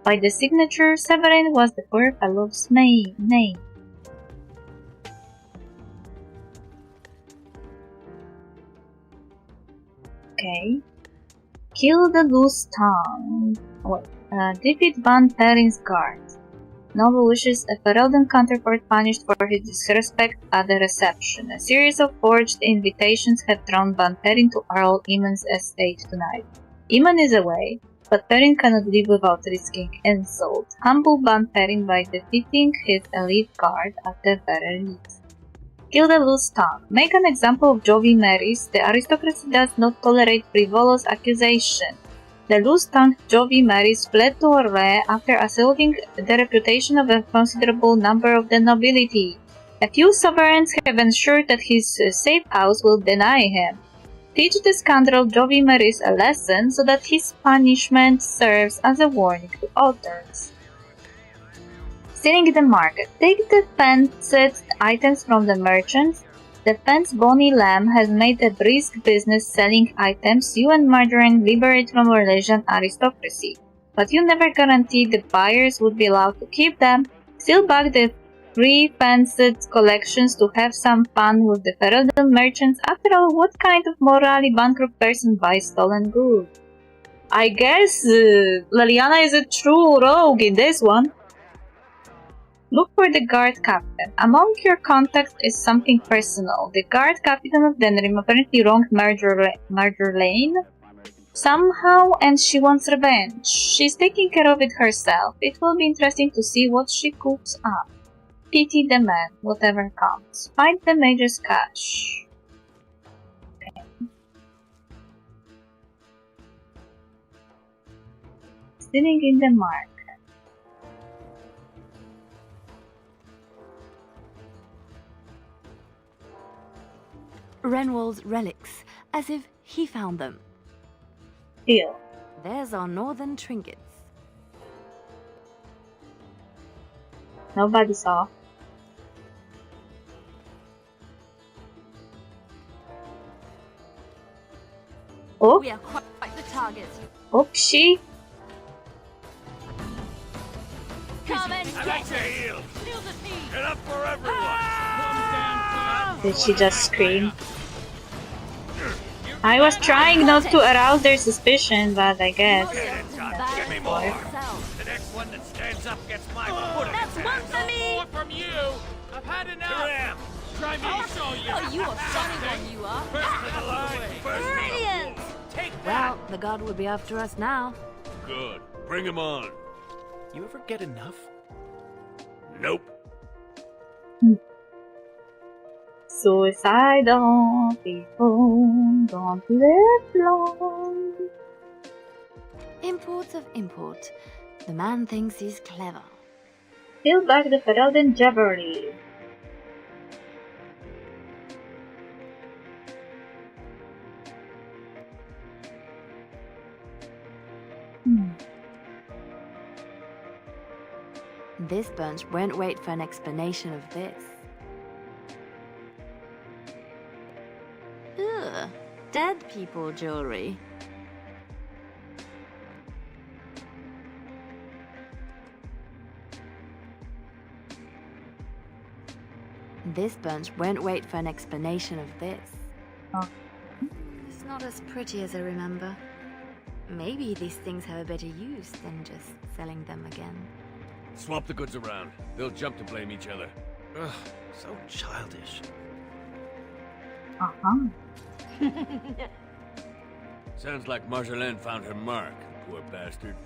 By the signature, Severin was the poor fellow's name. Okay. Kill the loose tongue. Defeat Van Perrin's guard. Noble wishes a Ferelden counterpart punished for his disrespect at the reception. A series of forged invitations have drawn Van Perrin to Earl Eamon's estate tonight. Eamon is away, but Perrin cannot live without risking insult. Humble Van Perrin by defeating his elite guard at the very least. Kill the loose tongue. Make an example of Jovi Maris. The aristocracy does not tolerate frivolous accusation. The loose-tongued Jovi Maris fled to Orlais after assaulting the reputation of a considerable number of the nobility. A few sovereigns have ensured that his safe house will deny him. Teach the scoundrel Jovi Maris a lesson so that his punishment serves as a warning to others. Stealing the market. Take the fenced items from the merchants. The fence Bonnie Lamb has made a brisk business selling items you and Margarine liberate from Orlesian aristocracy, but you never guaranteed the buyers would be allowed to keep them. Steal back the free fenced collections to have some fun with the Ferelden merchants. After all, what kind of morally bankrupt person buys stolen goods? I guess Liliana is a true rogue in this one. Look for the guard captain. Among your contacts is something personal. The guard captain of Denerim apparently wronged Marjorie somehow, and she wants revenge. She's taking care of it herself. It will be interesting to see what she cooks up. Pity the man, whatever comes. Find the mage's cache. Okay. Stealing in the mark. Renwald's relics, as if he found them. Deal. There's our northern trinkets. Nobody saw. Oh, We are quite the target. Oopsie. Come and get your heels. Get up for everyone. Did she just scream? I was trying not to arouse their suspicion, but I guess. Give me more. The next one that stands up gets my foot. That's one for me. More from you. I've had enough. Try me. I'll show you. Oh, you are funny one, you are. First to the line. First Brilliant. Take Well, the god will be after us now. Good. Bring him on. You ever get enough? Nope. Suicidal people don't live long. Imports of import. The man thinks he's clever. Peel back the Ferelden Jabberly. This bunch won't wait for an explanation of this. Ugh, dead people jewelry. This bunch won't wait for an explanation of this. Oh. It's not as pretty as I remember. Maybe these things have a better use than just selling them again. Swap the goods around. They'll jump to blame each other. Ugh, so childish. Sounds like Marjolaine found her mark, poor bastard.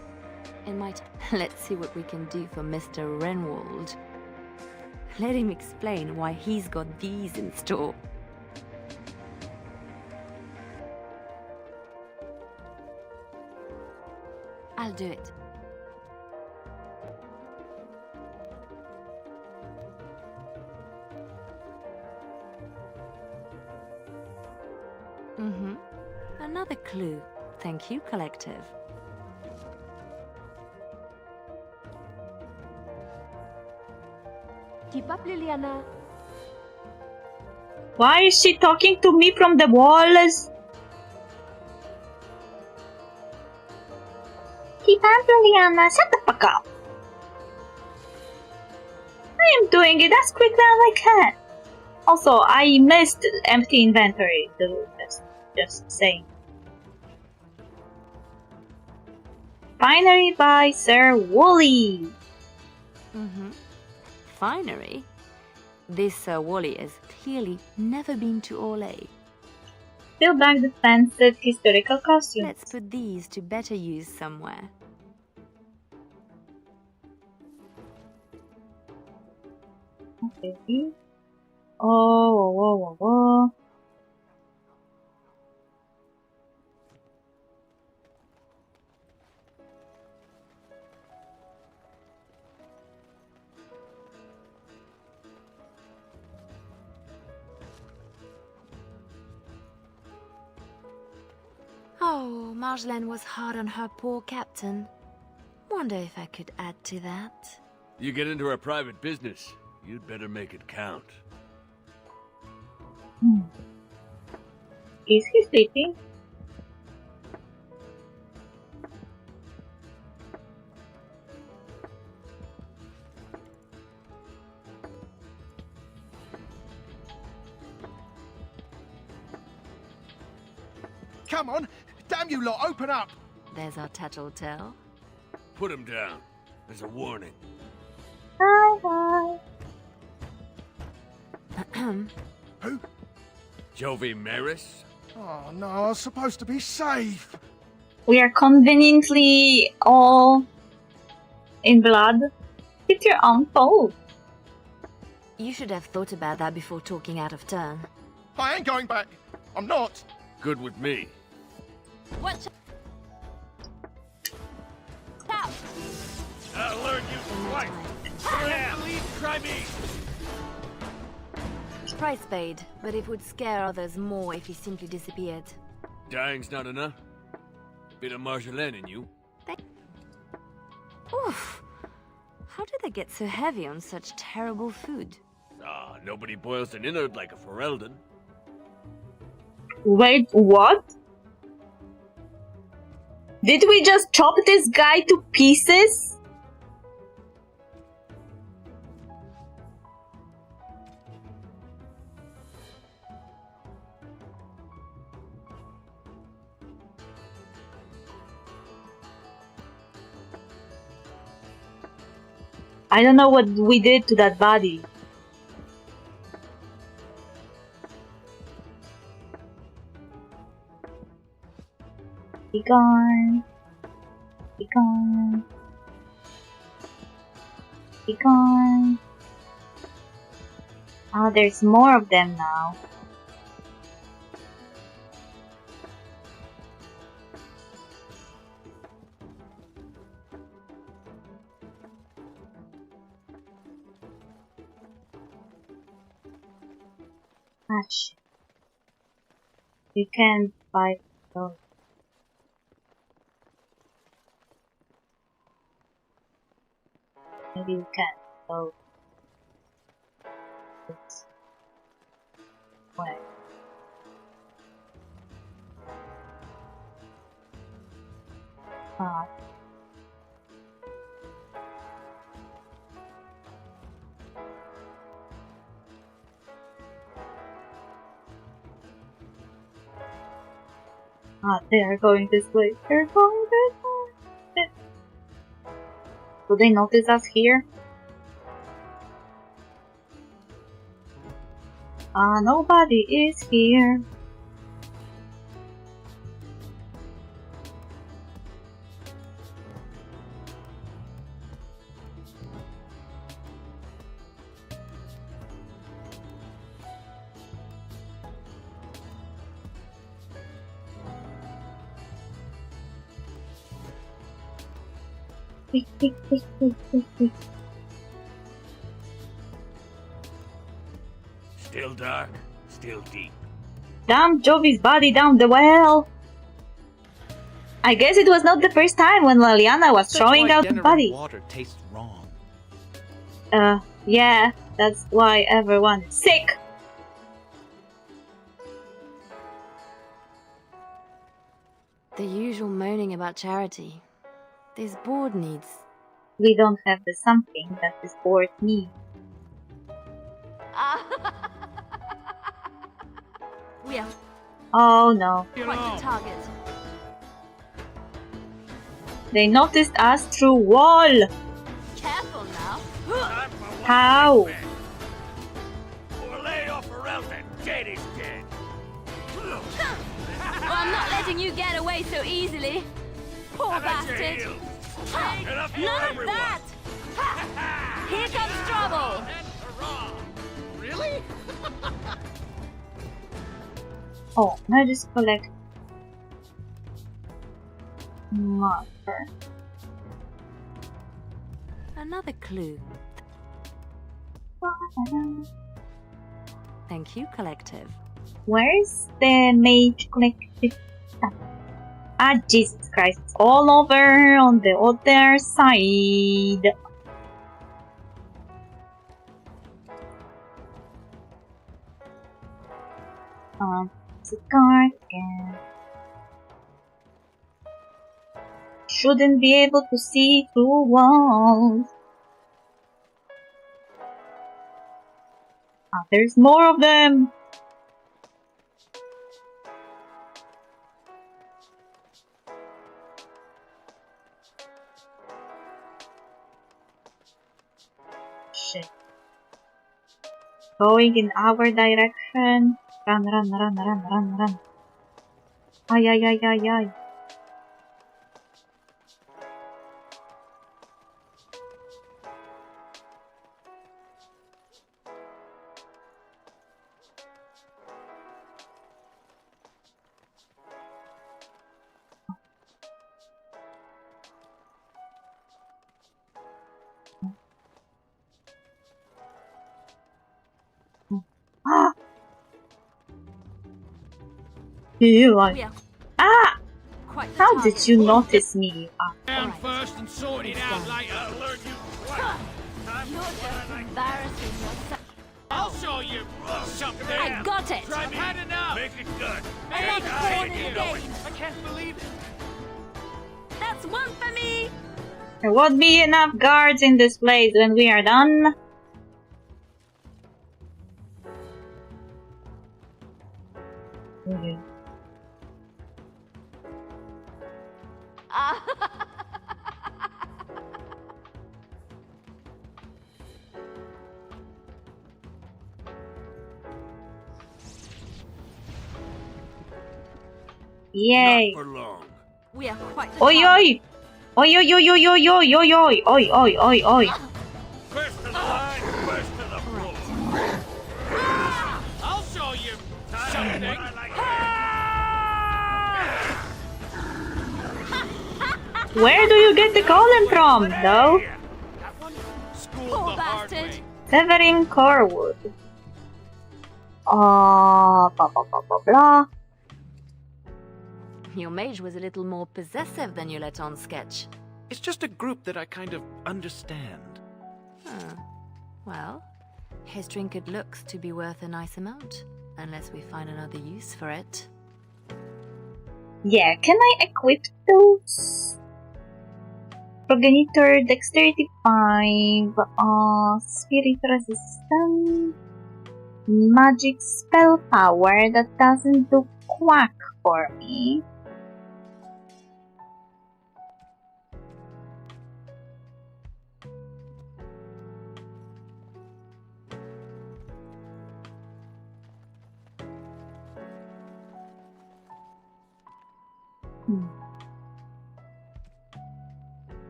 It might. Let's see what we can do for Mr. Renwald. Let him explain why he's got these in store. I'll do it. Another clue. Thank you, Collective. Keep up, Liliana. Why is she talking to me from the walls? Keep up, Liliana. Shut the fuck up. I am doing it as quickly as I can. Also, I missed empty inventory. Just saying. Finery by Sir Wooly. Finery? This Sir Wooly has clearly never been to Orlais. Peel back the fanced historical costumes. Let's put these to better use somewhere. Okay. Oh, whoa. Oh, Marjolaine was hard on her poor captain. Wonder if I could add to that. You get into our private business, you'd better make it count. Is he sleeping? Come on! Damn you lot, open up! There's our tattletale. Put him down. There's a warning. Hi. Who? Jovi Maris? Oh no, I was supposed to be safe! We are conveniently all in blood. It's your own fault. You should have thought about that before talking out of turn. I ain't going back! I'm not! Good with me. Watch out! I'll learn you twice. Please try me. Try Spade, but it would scare others more if he simply disappeared. Dying's not enough. Bit of Marjolaine in you. Oof! How did they get so heavy on such terrible food? Ah, nobody boils an innard like a Ferelden. Did we just chop this guy to pieces? I don't know what we did to that body. Be gone. Be gone. Be gone. Ah, there's more of them now. Ah, shit. You can't fight those. Maybe we can. So, it's way. Ah. Ah, they are going this way. They're going this way. Do they notice us here? Ah, nobody is here. Quick, quick, quick, quick, quick, quick. Still dark, still deep. Dump Jovi's body down the well. I guess it was not the first time when Liliana was throwing out the body. Water tastes wrong. Yeah, that's why everyone is sick. The usual moaning about charity. This board needs... We don't have the something that this board needs. We are Oh no. quite the target. They noticed us through wall. Careful now. How? Or lay off or else that dead is dead. Well, I'm not letting you get away so easily. Poor bastard. Enough for None of everyone. that! Here comes trouble! Really? Oh, I just collect marker. Another clue. Thank you, Collective. Where's the mage collective stuff? Ah, Jesus Christ. It's all over on the other side. It's a card again. Shouldn't be able to see through walls. Ah, there's more of them. Shit. Going in our direction. Run, run, run, run, run, run. Ay, ay, ay, ay, ay. Ah! Ew, We are ah! quite the How target. did you notice me? Ah, Down first and sort it out later. Learn you You're just embarrassing yourself. I'll show you something. I got it! I've had enough. Make it good. Another pawn in the game! I can't believe it. That's one for me! There won't be enough guards in this place when we are done. Okay. Yay! Not for long. We are quite the Oi target. oi! Oi oi oi oi oi oi oi oi oi oi oi oi! First to the line, first to the floor. I'll show you something. Where do you get the column from, though? School Poor the hard bastard. way. Severing Corwood. Blah blah blah blah. Your mage was a little more possessive than you let on, Sketch. It's just a group that I kind of understand. Huh. Well, his trinket looks to be worth a nice amount, unless we find another use for it. Yeah, can I equip those? Progenitor, Dexterity 5, Spirit Resistant, Magic Spell Power that doesn't do quack for me.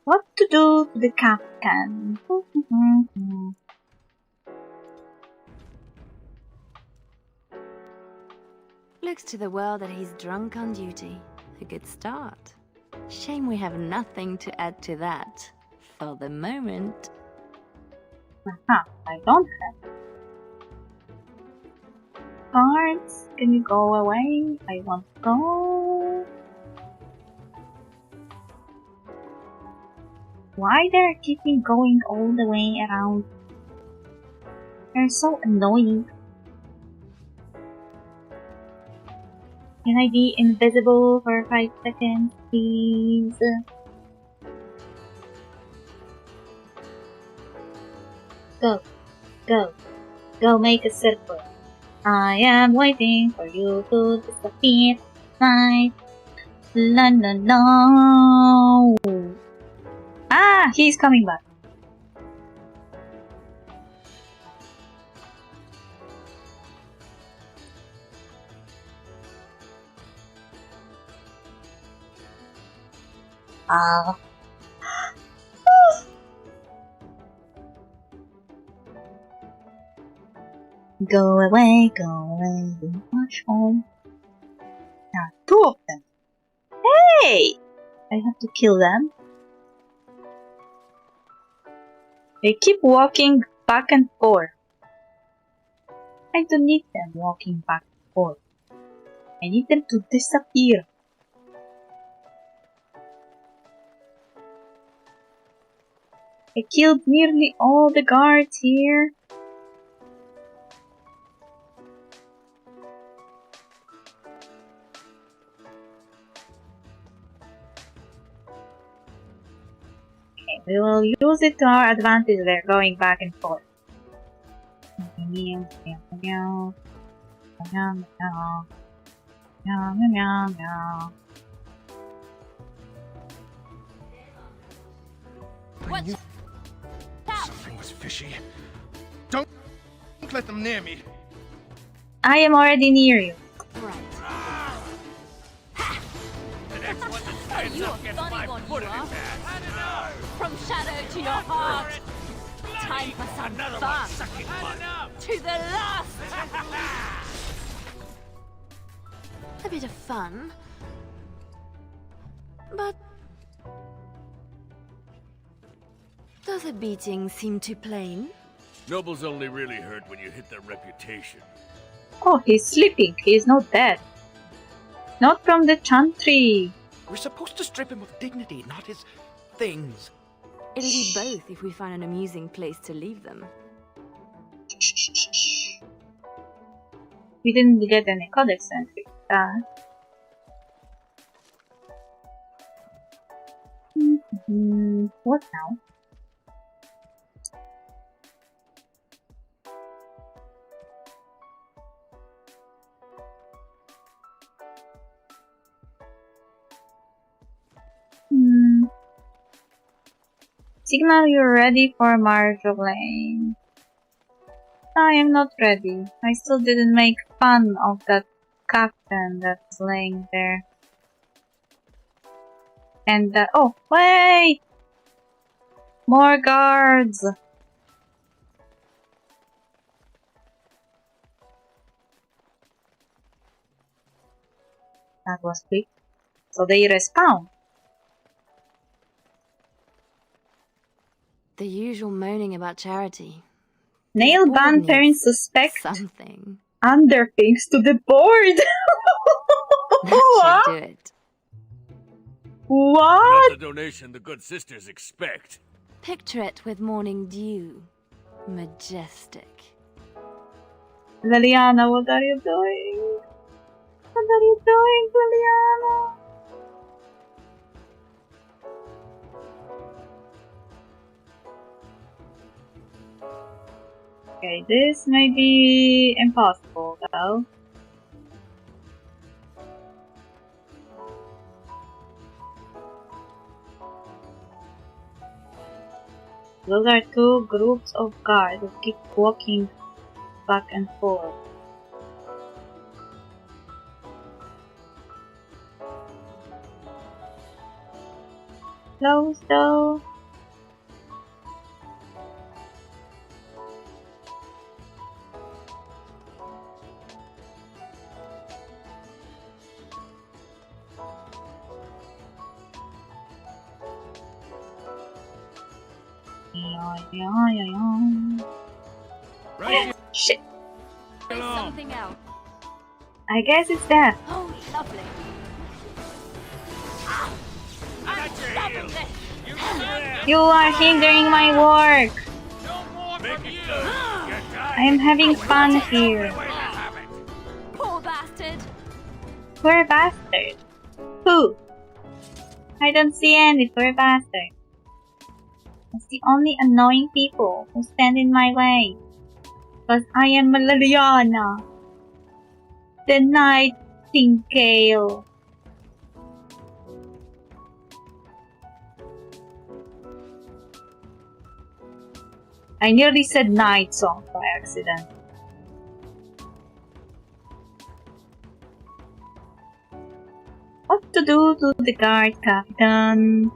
What to do to the captain? Looks to the world that he's drunk on duty. A good start. Shame we have nothing to add to that. For the moment. I don't have cards. Can you go away? I want to go. Why they're keeping going all the way around? They're so annoying. Can I be invisible for 5 seconds, please? Go, go, go make a circle. I am waiting for you to disappear. Night. La la la. Ah, he's coming back. Go away, you march home. There are 2 of them. Hey! I have to kill them. They keep walking back and forth. I don't need them walking back and forth. I need them to disappear. I killed nearly all the guards here. Okay, we will use it to our advantage. They're going back and forth. Meow, meow, meow. Meow, meow. Meow, meow, meow. Watch out! Something was fishy. Don't let them near me. I am already near you. Right. The next one that stands You up a gets funny my one, foot you in are. his ass. From shadow to your heart. Time for some Another fun. one sucking blood. To the last. A bit of fun. But does a beating seem too plain? Nobles only really hurt when you hit their reputation. Oh, he's sleeping. He is not dead. Not from the chantry. We're supposed to strip him of dignity, not his things. It'll be both if we find an amusing place to leave them. We didn't get any codex entry. What now? Signal you're ready for Marjolaine. I am not ready. I still didn't make fun of that captain that's laying there. And oh, wait! More guards! That was quick. So they respawn. The usual moaning about charity. Nail Board ban needs parents suspect something. underthings to the board. That should do it. What? Not the donation the good sisters expect. Picture it with morning dew. Majestic. Liliana, what are you doing? What are you doing, Liliana? Okay, this may be impossible though. Those are two groups of guards who keep walking back and forth. Close though. Right Shit. There's something else. I guess it's that. Oh, lovely. You are hindering my work. I am having fun here. Poor bastard. Poor bastard. Who? I don't see any poor bastard. It's the only annoying people who stand in my way. Because I am Liliana, the Nightingale. I nearly said night song by accident. What to do to the guard, Captain?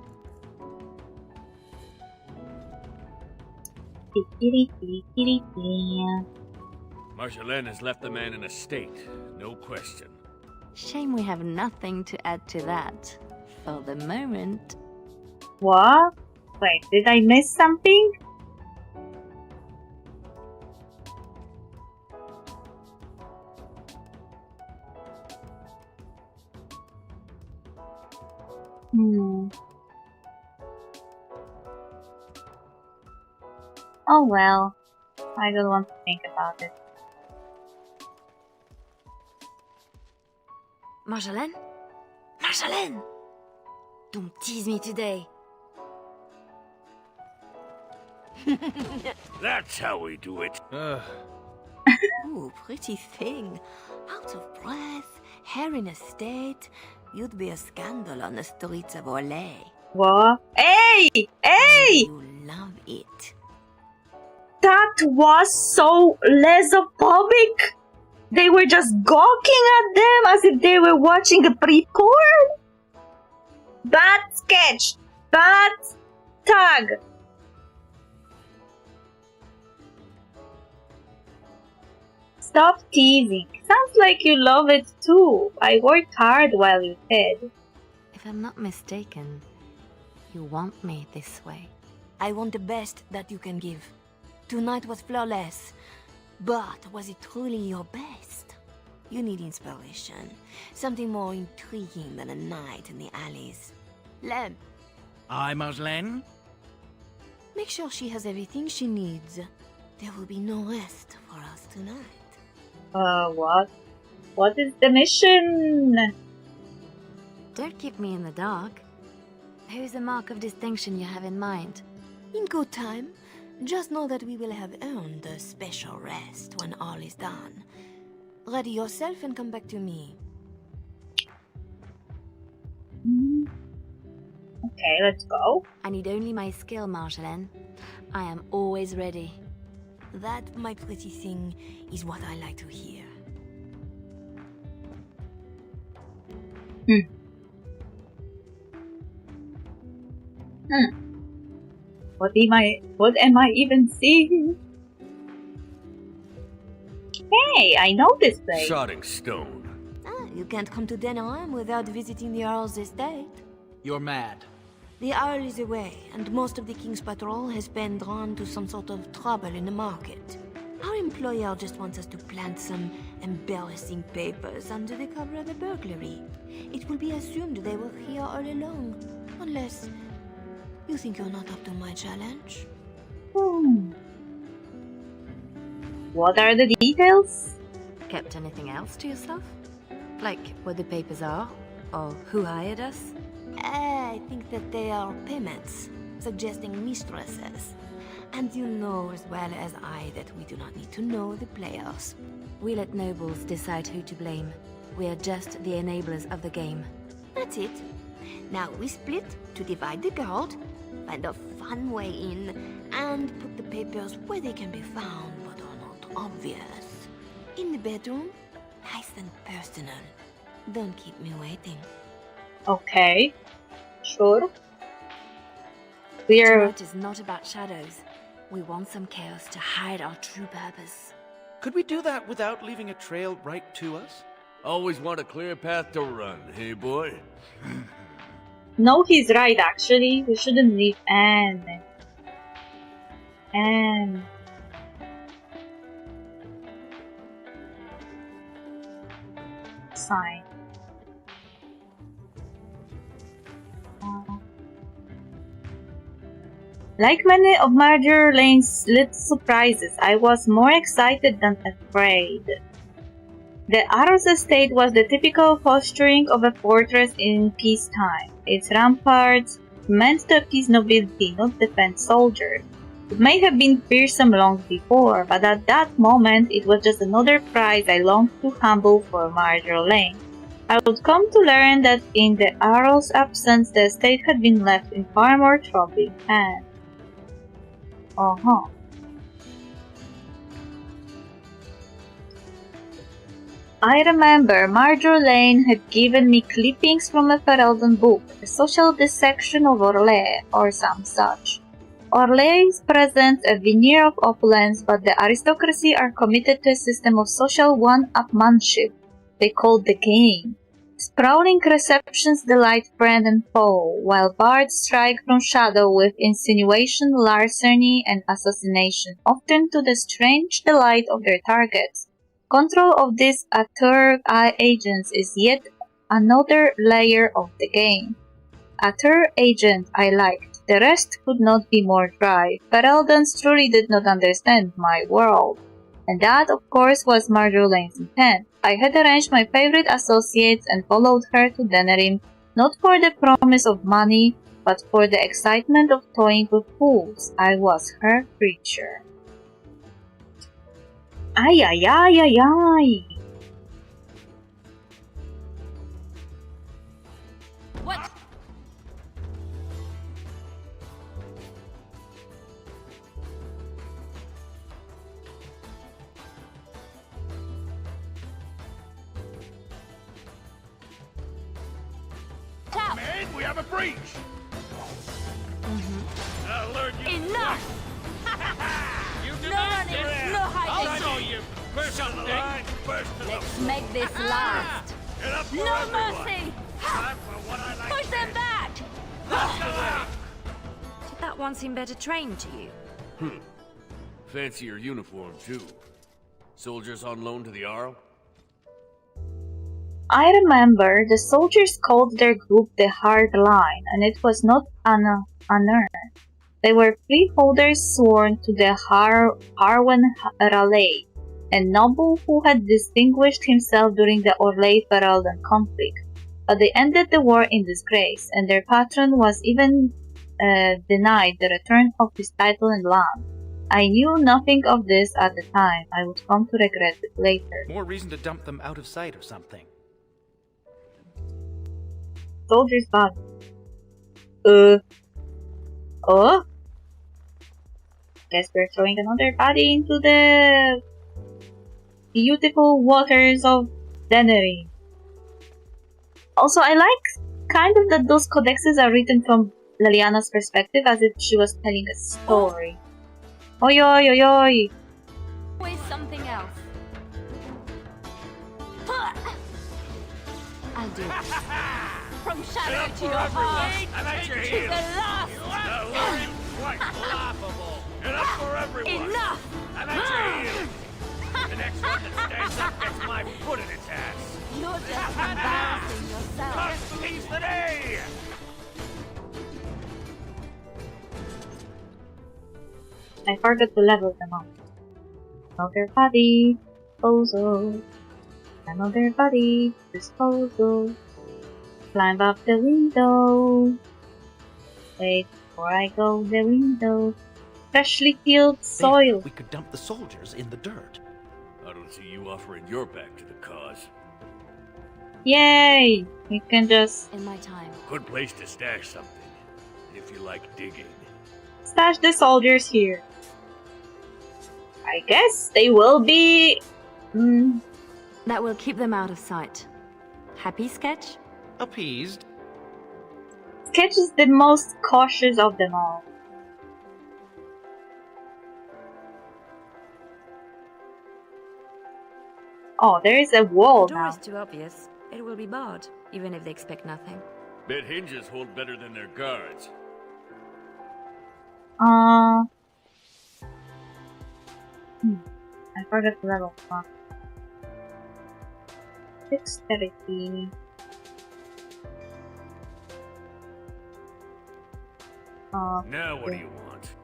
Marjolaine has left the man in a state, no question. Shame we have nothing to add to that. For the moment. What? Wait, did I miss something? Oh well, I don't want to think about it. Marjolaine? Marjolaine! Don't tease me today. That's how we do it. Ooh, pretty thing. Out of breath, hair in a state. You'd be a scandal on the streets of Orlais. What? Hey! Hey! You love it. That was so lesophobic! They were just gawking at them as if they were watching a pre-porn? Bad sketch! Bad tag! Stop teasing. Sounds like you love it too. I worked hard while you did. If I'm not mistaken, you want me this way. I want the best that you can give. Tonight was flawless, but was it truly your best? You need inspiration. Something more intriguing than a night in the alleys. Lem, Aye, Marjolaine? make sure she has everything she needs. There will be no rest for us tonight. What? What is the mission? Don't keep me in the dark. Who's the mark of distinction you have in mind? In good time, just know that we will have earned a special rest when all is done. Ready yourself and come back to me. Okay, let's go. I need only my skill, Marjolaine. I am always ready. That, my pretty thing, is what I like to hear. What am I even seeing? Hey, I know this place. Shotting stone. You can't come to Denerim without visiting the Earl's estate. You're mad. The Earl is away, and most of the King's patrol has been drawn to some sort of trouble in the market. Our employer just wants us to plant some embarrassing papers under the cover of a burglary. It will be assumed they were here all along, unless you think you're not up to my challenge. What are the details? Kept anything else to yourself? Like what the papers are? Or who hired us? I think that they are payments, suggesting mistresses. And you know as well as I that we do not need to know the players. We let nobles decide who to blame. We are just the enablers of the game. That's it. Now we split to divide the gold, find a fun way in, and put the papers where they can be found but are not obvious. In the bedroom, nice and personal. Don't keep me waiting. Okay, sure. We're... Tonight is not about shadows. We want some chaos to hide our true purpose. Could we do that without leaving a trail right to us? Always want a clear path to run, hey boy? No, he's right actually. We shouldn't leave and sign. Like many of Marjolaine's little surprises, I was more excited than afraid. The Arrow's estate was the typical posturing of a fortress in peacetime. Its ramparts meant to appease nobility, not defend soldiers. It may have been fearsome long before, but at that moment it was just another prize I longed to humble for Marjolaine. I would come to learn that in the Arrow's absence the estate had been left in far more troubling hands. I remember Marjolaine had given me clippings from a Ferelden book, a social dissection of Orlais, or some such. Orlais presents a veneer of opulence, but the aristocracy are committed to a system of social one-upmanship they call the game. Sprawling receptions delight friend and foe, while bards strike from shadow with insinuation, larceny, and assassination, often to the strange delight of their targets. Control of these Atur agents is yet another layer of the game. Atur agent I liked, the rest could not be more dry. Fereldans truly did not understand my world. And that, of course, was Marjolaine's intent. I had arranged my favorite associates and followed her to Denerim, not for the promise of money, but for the excitement of toying with fools. I was her creature. Ay, ay, ay, ay, ay. What? Man, we have a breach! I'll learn you. Enough! You do No running, no hiding. I'll show you. First on the line, first to Let's make this last. Get up for No everyone. mercy! Time for what I like. Push them back! Let's go out. Did that one seem better trained to you? Fancier uniform, too. Soldiers on loan to the Arl? I remember the soldiers called their group the Hard Line, and it was not an honor. They were freeholders sworn to the Harwen Raleigh, a noble who had distinguished himself during the Orlais-Ferelden conflict. But they ended the war in disgrace, and their patron was even denied the return of his title and land. I knew nothing of this at the time. I would come to regret it later. More reason to dump them out of sight or something. Soldier's body. Oh? Guess we're throwing another body into the beautiful waters of Denery. Also, I like kind of that those codexes are written from Liliana's perspective, as if she was telling a story. Oi oi oi oi! Always something else. I'll do it. From shadow to your heart, I'm at your to the heels. last. That line quite laughable. Enough for everyone. Enough! I'm at your heels. The next one that stands up gets my foot in its ass. You're just embarrassing yourself. Cut piece the day. I forgot to level them up. Another body disposal. Another body disposal. Climb up the window. Wait before I go the window. Freshly tilled soil. We could dump the soldiers in the dirt. I don't see you offering your back to the cause. Yay! We can just In my time. Good place to stash something, if you like digging. stash the soldiers here. I guess they will be... That will keep them out of sight. Happy, Sketch? Appeased. Sketch is the most cautious of them all. Oh, there is a wall The door now. is too obvious. It will be barred, even if they expect nothing. Bet hinges hold better than their guards. I forgot to level up. Dexterity. Now what do you want?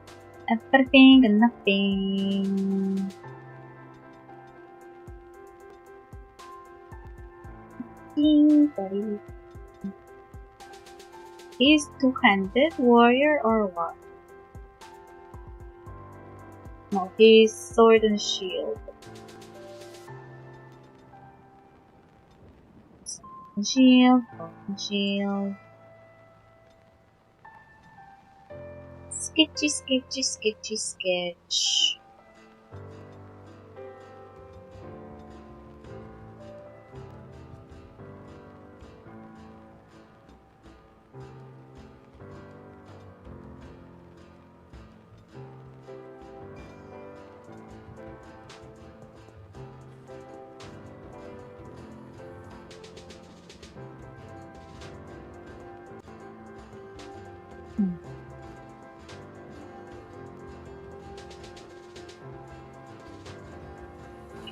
Everything and nothing. He's two-handed warrior or what? No, he's sword and shield. Sword and shield, sword and shield. Sketchy, sketchy, sketchy, sketch.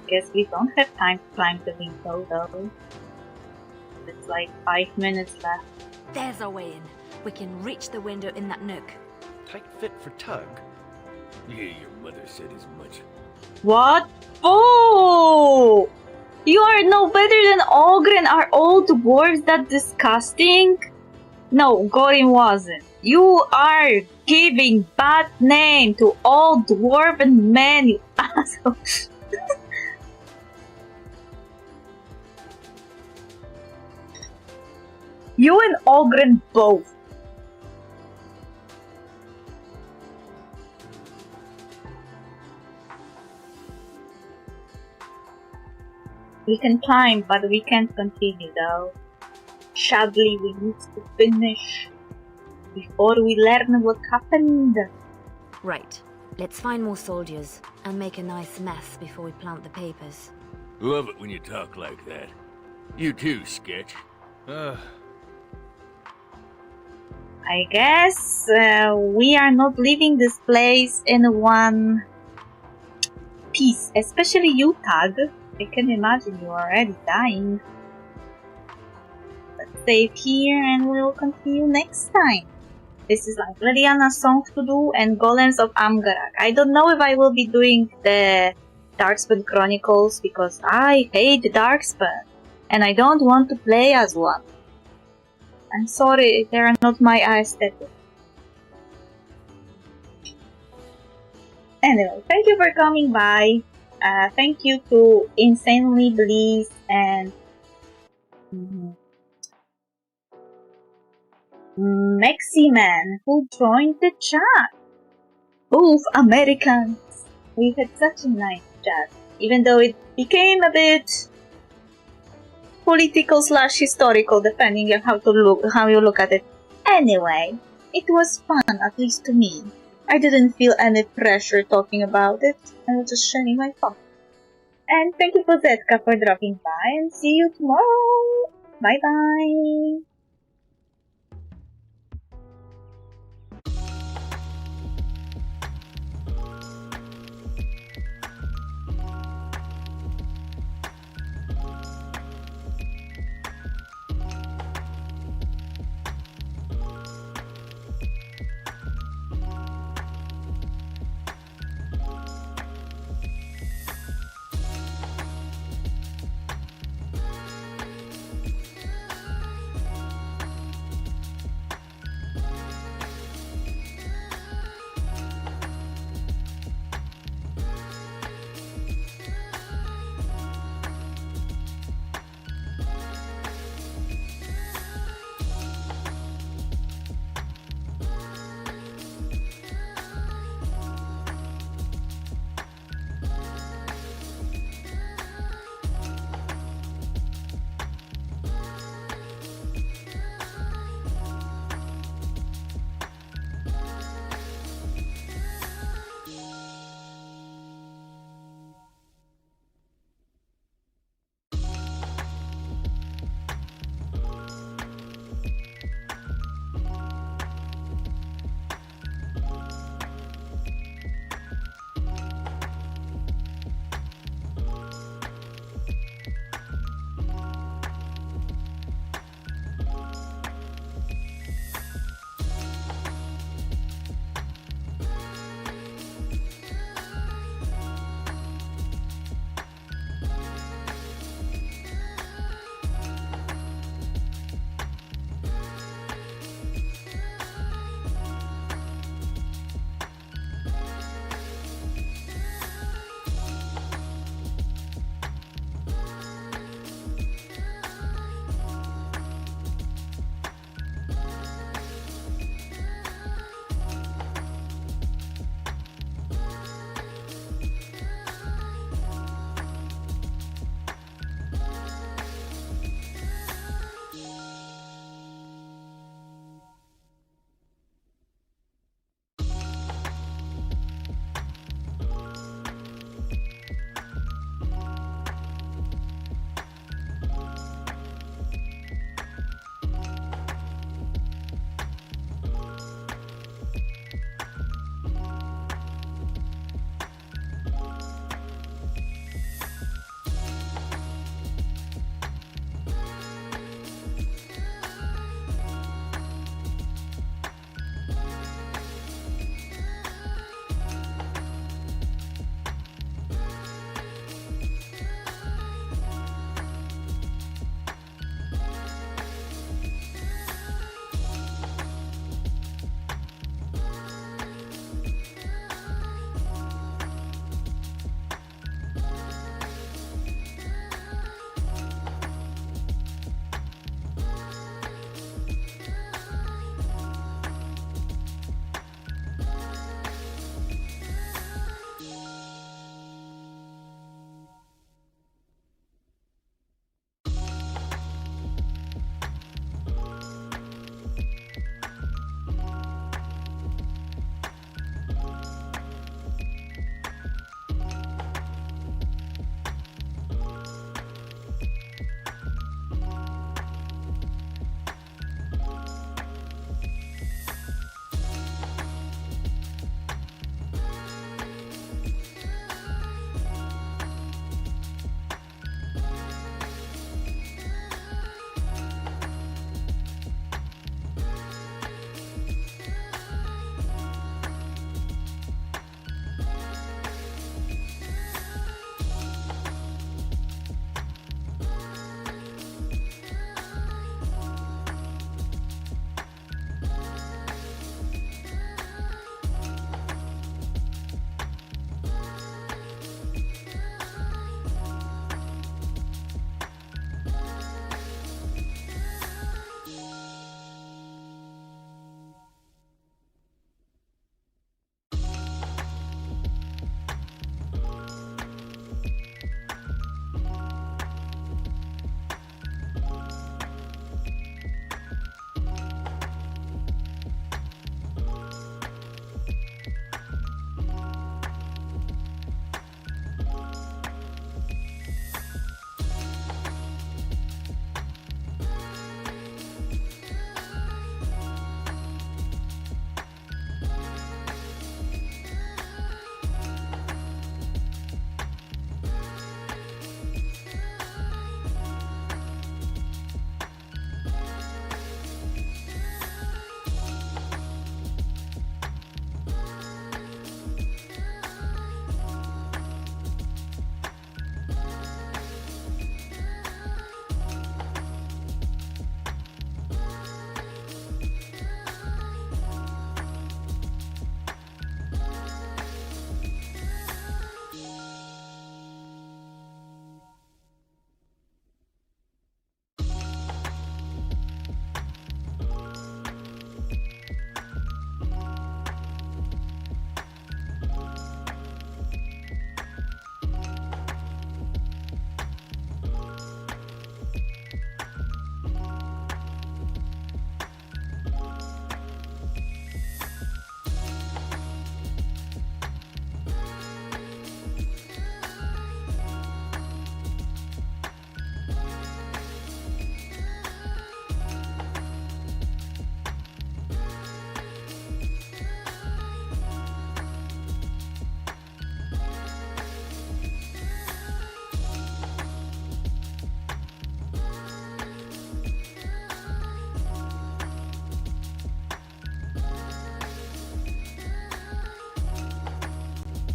Guess we don't have time to climb the window though. It's like 5 minutes left. There's our way in. We can reach the window in that nook. Tight fit for Tug. Yeah, your mother said as much. What? Oh! You are no better than Ogren. Are all dwarves that disgusting? No, Gorin wasn't. You are giving bad name to all dwarven men, you asshole. You and Ogren both. We can climb, but we can't continue though. Sadly, we need to finish before we learn what happened. Right. Let's find more soldiers and make a nice mess before we plant the papers. Love it when you talk like that. You too, Sketch. I guess we are not leaving this place in one piece, especially you, Tag. I can imagine you are already dying. save here and we'll continue next time. This is like Liliana's song to do and Golems of Amgarak. I don't know if I will be doing the Darkspawn Chronicles because I hate Darkspawn and I don't want to play as one. I'm sorry, they are not my aesthetic. Anyway, thank you for coming by. Thank you to Insanely Bliss and Meximan who joined the chat. Both Americans. We had such a nice chat, even though it became a bit political / historical, depending on how you look at it. Anyway, it was fun, at least to me. I didn't feel any pressure talking about it. I was just sharing my thoughts. And thank you for Zetka for dropping by, and see you tomorrow. Bye bye.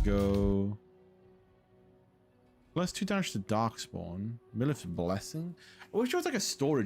go. Plus 2 damage to Darkspawn. Millif's Blessing. I wish there was like a storage